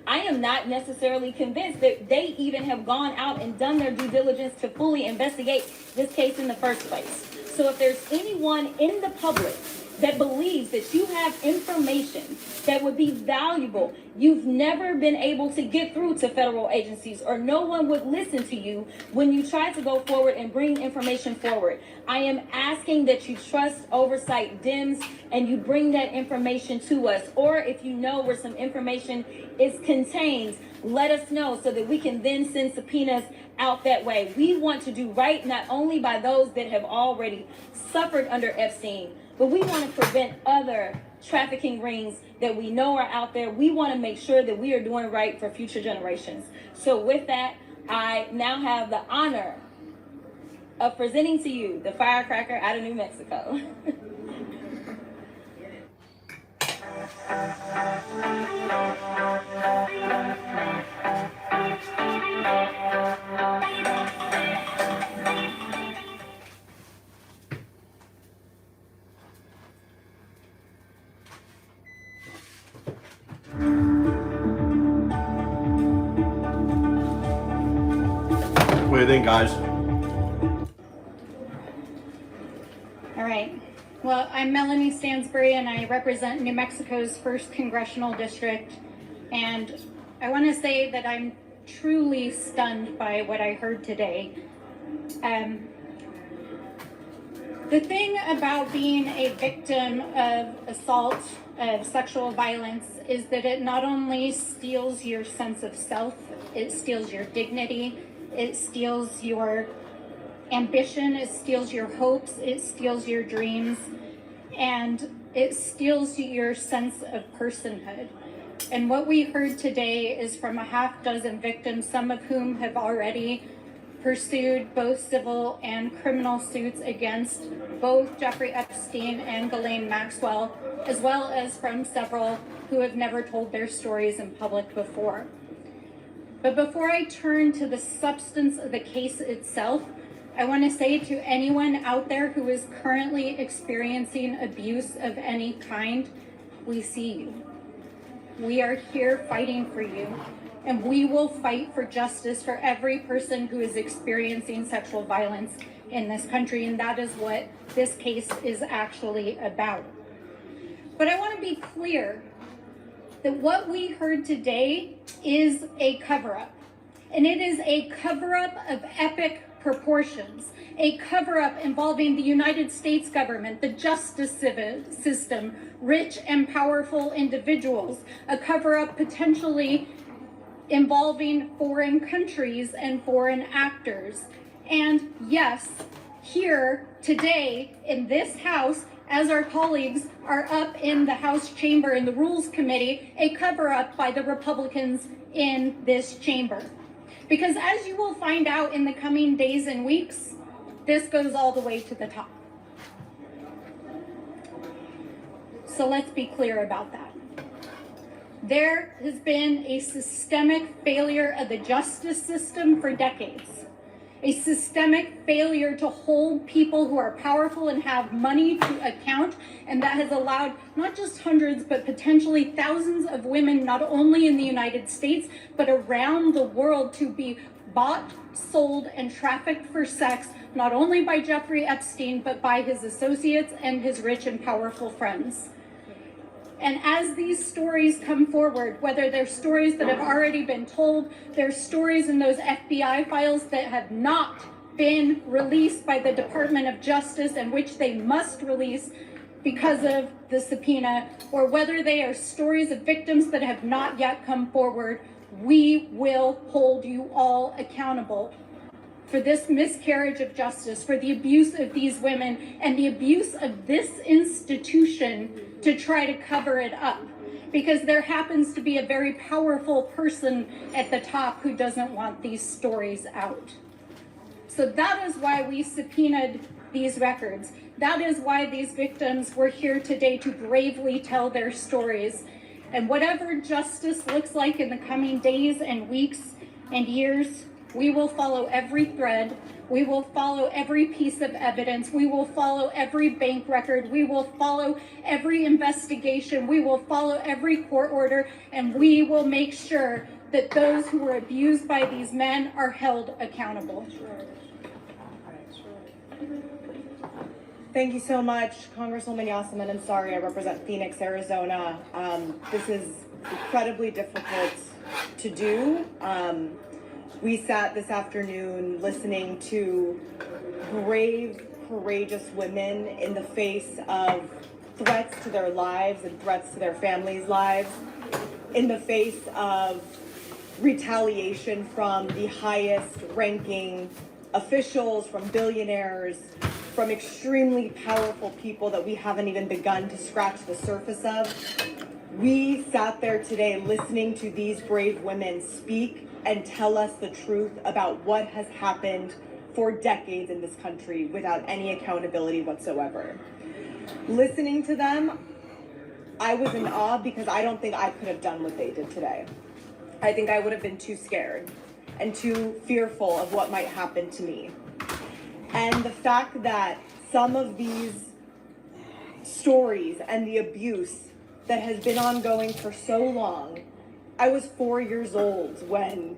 I am not necessarily convinced that they even have gone out and done their due diligence to fully investigate this case in the first place. So if there's anyone in the public that believes that you have information that would be valuable, you've never been able to get through to federal agencies, or no one would listen to you when you try to go forward and bring information forward. I am asking that you trust oversight DIMS and you bring that information to us. Or if you know where some information is contained, let us know so that we can then send subpoenas out that way. We want to do right not only by those that have already suffered under Epstein, but we want to prevent other trafficking rings that we know are out there. We want to make sure that we are doing right for future generations. So with that, I now have the honor of presenting to you the firecracker out of New Mexico. What do you think, guys? All right. Well, I'm Melanie Stansbury, and I represent New Mexico's 1st Congressional District. And I want to say that I'm truly stunned by what I heard today. The thing about being a victim of assault, of sexual violence, is that it not only steals your sense of self, it steals your dignity, it steals your ambition, it steals your hopes, it steals your dreams, and it steals your sense of personhood. And what we heard today is from a half dozen victims, some of whom have already pursued both civil and criminal suits against both Jeffrey Epstein and Ghislaine Maxwell, as well as from several who have never told their stories in public before. But before I turn to the substance of the case itself, I want to say to anyone out there who is currently experiencing abuse of any kind, we see you. We are here fighting for you, and we will fight for justice for every person who is experiencing sexual violence in this country, and that is what this case is actually about. But I want to be clear that what we heard today is a cover-up, and it is a cover-up of epic proportions, a cover-up involving the United States government, the justice system, rich and powerful individuals, a cover-up potentially involving foreign countries and foreign actors. And yes, here today in this House, as our colleagues are up in the House chamber in the Rules Committee, a cover-up by the Republicans in this chamber. Because as you will find out in the coming days and weeks, this goes all the way to the top. So let's be clear about that. There has been a systemic failure of the justice system for decades. A systemic failure to hold people who are powerful and have money to account, and that has allowed not just hundreds, but potentially thousands of women, not only in the United States, but around the world, to be bought, sold, and trafficked for sex, not only by Jeffrey Epstein, but by his associates and his rich and powerful friends. And as these stories come forward, whether they're stories that have already been told, they're stories in those FBI files that have not been released by the Department of Justice, and which they must release because of the subpoena, or whether they are stories of victims that have not yet come forward, we will hold you all accountable for this miscarriage of justice, for the abuse of these women, and the abuse of this institution to try to cover it up. Because there happens to be a very powerful person at the top who doesn't want these stories out. So that is why we subpoenaed these records. That is why these victims were here today, to bravely tell their stories. And whatever justice looks like in the coming days and weeks and years, we will follow every thread. We will follow every piece of evidence. We will follow every bank record. We will follow every investigation. We will follow every court order. And we will make sure that those who were abused by these men are held accountable. Thank you so much, Congresswoman Yasmin. I'm sorry, I represent Phoenix, Arizona. This is incredibly difficult to do. We sat this afternoon listening to brave, courageous women in the face of threats to their lives and threats to their families' lives, in the face of retaliation from the highest ranking officials, from billionaires, from extremely powerful people that we haven't even begun to scratch the surface of. We sat there today listening to these brave women speak and tell us the truth about what has happened for decades in this country without any accountability whatsoever. Listening to them, I was in awe because I don't think I could have done what they did today. I think I would have been too scared and too fearful of what might happen to me. And the fact that some of these stories and the abuse that has been ongoing for so long, I was 4 years old when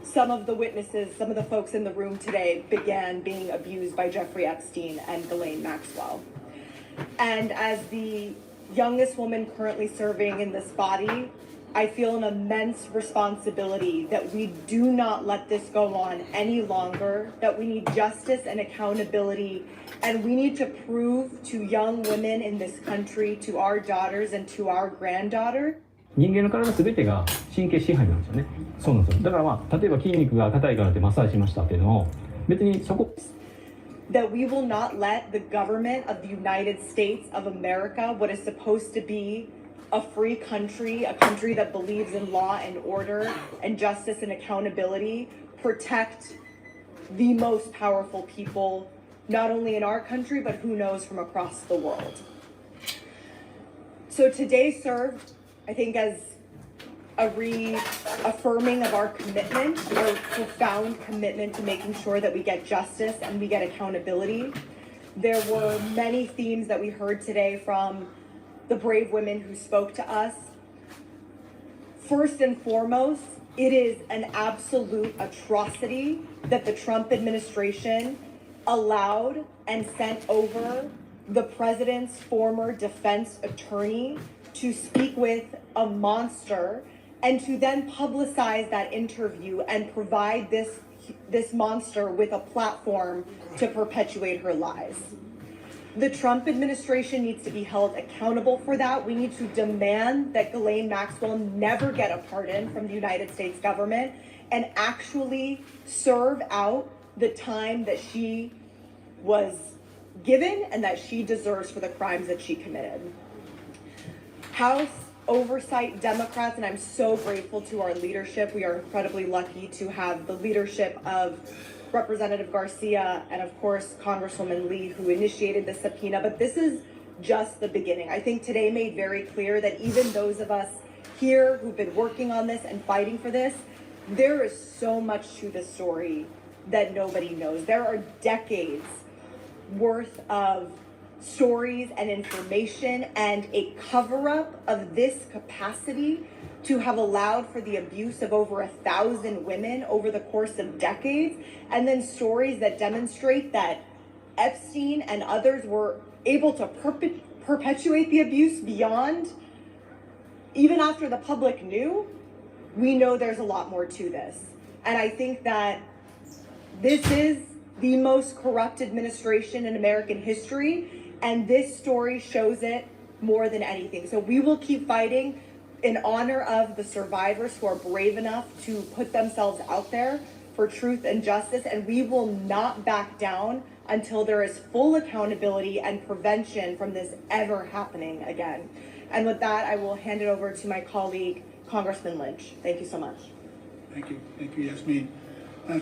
some of the witnesses, some of the folks in the room today began being abused by Jeffrey Epstein and Ghislaine Maxwell. And as the youngest woman currently serving in this body, I feel an immense responsibility that we do not let this go on any longer, that we need justice and accountability, and we need to prove to young women in this country, to our daughters and to our granddaughter, 人間の体すべてが神経支配なんですよね。そうなんですよ。だからまあ例えば筋肉が硬いからってマッサージしましたっていうのも別にそこ that we will not let the government of the United States of America, what is supposed to be a free country, a country that believes in law and order and justice and accountability, protect the most powerful people, not only in our country, but who knows, from across the world. So today served, I think, as a reaffirming of our commitment, our profound commitment to making sure that we get justice and we get accountability. There were many themes that we heard today from the brave women who spoke to us. First and foremost, it is an absolute atrocity that the Trump administration allowed and sent over the president's former defense attorney to speak with a monster and to then publicize that interview and provide this monster with a platform to perpetuate her lies. The Trump administration needs to be held accountable for that. We need to demand that Ghislaine Maxwell never get a pardon from the United States government and actually serve out the time that she was given and that she deserves for the crimes that she committed. House Oversight Democrats, and I'm so grateful to our leadership. We are incredibly lucky to have the leadership of Representative Garcia and, of course, Congresswoman Lee, who initiated the subpoena. But this is just the beginning. I think today made very clear that even those of us here who've been working on this and fighting for this, there is so much to this story that nobody knows. There are decades worth of stories and information and a cover-up of this capacity to have allowed for the abuse of over 1,000 women over the course of decades, and then stories that demonstrate that Epstein and others were able to perpetuate the abuse beyond, even after the public knew. We know there's a lot more to this. And I think that this is the most corrupt administration in American history, and this story shows it more than anything. So we will keep fighting in honor of the survivors who are brave enough to put themselves out there for truth and justice, and we will not back down until there is full accountability and prevention from this ever happening again. And with that, I will hand it over to my colleague, Congressman Lynch. Thank you so much. Thank you, Yasmin.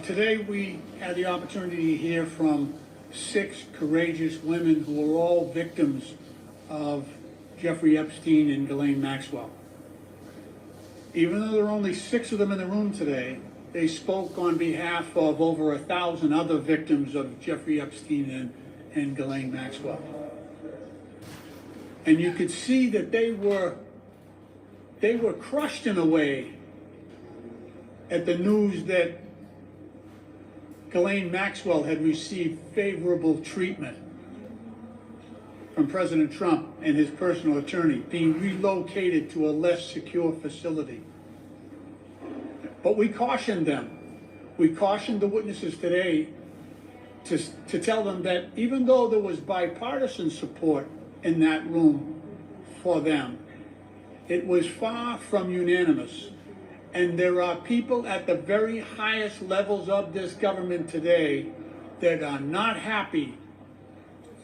Today we had the opportunity to hear from 6 courageous women who were all victims of Jeffrey Epstein and Ghislaine Maxwell. Even though there are only 6 of them in the room today, they spoke on behalf of over 1,000 other victims of Jeffrey Epstein and Ghislaine Maxwell. And you could see that they were crushed in a way at the news that Ghislaine Maxwell had received favorable treatment from President Trump and his personal attorney, being relocated to a less secure facility. But we cautioned them. We cautioned the witnesses today to tell them that even though there was bipartisan support in that room for them, it was far from unanimous. And there are people at the very highest levels of this government today that are not happy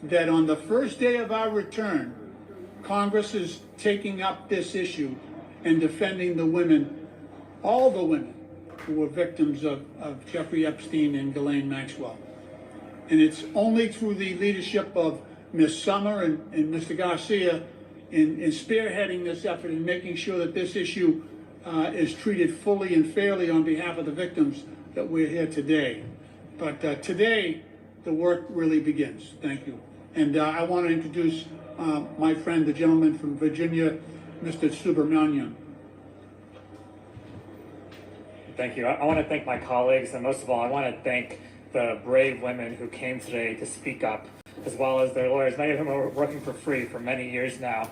that on the first day of our return, Congress is taking up this issue and defending the women, all the women who were victims of Jeffrey Epstein and Ghislaine Maxwell. And it's only through the leadership of Ms. Summer and Mr. Garcia in spearheading this effort and making sure that this issue is treated fully and fairly on behalf of the victims that we're here today. But today, the work really begins. Thank you. And I want to introduce my friend, the gentleman from Virginia, Mr. Subramanian. Thank you. I want to thank my colleagues, and most of all, I want to thank the brave women who came today to speak up, as well as their lawyers. Many of them are working for free for many years now.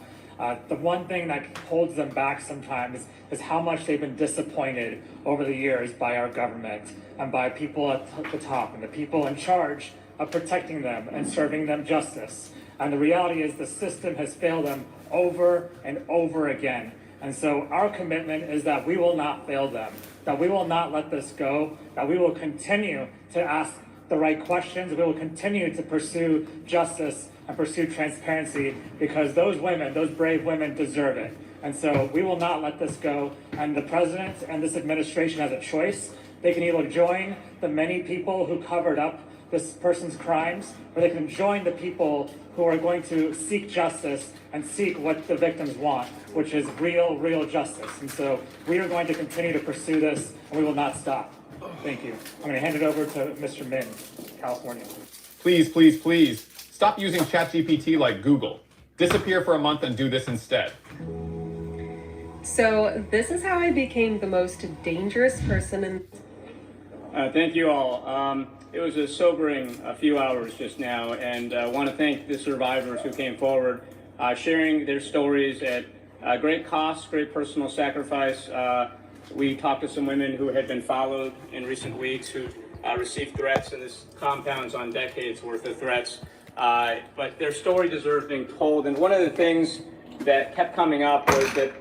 The one thing that holds them back sometimes is how much they've been disappointed over the years by our government and by people at the top and the people in charge of protecting them and serving them justice. And the reality is the system has failed them over and over again. And so our commitment is that we will not fail them, that we will not let this go, that we will continue to ask the right questions, we will continue to pursue justice and pursue transparency, because those women, those brave women, deserve it. And so we will not let this go. And the president and this administration has a choice. They can either join the many people who covered up this person's crimes, or they can join the people who are going to seek justice and seek what the victims want, which is real justice. And so we are going to continue to pursue this, and we will not stop. Thank you. I'm going to hand it over to Mr. Min, California. Please, please, please, stop using ChatGPT like Google. Disappear for a month and do this instead. So this is how I became the most dangerous person in... Thank you all. It was a sobering few hours just now, and I want to thank the survivors who came forward, sharing their stories at great cost, great personal sacrifice. We talked to some women who had been followed in recent weeks, who received threats, and this compounds on decades worth of threats. But their story deserves being told. And one of the things that kept coming up was that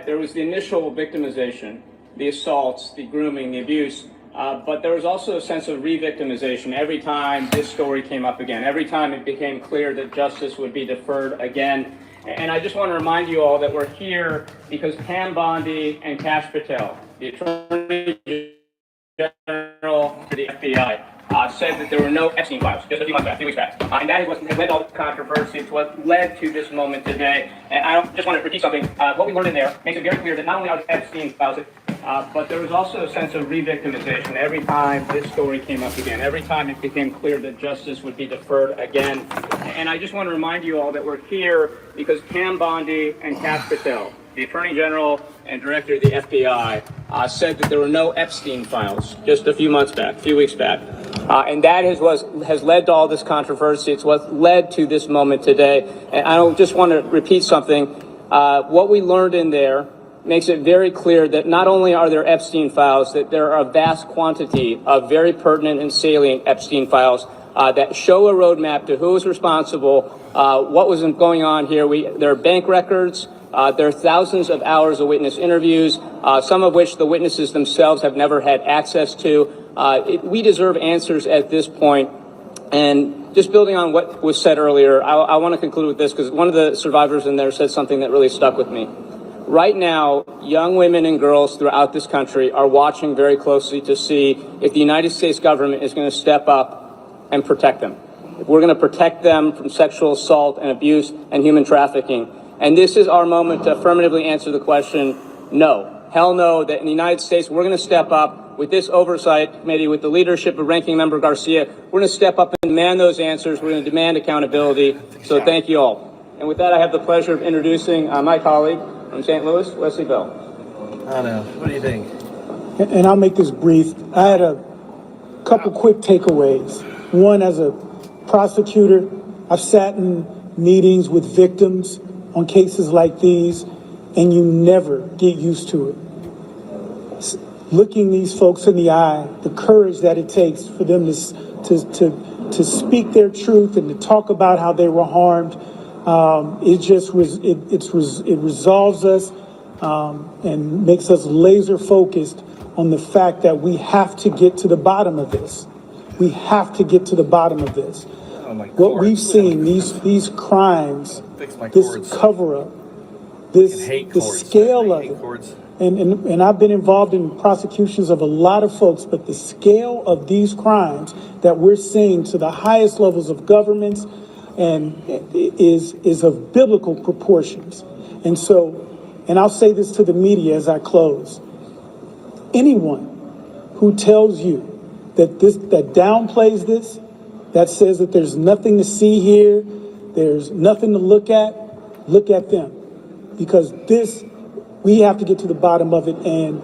there was the initial victimization, the assaults, the grooming, the abuse. But there was also a sense of re-victimization every time this story came up again, every time it became clear that justice would be deferred again. And I just want to remind you all that we're here because Pam Bondi and Kash Patel, the Attorney General for the FBI, said that there were no Epstein files just a few weeks back. And that is what led all the controversy. It's what led to this moment today. And I just want to repeat something. What we learned in there makes it very clear that not only are there Epstein files, but there was also a sense of re-victimization every time this story came up again, every time it became clear that justice would be deferred again. And I just want to remind you all that we're here because Pam Bondi and Kash Patel, the Attorney General and Director of the FBI, said that there were no Epstein files just a few weeks back. And that is what has led to all this controversy. It's what led to this moment today. And I just want to repeat something. What we learned in there makes it very clear that not only are there Epstein files, that there are a vast quantity of very pertinent and salient Epstein files that show a roadmap to who is responsible, what was going on here. There are bank records. There are thousands of hours of witness interviews, some of which the witnesses themselves have never had access to. We deserve answers at this point. And just building on what was said earlier, I want to conclude with this because one of the survivors in there said something that really stuck with me. Right now, young women and girls throughout this country are watching very closely to see if the United States government is going to step up and protect them. if we're going to protect them from sexual assault and abuse and human trafficking. And this is our moment to affirmatively answer the question, no. Hell no, that in the United States, we're going to step up with this oversight committee, with the leadership of Ranking Member Garcia. We're going to step up and demand those answers. We're going to demand accountability. So thank you all. And with that, I have the pleasure of introducing my colleague from St. Louis, Wesley Bell. I know. What do you think? And I'll make this brief. I had a couple quick takeaways. One, as a prosecutor, I've sat in meetings with victims on cases like these, and you never get used to it. Looking these folks in the eye, the courage that it takes for them to speak their truth and to talk about how they were harmed, it resolves us and makes us laser focused on the fact that we have to get to the bottom of this. We have to get to the bottom of this. What we've seen, these crimes, this cover-up, the scale of it, and I've been involved in prosecutions of a lot of folks, but the scale of these crimes that we're seeing to the highest levels of governments and is of biblical proportions. And so, and I'll say this to the media as I close, anyone who tells you that downplays this, that says that there's nothing to see here, there's nothing to look at them. Because this, we have to get to the bottom of it, and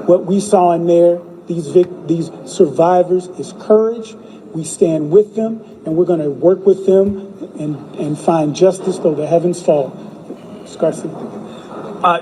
what we saw in there, these survivors, is courage. We stand with them, and we're going to work with them and find justice though the heavens fall. Scarcely.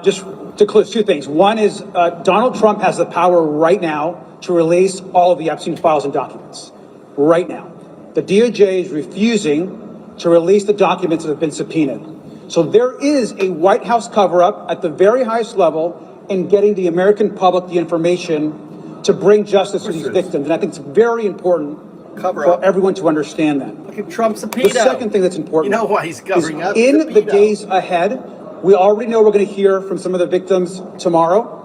Just to close, two things. One is Donald Trump has the power right now to release all of the Epstein files and documents. Right now. The DOJ is refusing to release the documents that have been subpoenaed. So there is a White House cover-up at the very highest level in getting the American public the information to bring justice to these victims. And I think it's very important for everyone to understand that. Look at Trump's subpoena. The second thing that's important, you know why he's covering up? in the days ahead, we already know we're going to hear from some of the victims tomorrow.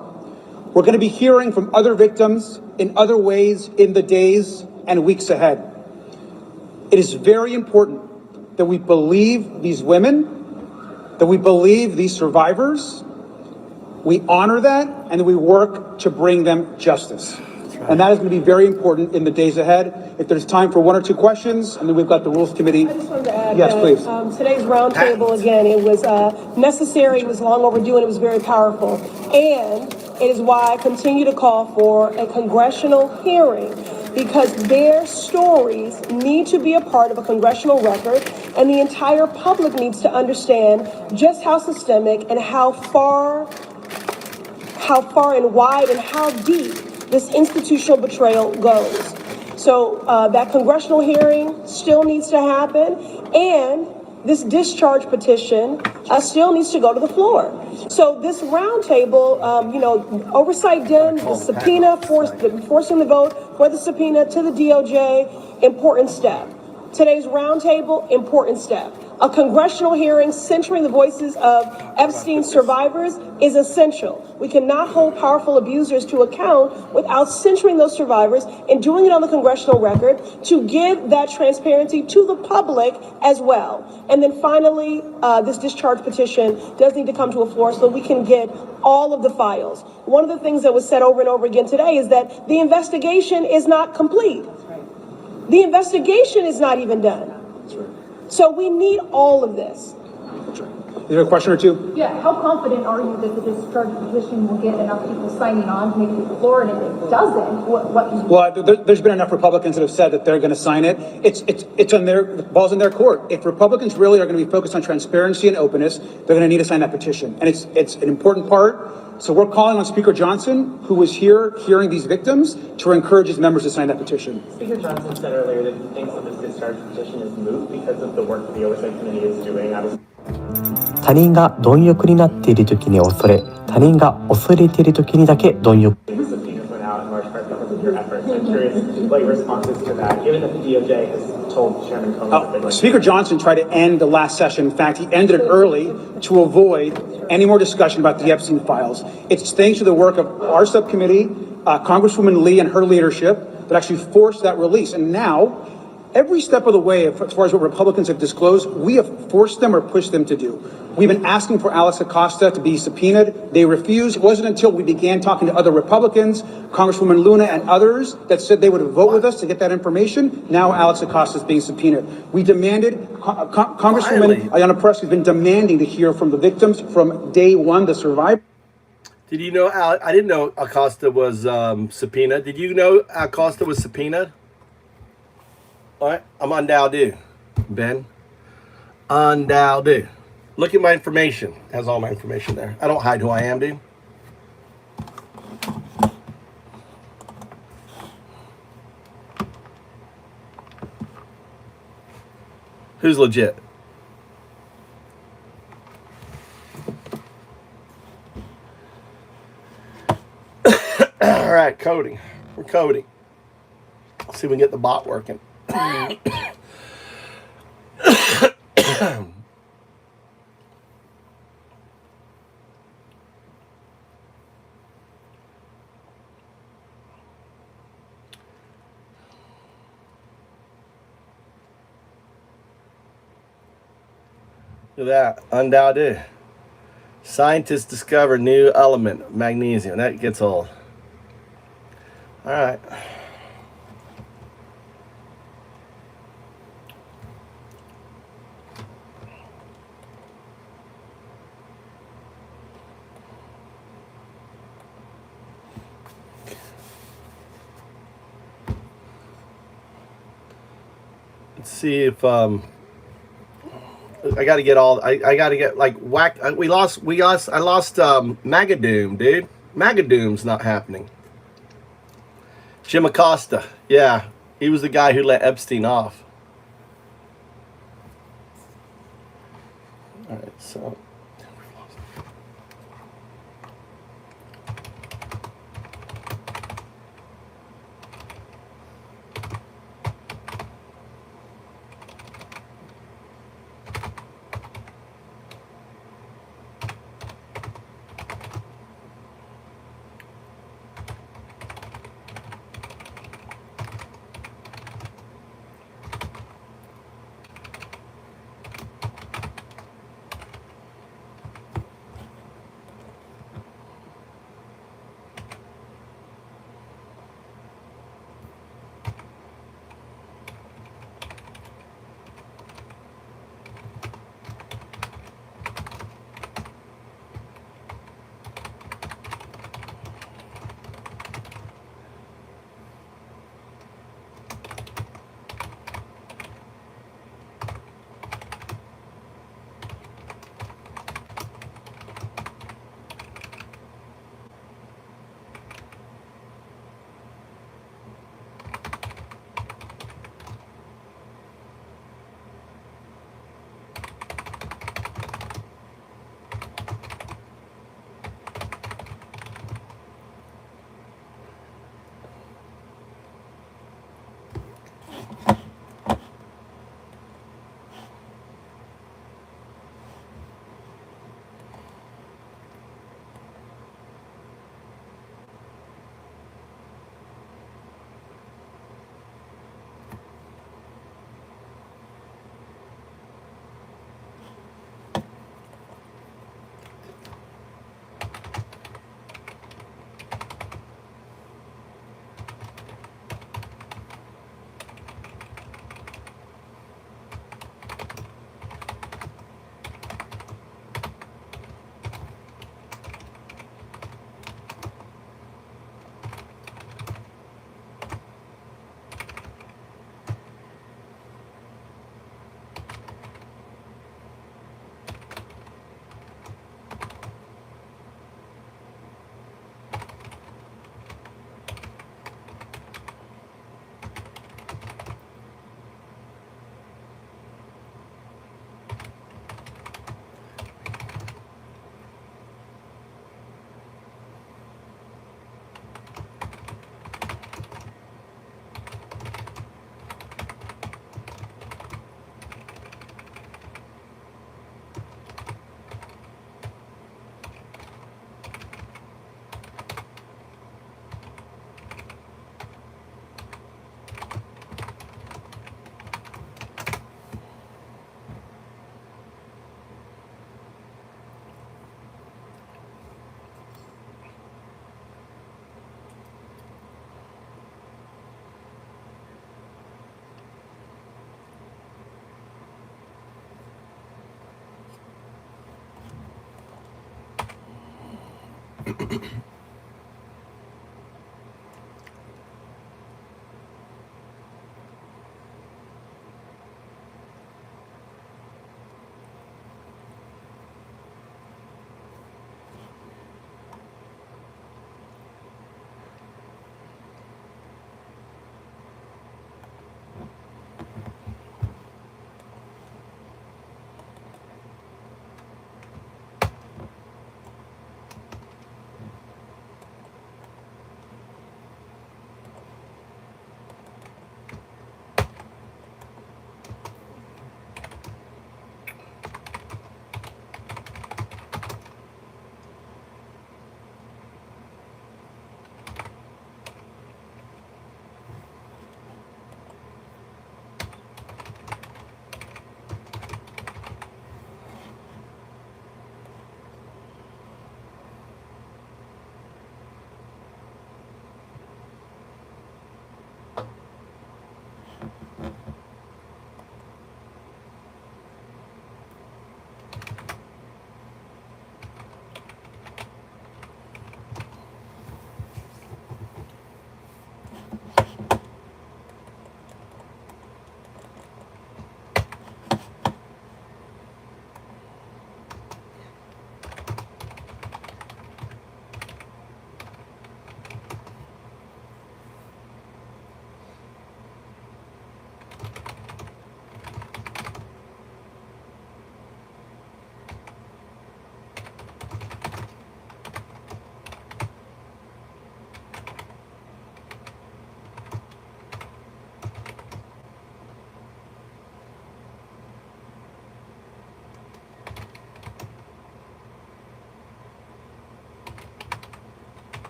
We're going to be hearing from other victims in other ways in the days and weeks ahead. It is very important that we believe these women, that we believe these survivors, we honor that, and that we work to bring them justice. Right. And that is going to be very important in the days ahead. If there's time for one or two questions, and then we've got the Rules Committee. I just wanted to add yes, that, please. Today's roundtable, again, it was necessary, it was long overdue, and it was very powerful. And it is why I continue to call for a congressional hearing, because their stories need to be a part of a congressional record, and the entire public needs to understand just how systemic and how far and wide and how deep this institutional betrayal goes. So that congressional hearing still needs to happen, and this discharge petition still needs to go to the floor. So this roundtable, oversight done, the subpoena, forcing the vote for the subpoena to the DOJ, important step. Today's roundtable, important step. A congressional hearing centering the voices of Epstein survivors is essential. We cannot hold powerful abusers to account without centering those survivors and doing it on the congressional record to give that transparency to the public as well. And then finally, this discharge petition does need to come to a floor so we can get all of the files. One of the things that was said over and over again today is that the investigation is not complete. The investigation is not even done. So we need all of this. Is there a question or two? Yeah, how confident are you that the discharge petition will get enough people signing on to make it to the floor? And if it doesn't, Well, there's been enough Republicans that have said that they're going to sign it. It's on the ball's in their court. If Republicans really are going to be focused on transparency and openness, they're going to need to sign that petition. And it's an important part. So we're calling on Speaker Johnson, who was here hearing these victims, to encourage his members to sign that petition. Speaker Johnson said earlier that he thinks that this discharge petition is moot because of the work the Oversight Committee is doing. 他人が貪欲になっている時に恐れ、他人が恐れている時にだけ貪欲。 Subpoenas went out in large part because of your efforts. I'm curious what your response is to that, given that the DOJ has told Chairman Comey. Speaker Johnson tried to end the last session. In fact, he ended it early to avoid any more discussion about the Epstein files. It's thanks to the work of our subcommittee, Congresswoman Lee and her leadership, that actually forced that release. And now Every step of the way, as far as what Republicans have disclosed, we have forced them or pushed them to do. We've been asking for Alex Acosta to be subpoenaed. They refused. It wasn't until we began talking to other Republicans, Congresswoman Luna and others, that said they would vote with us to get that information. Now Alex Acosta is being subpoenaed. We demanded, Congresswoman Ayanna Pressley has been demanding to hear from the victims from day one, the survivors. Did you know, I didn't know Acosta was subpoenaed. Did you know Acosta was subpoenaed? All right, I'm on Dow Do, Ben. On Dow Do. Look at my information. It has all my information there. I don't hide who I am, dude. Who's legit? All right, coding. We're coding. Let's see if we can get the bot working. Look at that. Undoubted. Scientists discover new element, magnesium. That gets old. All right. Let's see if I got to get all. I got to get like whack. I lost Magadoom, dude. Magadoom's not happening. Jim Acosta, yeah, he was the guy who let Epstein off. All right, so.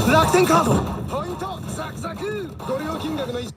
楽天カードポイントザクザクご利用金額の一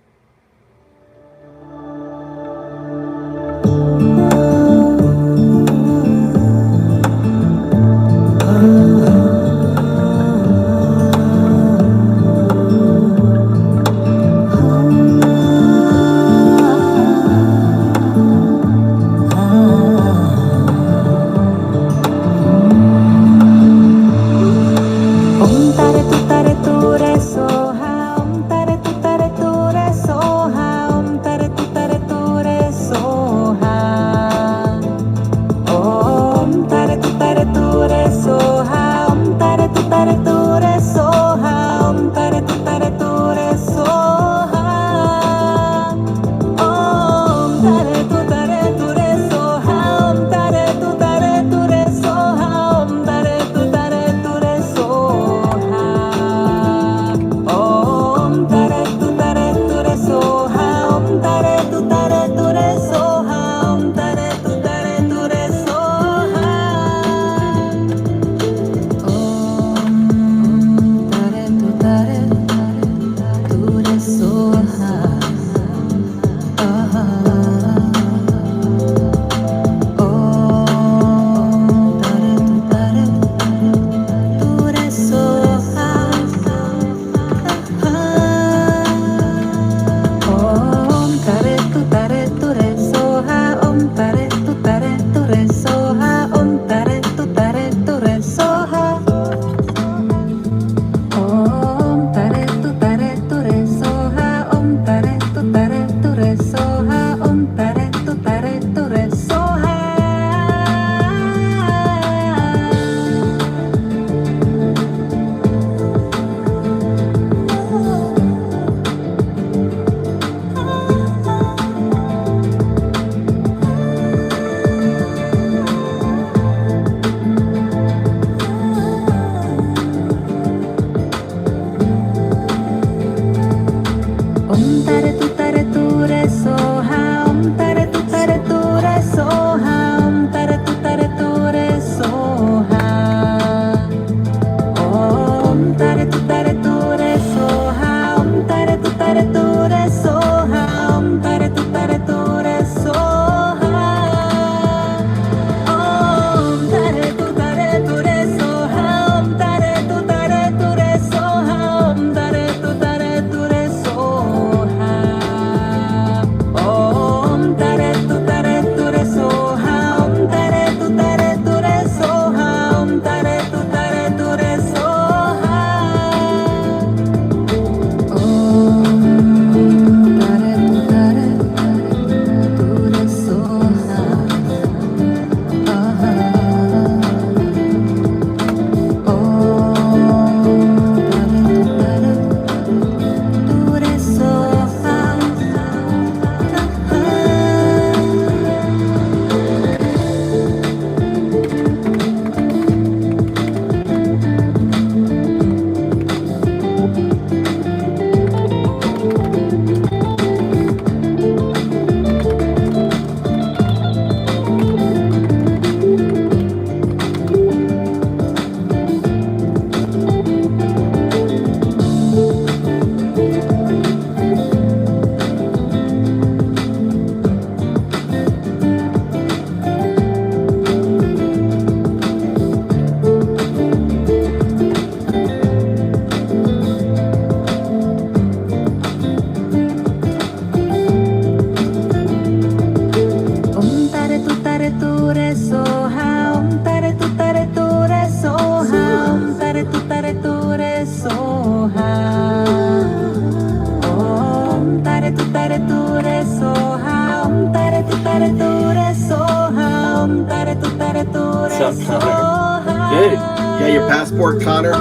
up, Connor? Dude, you got your passport, Connor?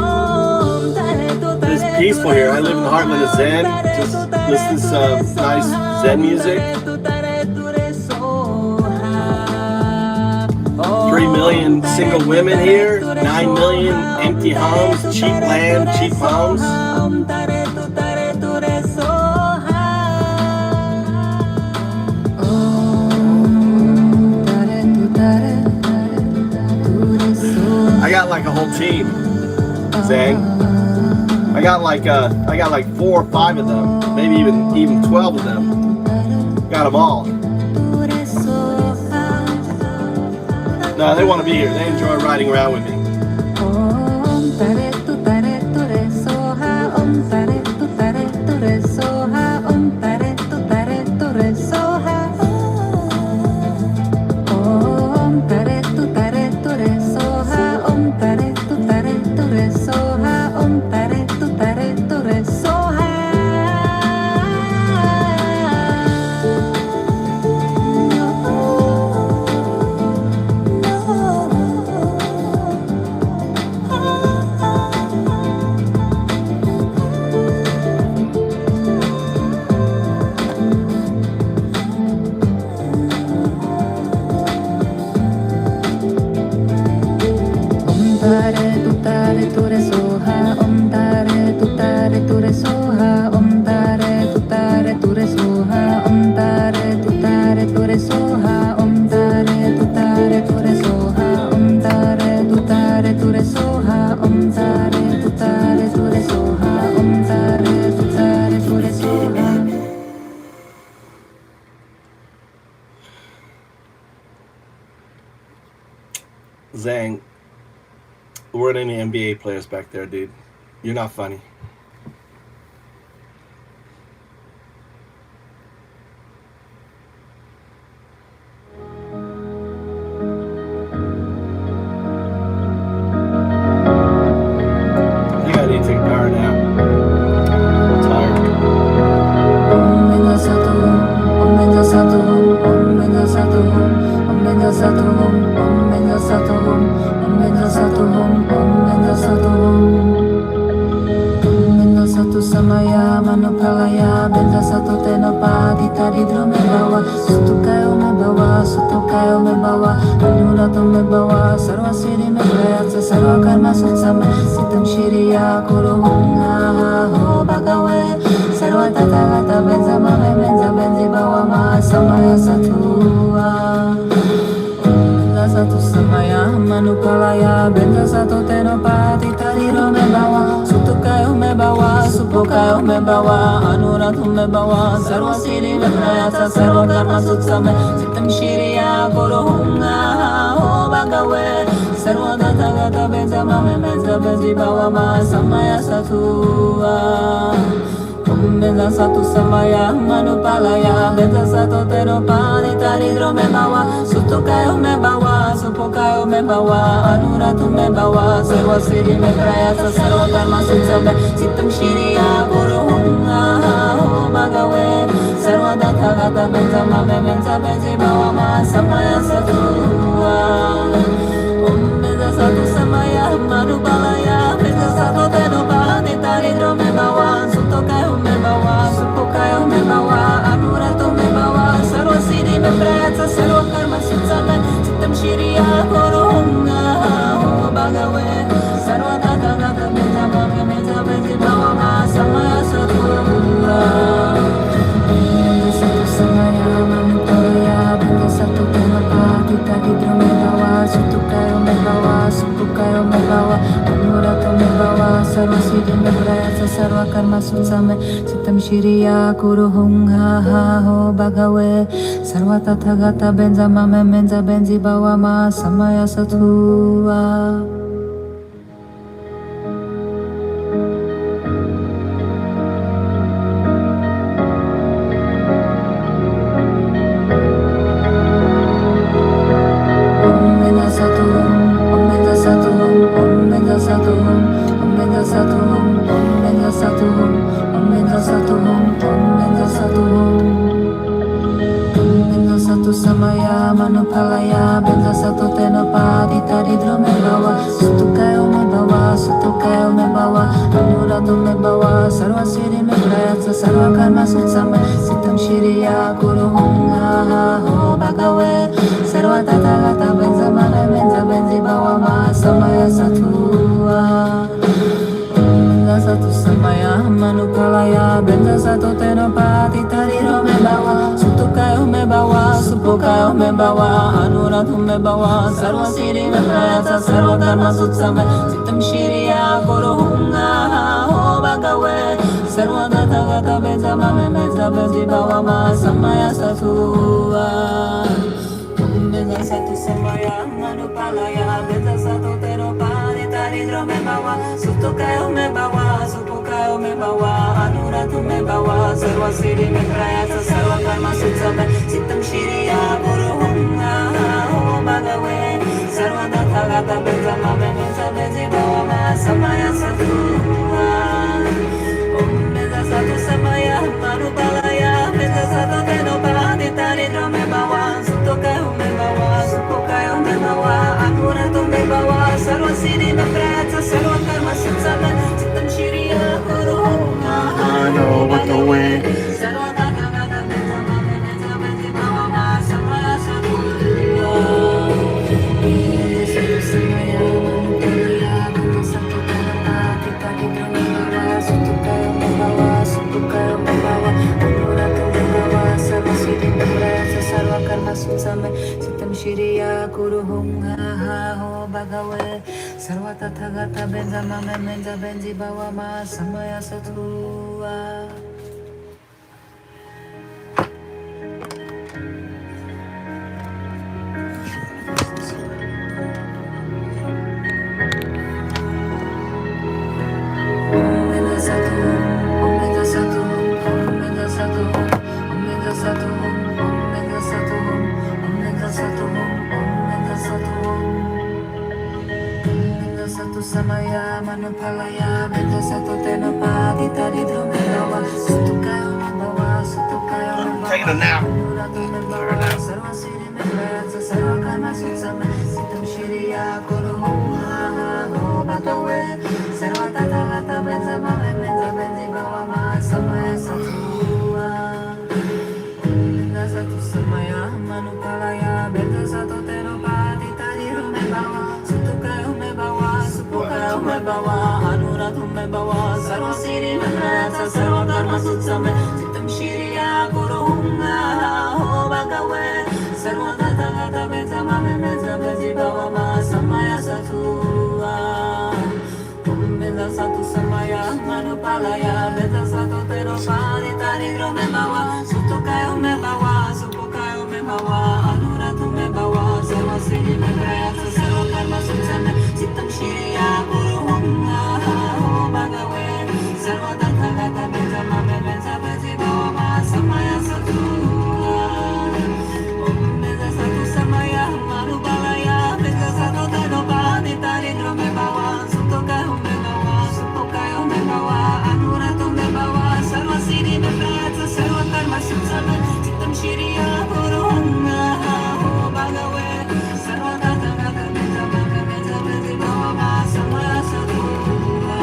It's peaceful here. I live in the heartland of Zen. Just listen to some nice Zen music. 3 million single women here. 9 million empty homes, cheap land, cheap homes. I got like a whole team, Zang. I got like 4 or 5 of them, maybe even 12 of them. Got them all. No, they want to be here. They enjoy riding around with me. Zang, weren't any NBA players back there, dude. You're not funny. I think I need to take a power nap. I'm tired. Samaya manupalaya benza satu tenopa ditari drum membawa sutukayo membawa sutukayo membawa anuratu membawa sarva siri membayatsa sarva karma sutsama sitam shiriya kuruhunga ho bagawe sarva tathagata benza mame benza benzi bawa ma samaya satua satu samaya manupalaya benza satu tenopa ditari drum membawa sutukayo membawa supokayo membawa anuratu membawa sarva siri membayatsa sarva karma sutsame sitam shiriya kuruhunga ho bagawe sarva tathagata benza mame benza benzi bawa ma samaya satua benza satu samaya manupalaya benza satu tenopa ditari drum membawa sutukayo membawa supokayo membawa anuratu membawa sarva siri membayatsa sarva karma sutsame sitam shiriya kuruhunga ho bagawe sarva tathagata benza mame benza benzi bawa ma samaya satua benza satu samaya manupalaya benza satu tenopa ditari drum membawa sutukayo membawa supokayo membawa anuratu membawa sarva siri membayatsa sarva karma sutsame sitam shiriya kuruhunga ho bagawe sarva tathagata benza mame benza benzi bawa ma samaya satua benza satu samaya manupalaya benza satu tenopa ditari drum membawa sutukayo membawa supokayo membawa anuratu membawa sarva siri membayatsa sarva karma sutsame sitam shiriya kuruhunga ho bagawe sarva tathagata benza mame benza benzi bawa ma samaya satua benza satu samaya manupalaya benza satu tenopa ditari satu me bawa sarwa siri me prayatsa sarwa karma sutsame sitam shiriya guru hunga ho bhagave sarva tathagata benza mame benza benzi bawa ma samaya satua benza satu samaya manupalaya benza satu tenopati tariro me bawa sutukayo me bawa supokayo me bawa anuratu me bawa sarva siri me prayatsa sarva karma sutsame sitam shiriya guru hunga ho bhagave sarva tathagata benza mame benza benzi bawa ma samaya satua benza satu samaya manupalaya benza satu tenopati tariro me bawa sutukayo me bawa supokayo me bawa anuratu me bawa sarva siri me prayatsa sarva karma sutsame sitam shiriya guru hunga ho bhagave sarva tathagata benza mame benza benzi bawa ma samaya satua benza satu samaya manupalaya benza satu tenopati tariro me bawa sutukayo me bawa supokayo me bawa anuratu me bawa sarva siri me prayatsa sarva karma sutsame sitam shiriya guru hunga ho bhagave sarva tathagata benza mame benza benzi bawa ma samaya satua benza satu samaya manupalaya benza satu tenopati tariro me bawa sutukayo me bawa supokayo me bawa anuratu me bawa sarva siri me prayatsa sarva karma sutsame sitam shiriya guru hunga ho bhagave sarva tathagata benza mame benza benzi bawa ma samaya satua satu samaya manupalaya benza satu tenopati tariro me bawa sutukayo me bawa sutukayo me bawa anuratu me bawa sarva siri me prayatsa sarva karma sutsame sitam shiriya guru hunga ho bhagave sarva tathagata benza mame benza benzi bawa ma samaya satua benza satu samaya manupalaya benza satu tenopati tariro me bawa sutukayo me bawa supokayo me bawa anuratu me bawa sarva siri me prayatsa sarva karma sutsame sitam shiriya guru hunga ho bhagave sarva tathagata benza mame benza benzi bawa ma samaya satua benza satu samaya manupalaya benza satu tenopati tariro me bawa sutukayo me bawa supokayo me bawa anuratu me bawa sarva siri me prayatsa sarva karma sutsame sitam shiriya guru hunga ho bhagave sarva tathagata benza mame benza benzi bawa ma samaya satua benza satu samaya manupalaya benza satu tenopati tariro me bawa sutukayo me bawa supokayo me bawa anuratu me bawa sarva siri me prayatsa sarva karma sutsame sitam shiriya guru hunga ho bhagave sarva tathagata benza mame benza benzi bawa ma samaya satua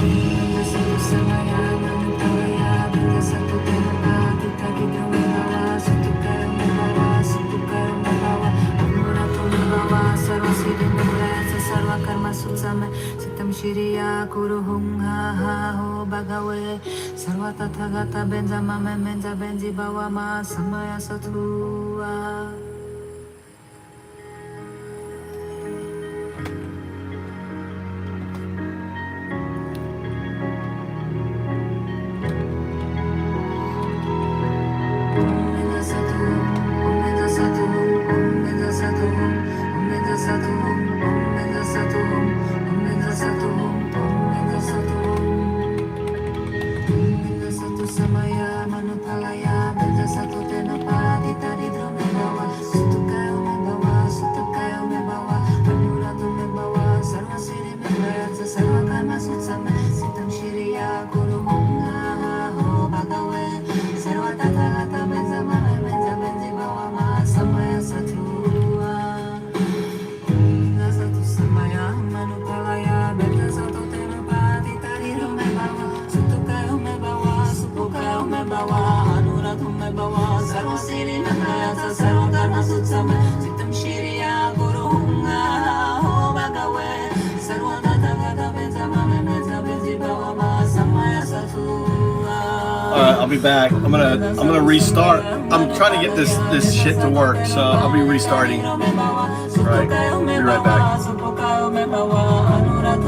benza satu samaya manupalaya benza satu tenopati tariro me bawa sutukayo me bawa supokayo me bawa anuratu me bawa sarva siri me prayatsa sarva karma sutsame sitam shiriya guru hunga ho bhagave sarva tathagata benza mame benza benzi bawa ma samaya satua samaya manupalaya benza satu tenopati tariro me bawa Alright, I'll be back. I'm gonna restart. I'm trying to get this shit to work, so I'll be restarting. Alright, be right back.